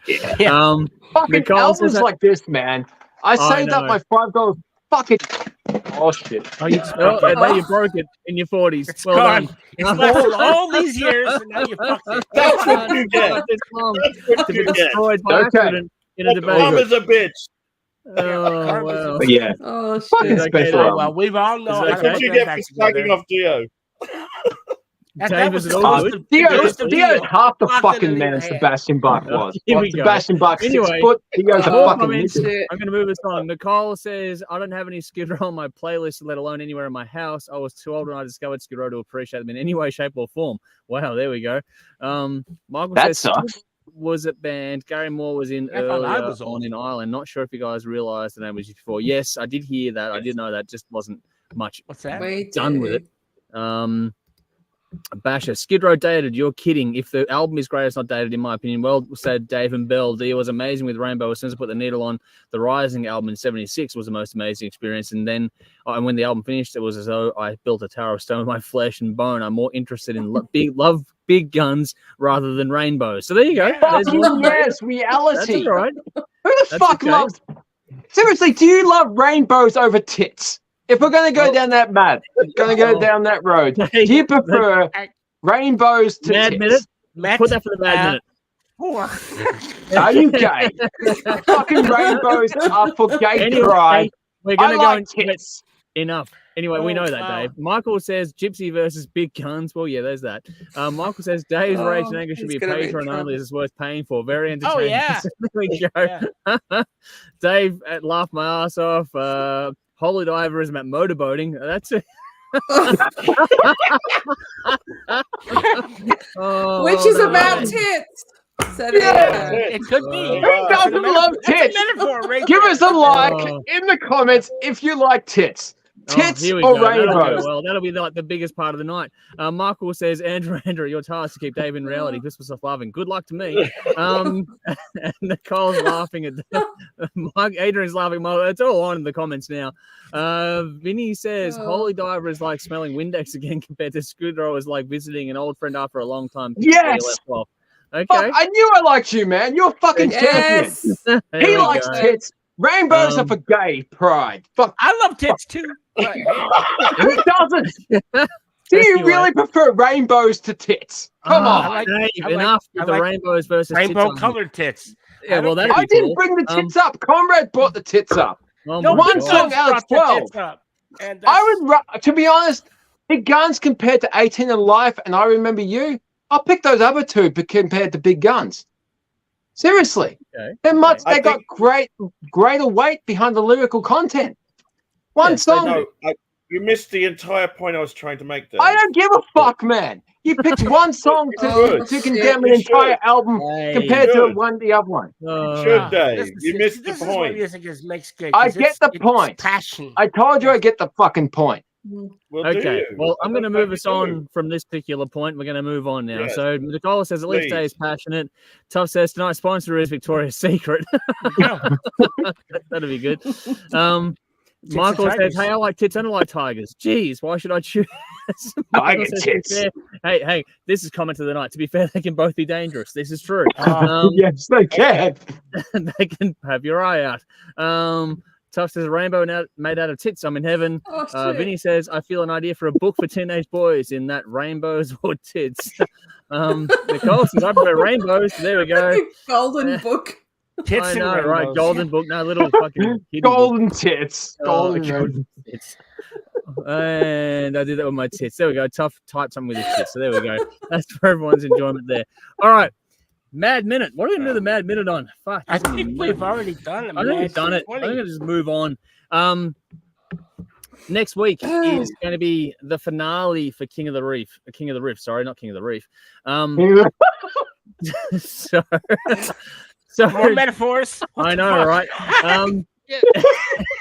Fucking albums like this, man. I saved up my $5 fucking. Oh shit! Oh, now you broke it in your 40s. It's gone. It's lasted all these years, and now you fucked it. That's what you get. To be destroyed by accident in a debate. Mom is a bitch. Oh, wow. But yeah. Oh, shit. Okay, well, we've all known. That's what you get for slagging off Dio. That was Dio is half the fucking man Sebastian Bach was. Sebastian Bach, anyway, 6 foot. Dio's a fucking I'm going to move this on. Nicole says, I don't have any Skid Row on my playlist, let alone anywhere in my house. I was too old when I discovered Skid Row to appreciate them in any way, shape, or form. Wow, there we go. Michael that says, sucks. Was it banned? Gary Moore was in earlier on in Ireland. Not sure if you guys realised the name was before. Yes, I did hear that. I did know that. Just wasn't much What's that? done with it. Basher, Skid Row dated. You're kidding. If the album is great, it's not dated, in my opinion. Well said, Dave and Bell. Dio was amazing with Rainbow. As soon as I put the needle on the Rising album in '76 was the most amazing experience. And then, and when the album finished, it was as though I built a tower of stone with my flesh and bone. I'm more interested in big guns rather than rainbows. So there you go. Yes, reality. That's all right. Who the fuck loves? Seriously, do you love rainbows over tits? If we're going to go down that down that road, do you prefer rainbows to Mad tits? Minute? Put that for the Mad Minute. Are you gay? Fucking rainbows are for gay pride. We're going to go like tits. Enough. Anyway, we know that, Dave. Michael says Gypsy versus Big Guns. Well, yeah, there's that. Michael says Dave's Rage and Anger should be a Patreon only. This is worth paying for. Very entertaining. Oh, yeah. There we go. Yeah. Dave laughed my ass off. Holy Diverism at motorboating. That's it. Which is about tits. It could be. Who doesn't love tits? Give us a like in the comments if you like tits. Tits or rainbows? Well, that'll be like the biggest part of the night. Michael says, Andrew, your task to keep Dave in reality. Christmas off loving. Good luck to me. And Nicole's laughing at Adrian's laughing. It's all on in the comments now. Vinny says, Holy Diver is like smelling Windex again compared to Scudero is like visiting an old friend after a long time. Yes. Okay. Fuck, I knew I liked you, man. You're fucking champion. He likes tits. Rainbows are for gay pride. Fuck. I love tits too. Who doesn't? Do you really prefer rainbows to tits? Come on. Enough with the rainbows versus rainbow-colored tits. Yeah, well, I didn't bring the tits up. Conrad brought the tits up. One song out of 12. I would, to be honest, Big Guns compared to 18 and Life, and I Remember You, I'll pick those other two compared to Big Guns. Seriously. They got greater weight behind the lyrical content. One song. You missed the entire point I was trying to make there. I don't give a fuck, man. You picked one song to condemn an entire album compared to the other one. Should, Dave. You missed the point. I get the point. Passion. I told you I get the fucking point. Well, well, I'm going to move us on from this particular point. We're going to move on now. So Nicola says, at least Dave is passionate. Tough says, tonight's sponsor is Victoria's Secret. That'll be good. Michael says, hey, I like tits and I like tigers. Jeez, why should I choose? I get tits. Hey, this is comment of the night. To be fair, they can both be dangerous. This is true. Yes, they can. They can have your eye out. Tough says, rainbow made out of tits. I'm in heaven. Vinny says, I feel an idea for a book for teenage boys in that rainbows or tits. Nicole says, I prefer rainbows. There we go. Golden book. Tits I know, and right? Golden book. No, little fucking golden book. Tits. Golden tits. And I did that with my tits. There we go. Tough type something with his tits. So there we go. That's for everyone's enjoyment there. All right. Mad Minute. What are we going to do the Mad Minute on? Fuck. I think we've already done it. I think we've done it. I'm going to just move on. Next week is going to be the finale for King of the Riff. King of the Riff. Sorry, not King of the Reef. So more metaphors. I know, right?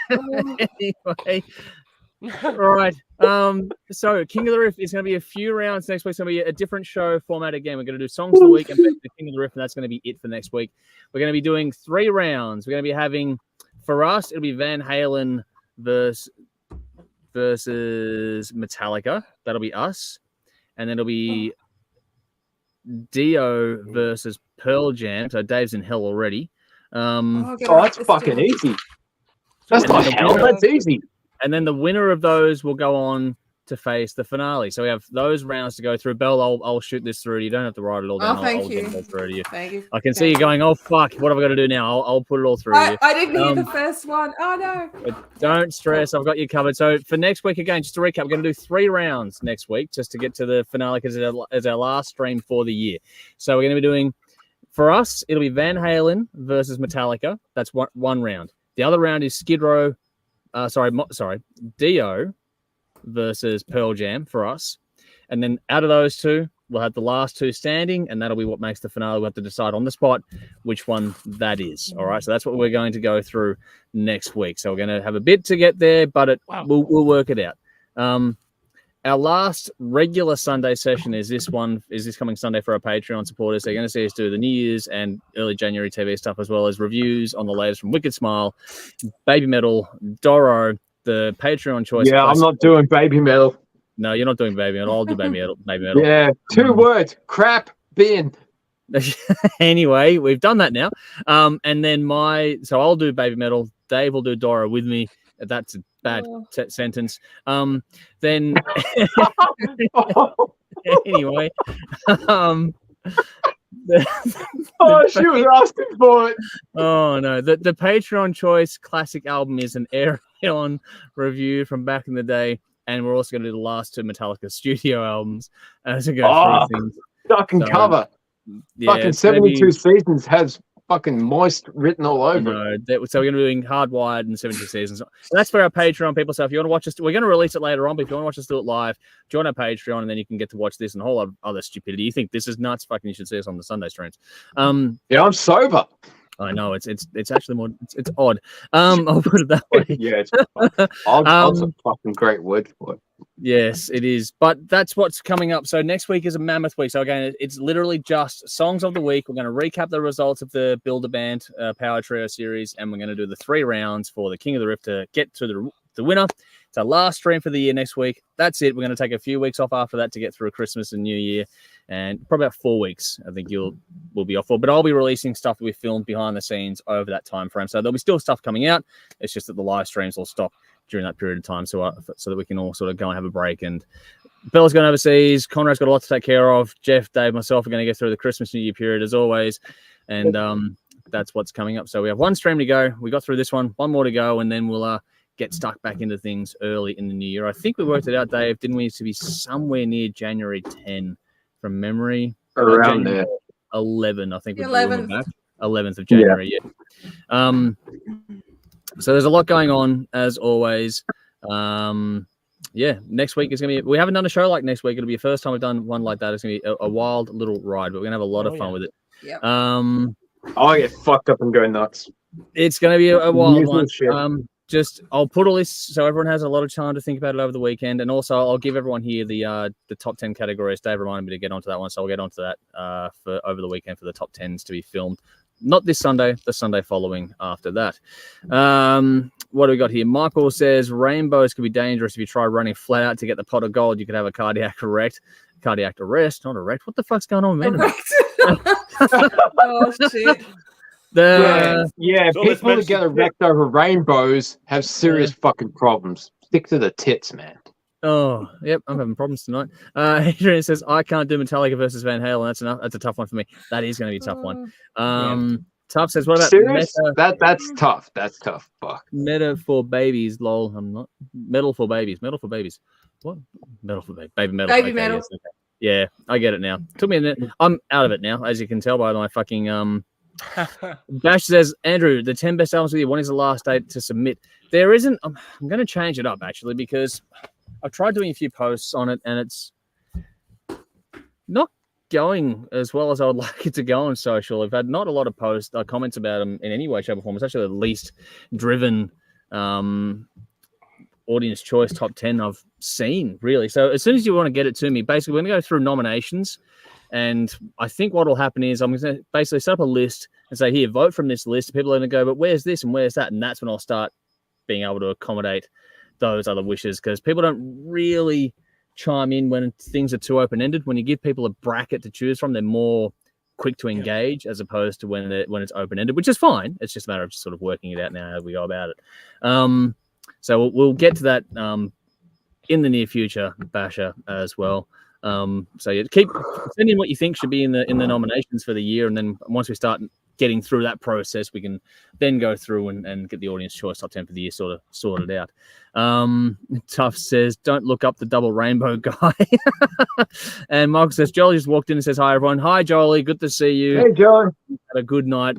Anyway. All right. So King of the Riff is going to be a few rounds next week. It's going to be a different show format again. We're going to do songs of the week and the King of the Riff, and that's going to be it for next week. We're going to be doing 3 rounds. We're going to be having, for us, it'll be Van Halen versus Metallica. That'll be us. And then it'll be Dio versus Pearl Jam. So Dave's in hell already. That's fucking easy. That's not hell. That's easy. And then the winner of those will go on to face the finale. So we have those rounds to go through. Belle, I'll shoot this through. You don't have to write it all down. Thank you. Get it all through to you. Thank you. I can see you going, oh, fuck, what have I got to do now? I'll put it all through you. I didn't hear the first one. Oh, no. But don't stress. I've got you covered. So for next week, again, just to recap, we're going to do 3 rounds next week just to get to the finale because it's our last stream for the year. So we're going to be doing, for us, it'll be Van Halen versus Metallica. That's one round. The other round is Skid Row. Dio versus Pearl Jam for us. And then out of those 2, we'll have the last 2 standing, and that'll be what makes the finale. We'll have to decide on the spot which one that is. All right, so that's what we're going to go through next week. So we're going to have a bit to get there, but we'll work it out. our last regular Sunday session is this coming Sunday for our Patreon supporters. They're going to see us do the New Year's and early January TV stuff, as well as reviews on the latest from Wicked Smile, Baby Metal, Doro, the Patreon choice. Yeah, I'm not doing Baby Metal. No, you're not doing Baby Metal. I'll do Baby Metal. Baby Metal. Yeah, 2 words. Crap bin. Anyway, we've done that now. And then so I'll do Baby Metal. Dave will do Doro with me. That's a bad sentence. Then anyway, she was asking for it. Oh no, the Patreon choice classic album is an Aerion review from back in the day, and we're also going to do the last 2 Metallica studio albums as we go through things. Fucking cover. Yeah, fucking 72 seasons has fucking moist written all over it. So we're going to be doing Hardwired and 72 seasons. So that's for our Patreon people. So if you want to watch us, we're going to release it later on, but if you want to watch us do it live, join our Patreon, and then you can get to watch this and a whole lot of other stupidity. You think this is nuts? Fucking you should see us on the Sunday streams. Yeah, I'm sober. I know it's actually more it's odd. I'll put it that way. Yeah, it's odds a fucking great word for it. Yes, it is. But that's what's coming up. So next week is a mammoth week. So again, it's literally just songs of the week. We're going to recap the results of the Build a Band Power Trio series, and we're going to do the 3 rounds for the King of the Riff to get to the winner. It's our last stream for the year next week. That's it. We're going to take a few weeks off after that to get through Christmas and New Year, and probably about 4 weeks. I think we'll be off for. But I'll be releasing stuff that we filmed behind the scenes over that time frame. So there'll be still stuff coming out. It's just that the live streams will stop during that period of time, so that we can all sort of go and have a break. And Bella's going overseas. Conrad's got a lot to take care of. Jeff, Dave, myself are going to get through the Christmas New Year period as always, and that's what's coming up. So we have 1 stream to go. We got through this one more to go, and then we'll get stuck back into things early in the new year. I think we worked it out, Dave, didn't we? To be somewhere near January 10 from memory. Around there. 11, I think. 11th of January, yeah. So there's a lot going on, as always. Next week is going to be... We haven't done a show like next week. It'll be the first time we've done one like that. It's going to be a wild little ride, but we're going to have a lot of fun with it. Yep. I'll get fucked up and go nuts. It's going to be a wild one. I'll put a list so everyone has a lot of time to think about it over the weekend. And also, I'll give everyone here the top 10 categories. Dave reminded me to get onto that one, so I'll get onto that for over the weekend for the top 10s to be filmed. Not this Sunday, the Sunday following after that. What do we got here? Michael says rainbows could be dangerous if you try running flat out to get the pot of gold. You could have a cardiac arrest, not erect. What the fuck's going on, man? Oh shit! People that get erect over rainbows have serious fucking problems. Stick to the tits, man. Oh, yep, I'm having problems tonight. Adrian says, I can't do Metallica versus Van Halen. That's enough. That's a tough one for me. That is going to be a tough one. Tough says, what about serious? That's tough. That's tough. Fuck. Meta for babies, lol. I'm not. Metal for babies. Metal for babies. What? Metal for baby. Baby metal. Baby metal. Yes, okay. Yeah, I get it now. Took me a minute. I'm out of it now, as you can tell by my fucking Bash says, Andrew, the 10 best albums of the year. When is the last date to submit? There isn't. I'm going to change it up, actually, because I've tried doing a few posts on it, and it's not going as well as I would like it to go on social. I've had not a lot of posts, comments about them in any way, shape, or form. It's actually the least driven audience choice top 10 I've seen, really. So as soon as you want to get it to me, basically, we're going to go through nominations, and I think what will happen is I'm going to basically set up a list and say, here, vote from this list. People are going to go, but where's this and where's that? And that's when I'll start being able to accommodate those other wishes, because people don't really chime in when things are too open-ended. When you give people a bracket to choose from, they're more quick to engage as opposed to when it's open-ended, which is fine. It's just a matter of just sort of working it out now as we go about it. So we'll get to that in the near future, Basher, as well. So yeah, keep sending what you think should be in the nominations for the year, and then once we start getting through that process, we can then go through and get the audience choice top 10 for the year sort of sorted out. Tough says, don't look up the double rainbow guy. And Michael says, Jolie just walked in and says, hi, everyone. Hi, Jolie. Good to see you. Hey, Jolie. Had a good night.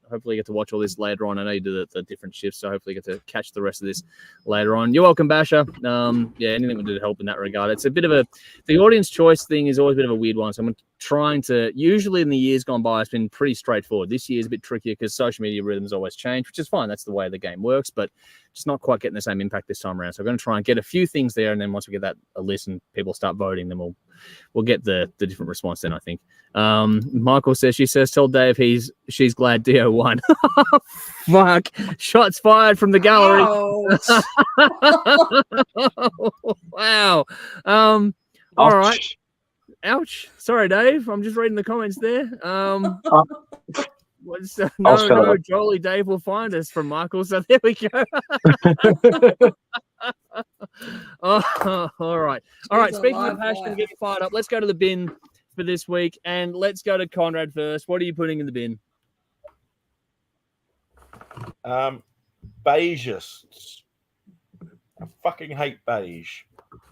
Hopefully you get to watch all this later on. I know you do the different shifts, so hopefully you get to catch the rest of this later on. You're welcome, Basher. Anything we do to help in that regard. It's a bit of the audience choice thing is always a bit of a weird one. So I'm trying to, usually in the years gone by, it's been pretty straightforward. This year is a bit trickier because social media rhythms always change, which is fine. That's the way the game works. But just not quite getting the same impact this time around. So we're going to try and get a few things there, and then once we get that a list and people start voting, then we'll get the different response. Then I think. Michael says tell Dave she's glad Dio won. Fuck! Shots fired from the gallery. Wow. All right. Ouch. Sorry, Dave. I'm just reading the comments there. No, Jolie Dave will find us from Michael. So there we go. All right. All right. Speaking of passion, get fired up. Let's go to the bin for this week, and let's go to Conrad first. What are you putting in the bin? Beigeists. I fucking hate beige.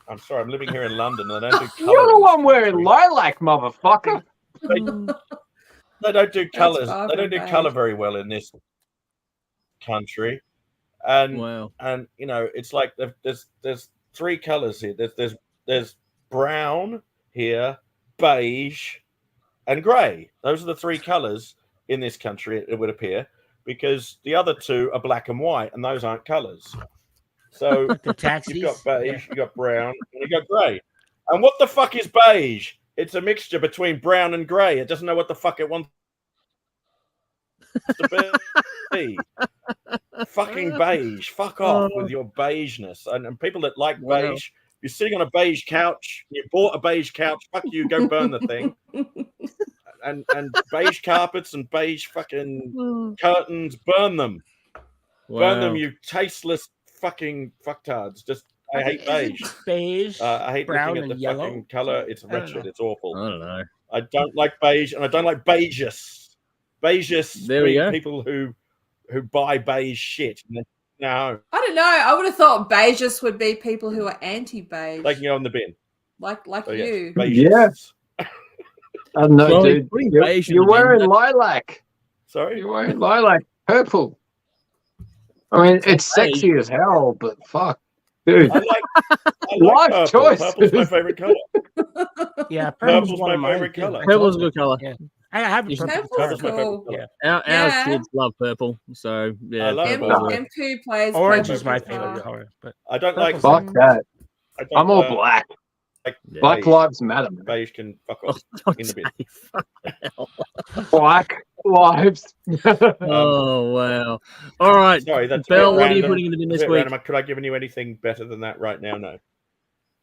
I'm sorry, I'm living here in London and I don't do colours. You're the one wearing lilac, motherfucker. They don't do colours. They don't do colour very well in this country. And and you know, it's like there's three colours here. There's brown here, beige, and grey. Those are the three colours in this country, it would appear, because the other two are black and white, and those aren't colours. So you've got beige, you've got brown, and you've got grey. And what the fuck is beige? It's a mixture between brown and grey. It doesn't know what the fuck it wants to be. Fucking beige. Fuck off with your beigeness. And people that like beige, you're sitting on a beige couch, you bought a beige couch, fuck you, go burn the thing. And beige carpets and beige fucking curtains, burn them. Burn them, you tasteless fucking fucktards. Just I hate beige. Beige. I hate brown looking at the yellow? fucking color. It's wretched. It's awful. I don't know. I don't like beige, and I don't like beigeists. Beigeists being people who buy beige shit. No, I don't know. I would have thought beigeists would be people who are anti-beige. they can go in the bin. Like you. Beigeists. I don't know, dude. You're wearing lilac. Sorry, you're wearing lilac. Purple. I mean, it's sexy as hell, but fuck, dude. I like life choice. Purple's my favorite color. Yeah, purple's my favorite color. Purple's a good color. Yeah. I have a purple Purple's color. cool. Yeah. Our kids love purple, so yeah. I love M2 plays orange purple is my guitar. favorite color, but I don't like. Fuck that. I'm all black. Like Black lives matter. Beige can fuck off in the bin. Black lives. Oh wow! All right, sorry. That's Bell. What are you putting in the bin this week? Random. Could I given you anything better than that right now? No.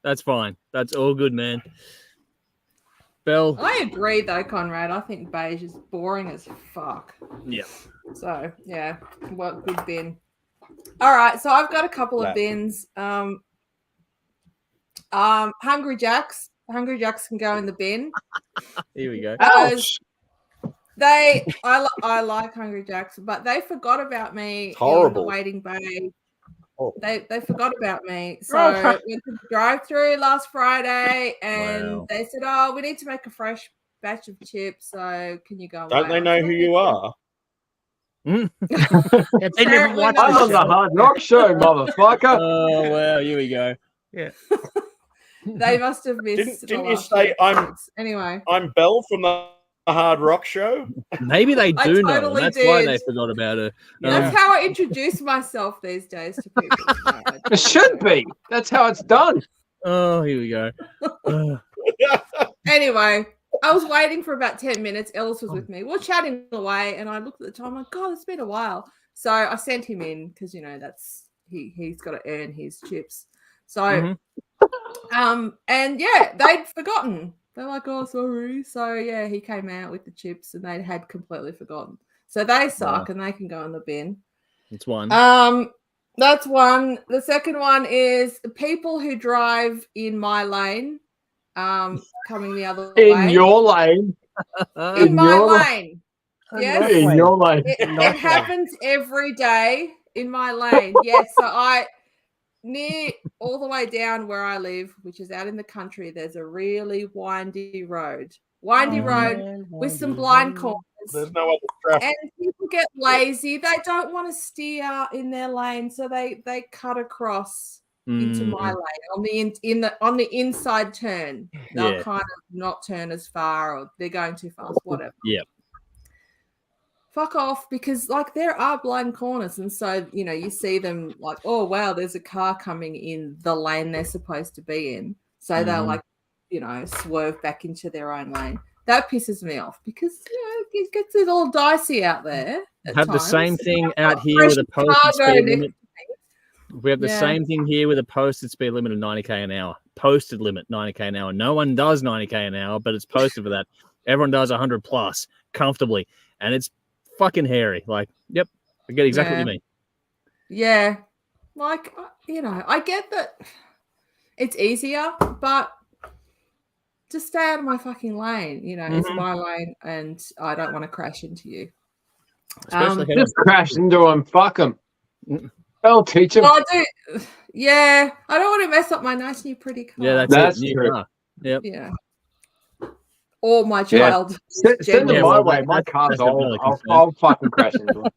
That's fine. That's all good, man. Bell. I agree, though, Conrad. I think beige is boring as fuck. Yeah. So yeah, what good bin. All right, so I've got a couple of bins. Hungry Jacks. Hungry Jacks can go in the bin. Here we go. I like Hungry Jacks, but they forgot about me in the waiting bay. They forgot about me. So I went to the drive-through last Friday, and they said, "Oh, we need to make a fresh batch of chips. So can you go?" Don't they know who you are? They never watched I'm on the Hard Rock Show, motherfucker. Oh wow, here we go. Yeah. They must have missed. Didn't you say anyway? I'm Belle from the Hard Rock Show. Maybe they do know. Totally That's did. why they forgot about her. That's how I introduce myself these days to people. It should be. That's how it's done. Oh, here we go. Anyway, I was waiting for about 10 minutes. Ellis was with me. We're chatting away, and I looked at the time. I'm like, God, it's been a while. So I sent him in because that's he's got to earn his chips. So, and yeah, they'd forgotten. They're like, oh, sorry. So yeah, he came out with the chips, and they had completely forgotten. So they suck, and they can go in the bin. That's one. That's one. The second one is people who drive in my lane, coming the other way. In your lane. In my lane. Yes. In your lane. It happens every day in my lane. Yes. So near all the way down where I live, which is out in the country, there's a really windy road. With some blind corners. There's no other traffic. And people get lazy. They don't want to steer in their lane, so they cut across into my lane on the inside turn. They'll kind of not turn as far, or they're going too fast, whatever. Yeah. fuck off, because like there are blind corners, and so you see them like, oh wow, there's a car coming in the lane they're supposed to be in, so they'll like swerve back into their own lane. That pisses me off because it gets a little dicey out there. Have the same thing out here with a posted speed limit. We have the same thing here with a posted speed limit of 90k an hour. Posted limit 90k an hour. No one does 90k an hour, but it's posted for that. Everyone does 100 plus comfortably, and it's fucking hairy. Like, yep, I get exactly what you mean. Yeah, like I get that it's easier, but just stay out of my fucking lane. It's my lane, and I don't want to crash into you. Just crash into him. Fuck him. I'll teach him. I do. Yeah, I don't want to mess up my nice new pretty car. Yeah, that's true. Yep. Yeah. Or my child. Send them my way. My car's old. I'll fucking crash into him.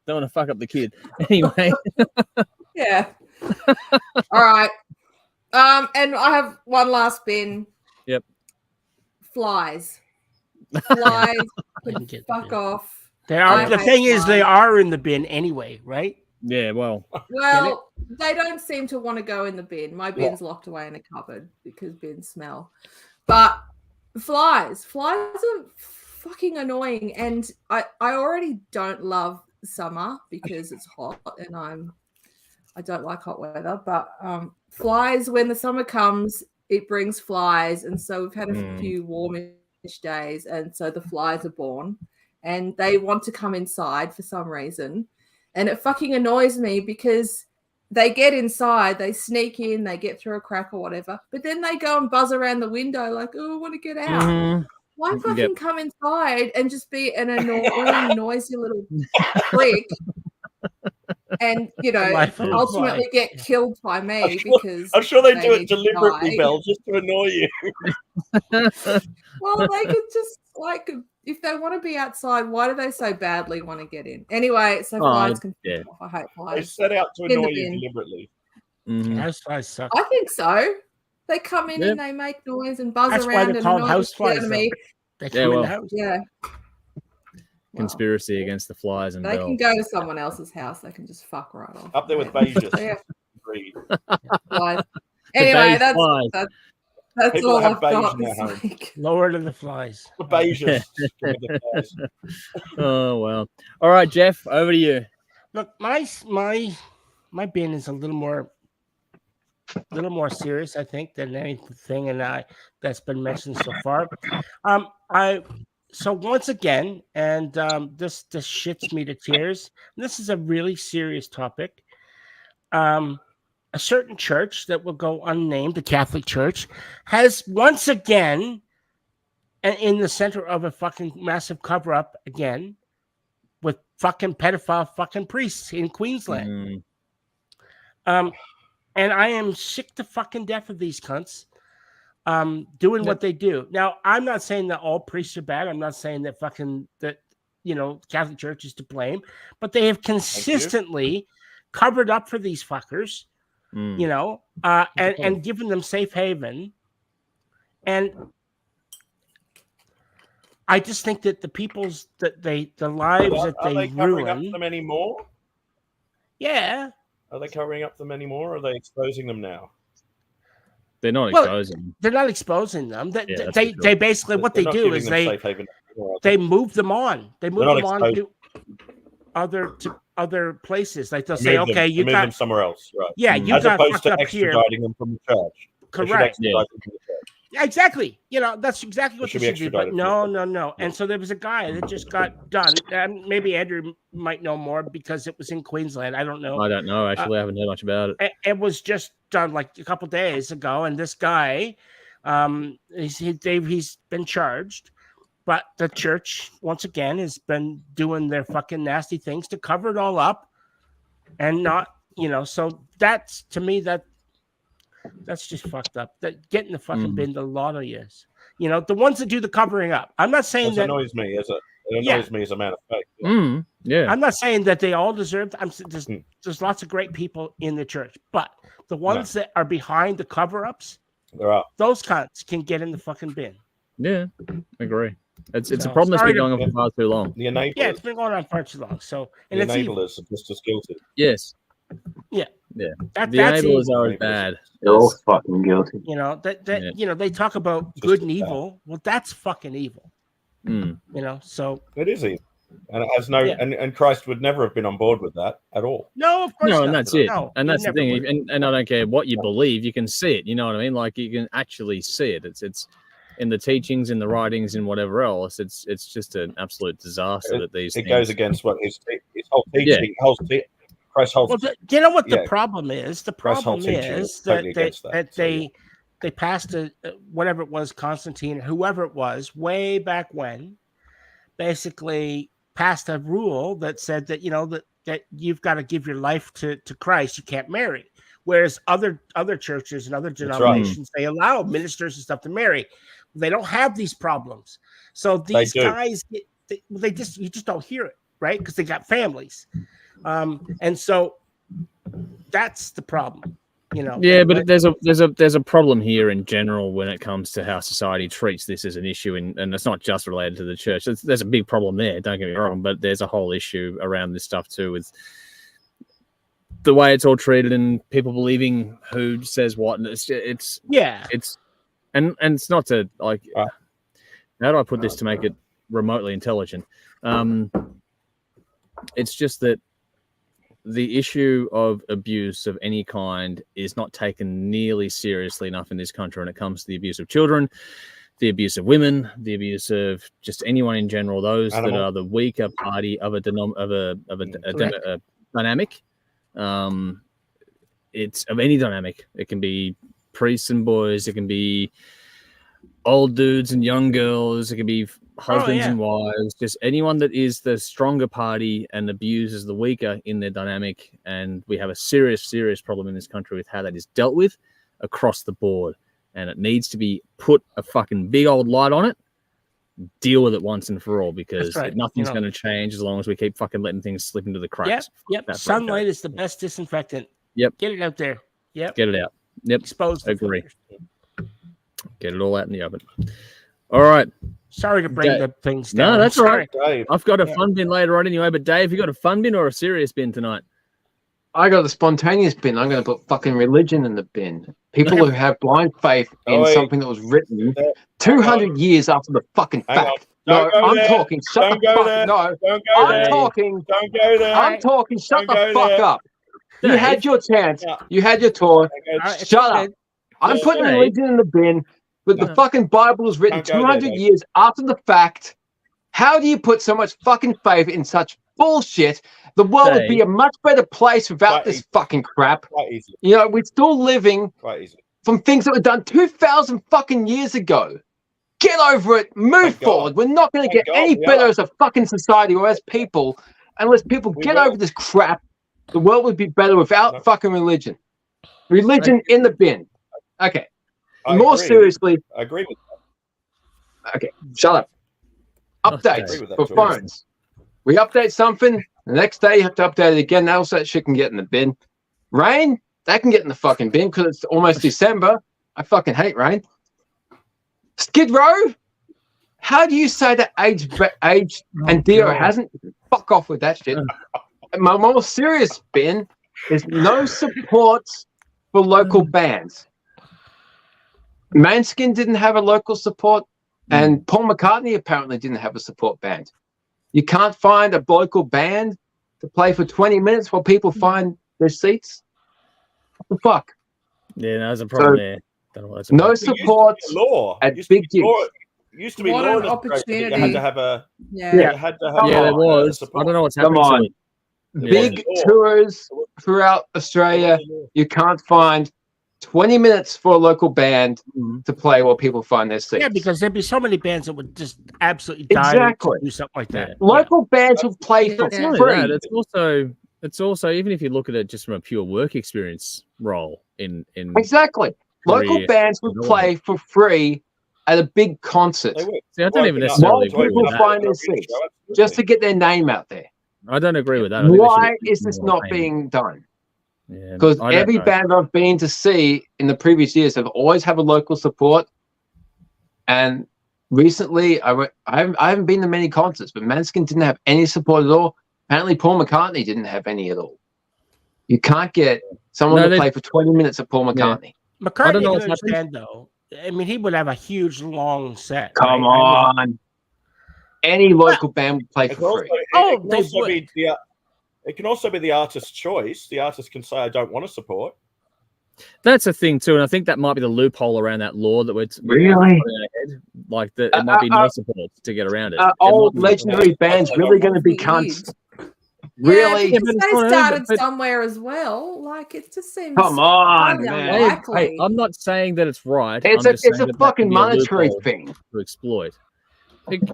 Don't want to fuck up the kid. Anyway. Yeah. All right. And I have one last bin. Yep. Flies. Flies. Fuck off. They are. The thing is, they are in the bin anyway, right? Yeah. Well, they don't seem to want to go in the bin. My bin's locked away in a cupboard because bins smell. But flies are fucking annoying, and I already don't love summer because it's hot, and I don't like hot weather. But flies, when the summer comes, it brings flies, and so we've had a few warmish days, and so the flies are born, and they want to come inside for some reason, and it fucking annoys me because they get inside, they sneak in, they get through a crack or whatever, but then they go and buzz around the window like, oh, I want to get out. Why fucking come inside and just be an annoying, noisy little prick and, ultimately get killed by me because I'm sure they do it deliberately, Belle, just to annoy you. Well, they could just, like, if they want to be outside, why do they so badly want to get in? Anyway, so flies can off. I hate flies. They set out to annoy you deliberately. House flies suck. I think so. They come in and they make noise and buzz around and annoy house flies. Me. They come in the house. Yeah. Conspiracy against the flies and they can go to someone else's house. They can just fuck right off. Up there with Beijas. Flies. Anyway, that's all I've got this week. Lower to the flies. Beijas. Oh well. All right, Jeff, over to you. Look, my bin is a little more serious, I think, than anything that's been mentioned so far. So once again, and this shits me to tears. This is a really serious topic. A certain church that will go unnamed, the Catholic Church, has once again, in the center of a fucking massive cover-up again, with fucking pedophile fucking priests in Queensland. And I am sick to fucking death of these cunts doing what they do. Now, I'm not saying that all priests are bad. I'm not saying that Catholic Church is to blame, but they have consistently covered up for these fuckers, and given them safe haven. And I just think that the lives that they ruin. Are they covering up them anymore? Yeah. Are they covering up them anymore, or are they exposing them now? They're not exposing them. They're not exposing them. They basically, what they do is they move them on. They move them on to other places. Like they'll say, okay, you got them somewhere else, right? Yeah, you as got opposed to extraditing them from the church. Correct. Yeah, exactly. That's exactly what they should do. But no. And so there was a guy that just got done. And maybe Andrew might know more because it was in Queensland. I don't know. I don't know. Actually, I haven't heard much about it. It was just done like a couple days ago. And this guy, he's been charged. But the church, once again, has been doing their fucking nasty things to cover it all up. And not, so that's, to me, that's just fucked up. That getting the fucking bin, the lot of years. The ones that do the covering up. I'm not saying that annoys me as a matter of fact. Yeah. I'm not saying that they all deserve. There's lots of great people in the church, but the ones that are behind the cover-ups, those cunts can get in the fucking bin. Yeah, I agree. It's a problem that's been going on for far too long. The enablers. Yeah, it's been going on far too long. So, and the it's enablers are just as guilty. Yes. Yeah. Yeah. That's enablers evil. are as bad. They're all fucking guilty. You know you know, they talk about good and evil. Well, that's fucking evil. You know, so it is evil. And it has no, and Christ would never have been on board with that at all. No, of course not. And that's it. No, and that's the thing. And I don't care what you believe, you can see it. You know what I mean? Like you can actually see it. It's in the teachings, in the writings, and whatever else. It's just an absolute disaster that these. It goes against what his whole teaching, Christ's whole. Well, you know what the problem is? The problem is that they passed whatever it was, Constantine, whoever it was, way back when, basically passed a rule that said that, you know, that you've got to give your life to Christ. You can't marry. Whereas other churches and other denominations, they allow ministers and stuff to marry. They don't have these problems. So these guys, you just don't hear it, right? Because they got families. And so that's the problem. You know, but there's a problem here in general when it comes to how society treats this as an issue, and it's not just related to the church. There's a big problem there. Don't get me wrong, but there's a whole issue around this stuff too, with the way it's all treated and people believing who says what. And it's and it's not to like. How do I put this to make it remotely intelligent? It's just that the issue of abuse of any kind is not taken nearly seriously enough in this country when it comes to the abuse of children, the abuse of women, the abuse of just anyone in general, those that are the weaker party of a dynamic. It's of any dynamic. It can be priests and boys. It can be old dudes and young girls. It can be husbands and wives, just anyone that is the stronger party and abuses the weaker in their dynamic. And we have a serious problem in this country with how that is dealt with across the board. And it needs to be put a fucking big old light on it. Deal with it once and for all, because nothing's going to change as long as we keep fucking letting things slip into the cracks. Yep. Sunlight is the best disinfectant. Yep. Get it out there. Yep. Get it out. Yep. Exposed. Agree. Get it all out in the oven. All right. Sorry to bring the things down. No, that's all right. Dave. I've got a fun bin later on anyway. But Dave, you got a fun bin or a serious bin tonight? I got the spontaneous bin. I'm going to put fucking religion in the bin. People who have blind faith in something that was written 200 years after the fucking fact. No, I'm talking. Shut the fuck. No, I'm talking. Don't go there. I'm talking. Shut the fuck up. You had your chance. You had your tour. Shut up. I'm putting religion in the bin. But the fucking Bible was written 200 years after the fact. How do you put so much fucking faith in such bullshit? The world would be a much better place without this fucking crap. You know, we're still living from things that were done 2,000 fucking years ago. Get over it. Move forward. We're not going to get any better as a fucking society or as people unless people get over this crap. The world would be better without fucking religion. Religion in the bin. Okay. More seriously, I agree with that. Okay, shut up. Updates for phones. We update something, the next day you have to update it again. Else that shit can get in the bin. Rain, that can get in the fucking bin because it's almost December. I fucking hate rain. Skid Row, how do you say that age and Dio hasn't? Fuck off with that shit. My more serious bin is no support for local bands. Manskin didn't have a local support, and Paul McCartney apparently didn't have a support band. You can't find a local band to play for 20 minutes while people find their seats? What the fuck? Yeah, there's a problem there. No support at big gigs. Used to be what law an opportunity. You had to have a there was. I don't know what's happening. Come on. Big tours throughout Australia, you can't find 20 minutes for a local band to play while people find their seats. Yeah, because there'd be so many bands that would just absolutely die to do something like that. Local bands would play for free. It's also even if you look at it just from a pure work experience role in exactly. Local bands would play for free at a big concert. See, I don't even necessarily agree people with that. find their seats just to get their name out there. I don't agree with that. Why is this not being done? Because every band I've been to see in the previous years have always have a local support, and recently, I haven't been to many concerts, but Manskin didn't have any support at all. Apparently, Paul McCartney didn't have any at all. You can't get someone to play for 20 minutes at Paul McCartney. Yeah. McCartney, I don't know understand though. I mean, he would have a huge long set. Come on. Any local band would play for free. It can also be the artist's choice. The artist can say, I don't want to support. That's a thing too, and I think that might be the loophole around that law that we're really like that. It might be no support to get around it. Old legendary bands really going to be cunts? Really? Yeah, they started somewhere as well. Like it just seems. Come on, man. Hey, I'm not saying that it's right. It's a fucking monetary thing to exploit.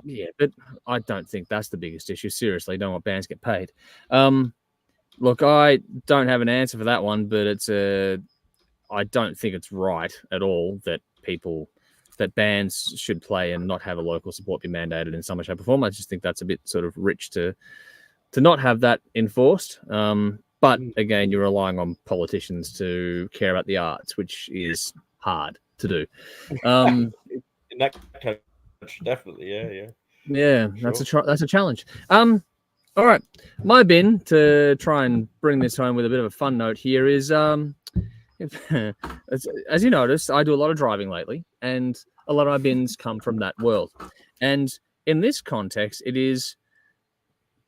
Yeah, but I don't think that's the biggest issue. Seriously, I don't want bands get paid. Look, I don't have an answer for that one, but I don't think it's right at all that bands should play and not have a local support be mandated in some way, shape, or form. I just think that's a bit sort of rich to not have that enforced. But again, you're relying on politicians to care about the arts, which is hard to do. In that case, definitely, yeah. Yeah, sure. That's a challenge. All right, my bin to try and bring this home with a bit of a fun note here is as you noticed, I do a lot of driving lately, and a lot of my bins come from that world. And in this context, it is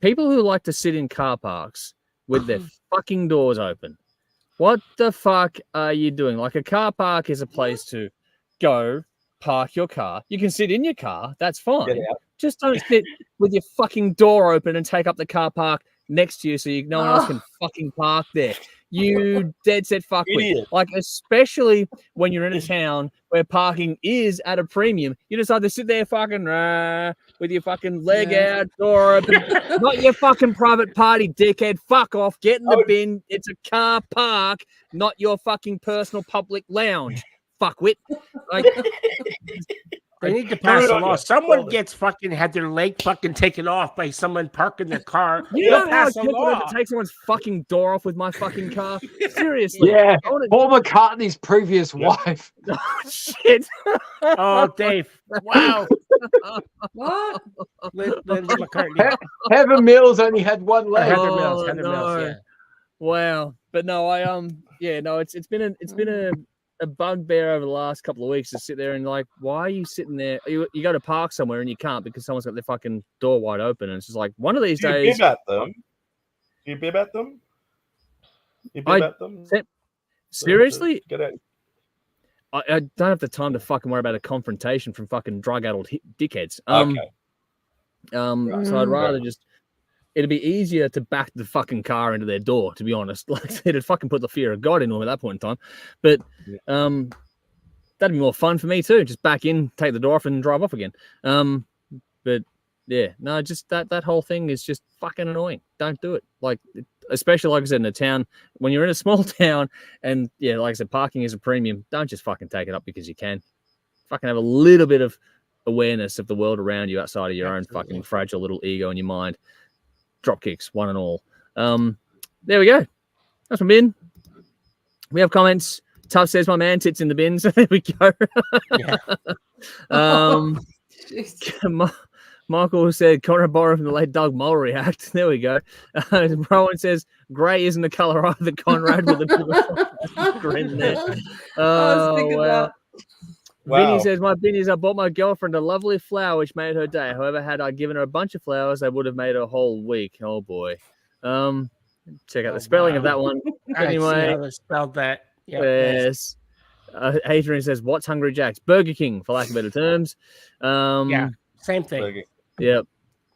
people who like to sit in car parks with their fucking doors open. What the fuck are you doing? Like, a car park is a place to go park your car. You can sit in your car. That's fine. Just don't sit with your fucking door open and take up the car park next to you so no one else can fucking park there. You dead set fuckwit. Like, especially when you're in a town where parking is at a premium, you decide to sit there fucking with your fucking leg out, door open. Not your fucking private party, dickhead. Fuck off. Get in the bin. It's a car park, not your fucking personal public lounge. Fuckwit. Like, they need to pass a law. Someone gets had their leg fucking taken off by someone parking their car. You know how to take someone's fucking door off with my fucking car? Seriously. Yeah. Paul McCartney's previous wife. Oh, shit. Oh, Dave. Wow. What? Linda McCartney. Heather Mills only had one leg. Heather Mills, yeah. Wow. But no, it's been a bugbear over the last couple of weeks to sit there and like, why are you sitting there? You go to park somewhere and you can't because someone's got their fucking door wide open, and it's just like one of these days. Do you bib at them? Seriously? I don't have the time to fucking worry about a confrontation from fucking drug-addled dickheads. So I'd rather just. It'd be easier to back the fucking car into their door, to be honest. Like, it'd fucking put the fear of God in them at that point in time. But that'd be more fun for me too. Just back in, take the door off, and drive off again. But yeah, no, just that whole thing is just fucking annoying. Don't do it. Like, especially like I said, in a town, when you're in a small town, and yeah, like I said, parking is a premium. Don't just fucking take it up because you can. Fucking have a little bit of awareness of the world around you outside of your own fucking fragile little ego in your mind. Drop kicks, one and all. There we go. That's my bin. We have comments. Tuff says my man sits in the bin, so there we go. Michael said Connor borrowed from the late Doug Mulry act. There we go. Rowan says grey isn't the colour either, Conrad, with a bit of grin there. I was thinking that. Wow. Vinny says, my bin is I bought my girlfriend a lovely flower which made her day. However, had I given her a bunch of flowers, I would have made her whole week. Oh, boy. Check out the spelling of that one. Anyway. I spelled that. Yep, yes. Adrian says, what's Hungry Jack's? Burger King, for lack of better terms. Yeah, same thing. Yep.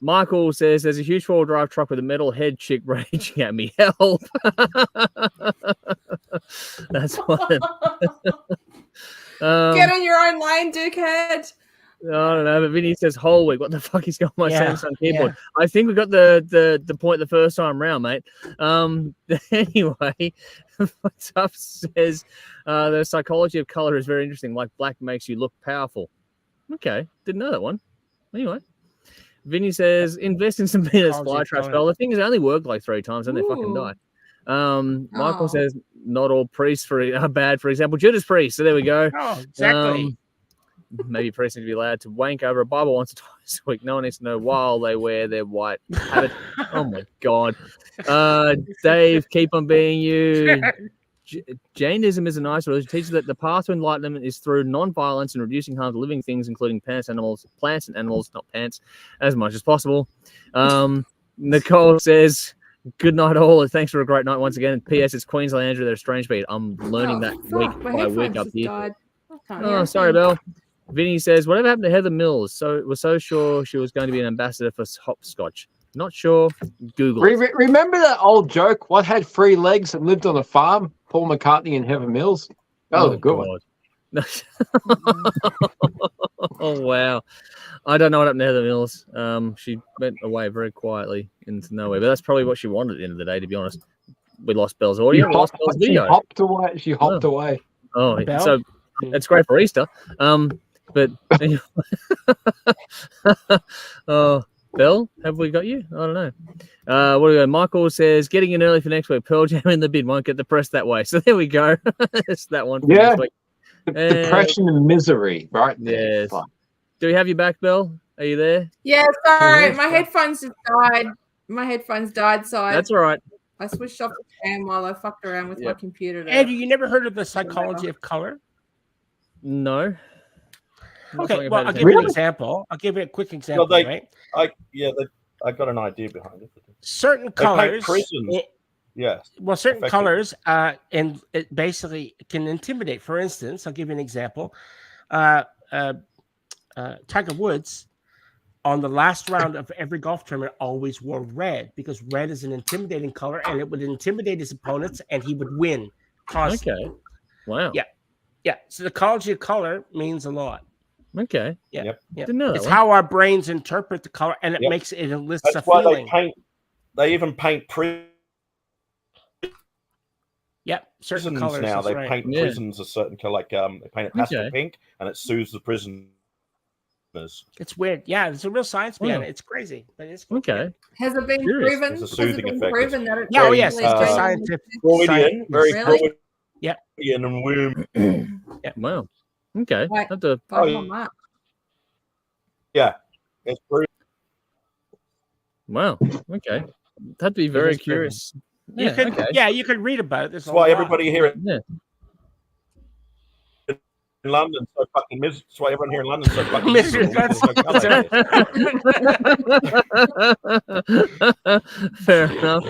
Michael says, there's a huge four-wheel drive truck with a metal head chick raging at me. Help. That's one. Get in your own lane, dickhead. I don't know, but Vinny says whole week. What the fuck is going on my Samsung keyboard? I think we got the point the first time round, mate. Anyway, Tuff says the psychology of color is very interesting. Like black makes you look powerful. Okay, didn't know that one. Anyway, Vinny says invest in some peanuts fly traps. Well, the thing is, they only work like 3 times and they fucking die. Michael says not all priests are bad. For example, Judas Priest. So there we go. Oh, exactly. maybe priests need to be allowed to wank over a Bible once or twice a week. No one needs to know while they wear their white habit. Oh my God. Dave, keep on being you. Jainism is a nice religion. It teaches that the path to enlightenment is through non-violence and reducing harm to living things, including plants and animals, not pants, as much as possible. Nicole says, good night all, and thanks for a great night once again. And P.S. It's Queensland Andrew, they're a strange beat. I'm learning that week by week up here. Oh, sorry, Belle. Vinny says, whatever happened to Heather Mills? So was so sure she was going to be an ambassador for hopscotch. Not sure. Google it. Remember that old joke? What had 3 legs and lived on a farm? Paul McCartney and Heather Mills. That was a good one. Oh wow. I don't know what happened to Heather Mills. She went away very quietly into nowhere, but that's probably what she wanted at the end of the day, to be honest. We lost Belle's audio. We lost Belle's video. She hopped away. Oh, so it's great for Easter. But oh, Belle, have we got you? I don't know. What do we go? Michael says, getting in early for next week. Pearl Jam in the bid won't get the press that way. So there we go. It's that one for next week. Depression and misery, right? Yes. Do we have you back, Belle? Are you there? Yeah, sorry. My headphones just died. My headphones died, so that's all right. I switched off the cam while I fucked around with my computer. Andrew, you never heard of the psychology of color? No. Okay, well, I'll give you an example. I'll give you a quick example, right? I got an idea behind it. Certain colors. Yes. Well, certain colors and it basically can intimidate. For instance, I'll give you an example. Tiger Woods, on the last round of every golf tournament, always wore red because red is an intimidating color and it would intimidate his opponents and he would win constantly. Okay. Wow. Yeah. Yeah. So the psychology of color means a lot. Okay. Yeah. Yep. Didn't know that it's one. how our brains interpret the color and it makes it elicits That's a why feeling. They even paint certain prisons colors now. They right. paint prisons a certain color, like they paint it pastel pink, and it soothes the prisoners. It's weird. Yeah, there's a real science behind it. It's crazy, but it's cool. Okay. Has it been proven? It's a soothing effect. That it oh yes, it's scientific. Freudian, very really? Freudian and womb. Wow. Okay. Right. Yeah, it's proven. Wow. Okay. That'd be very curious. You could read about it. There's That's why everybody here in London so fucking miserable. That's why everyone here in London so fucking miserable. Fair enough.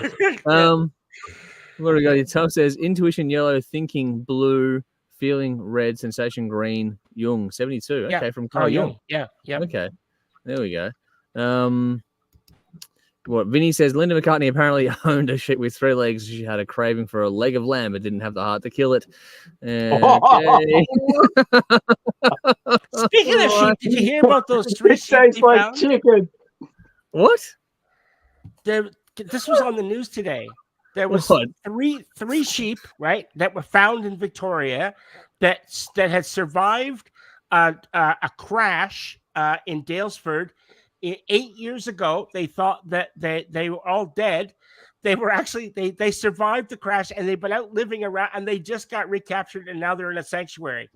What do we got here? Tom says intuition yellow, thinking blue, feeling red, sensation green, Jung 72. Okay, from Carl Jung. Yeah. Okay. There we go. What Vinny says, Linda McCartney apparently owned a ship with 3 legs. She had a craving for a leg of lamb, but didn't have the heart to kill it. Okay. Speaking of sheep, did you hear about those 3 sheep? Tastes like chicken. What? This was on the news today. There was three sheep, right, that were found in Victoria that had survived a crash in Daylesford 8 years ago. They thought that they were all dead. They were actually they survived the crash and they've been out living around and they just got recaptured and now they're in a sanctuary,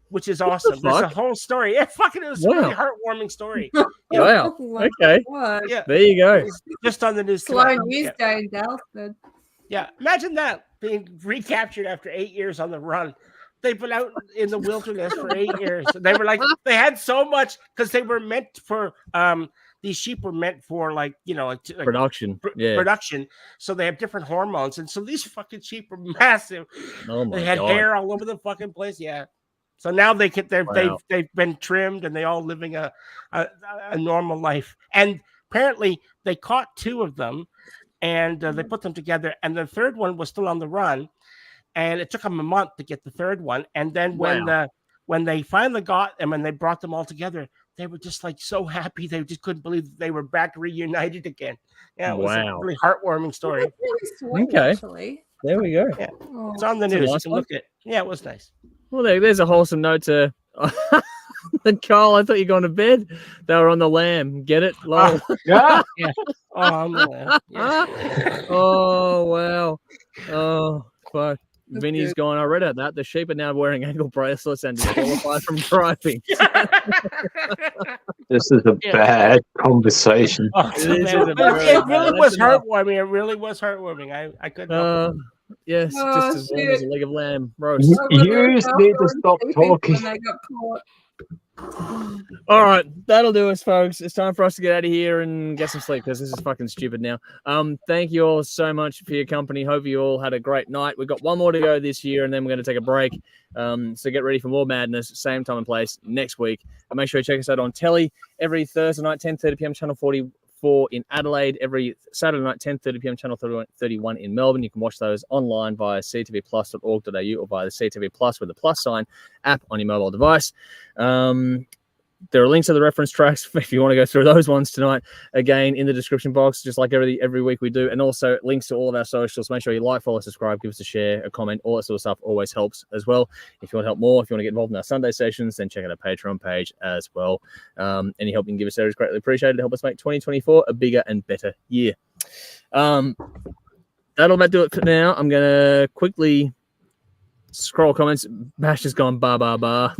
which is awesome. There's a whole story. It was a really heartwarming story. Wow. Okay. What? There you go. Just on the news. Slow news day in Dalston. Yeah, imagine that being recaptured after 8 years on the run. They've been out in the wilderness for 8 years. They were like, they had so much because they were meant for these sheep were meant for like production. Production. So they have different hormones, and so these fucking sheep were massive. Oh my They had God. hair all over the fucking place. Yeah. So now they've been trimmed and they all living a normal life. And apparently they caught 2 of them. And they put them together, and the third one was still on the run, and it took them a month to get the third one. And then when they finally got them and they brought them all together, they were just like so happy. They just couldn't believe they were back reunited again. Yeah, it was a really heartwarming story. Really sweet, Okay. actually. There we go. Yeah. It's on the news. You can look at it. Yeah, it was nice. Well, there's a wholesome note to Carl. I thought you were going to bed. They were on the lamb. Get it? Lol. Yeah. Oh, I'm the lamb. Yeah. Oh wow. Oh fuck. Vinny's gone, I read out that the sheep are now wearing ankle bracelets and disqualified from driving. This is a bad conversation. It really was heartwarming. It really was heartwarming. I couldn't help it. Yes, just as warm as a leg of lamb roast. You need to stop talking. All right, that'll do us, folks. It's time for us to get out of here and get some sleep because this is fucking stupid now. Thank you all so much for your company. Hope you all had a great night. We've got one more to go this year, and then we're going to take a break. So get ready for more madness, same time and place next week. And make sure you check us out on telly every Thursday night, 10:30 p.m. Channel 44 in Adelaide, every Saturday night, 10:30 p.m. Channel 31 in Melbourne. You can watch those online via ctvplus.org.au or via the CTV Plus with the plus sign app on your mobile device. There are links to the reference tracks if you want to go through those ones tonight. Again, in the description box, just like every week we do. And also links to all of our socials. Make sure you like, follow, subscribe, give us a share, a comment. All that sort of stuff always helps as well. If you want to help more, if you want to get involved in our Sunday sessions, then check out our Patreon page as well. Any help you can give us there is greatly appreciated to help us make 2024 a bigger and better year. That'll about do it for now. I'm going to quickly scroll comments. Bash has gone bar.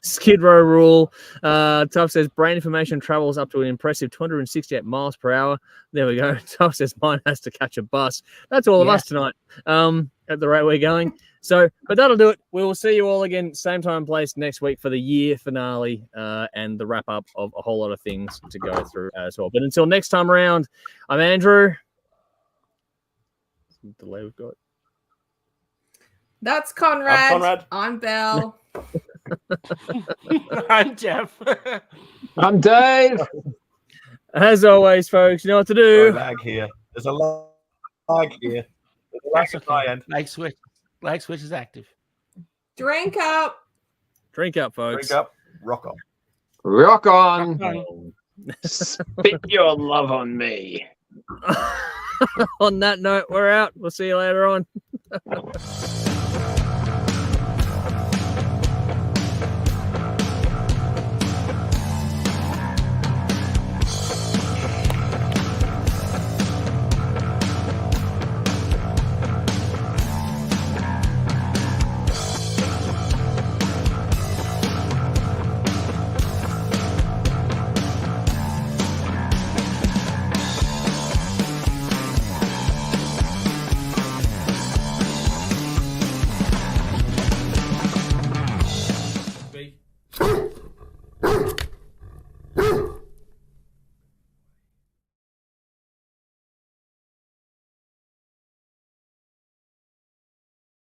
Skid Row rule. Tough says brain information travels up to an impressive 268 miles per hour. There we go. Tough says mine has to catch a bus. That's all of us tonight. At the rate we're going. So, but that'll do it. We will see you all again, same time and place next week for the year finale and the wrap up of a whole lot of things to go through as well. But until next time around, I'm Andrew. Some delay we've got. That's Conrad. I'm Conrad. I'm Belle. I'm Jeff. I'm Dave. As always, folks, you know what to do. Lag here. There's a lag here. There's a lag at my end. Lag switch is active. Drink up. Drink up, folks. Drink up. Rock on. Rock on. Spit your love on me. On that note, we're out. We'll see you later on.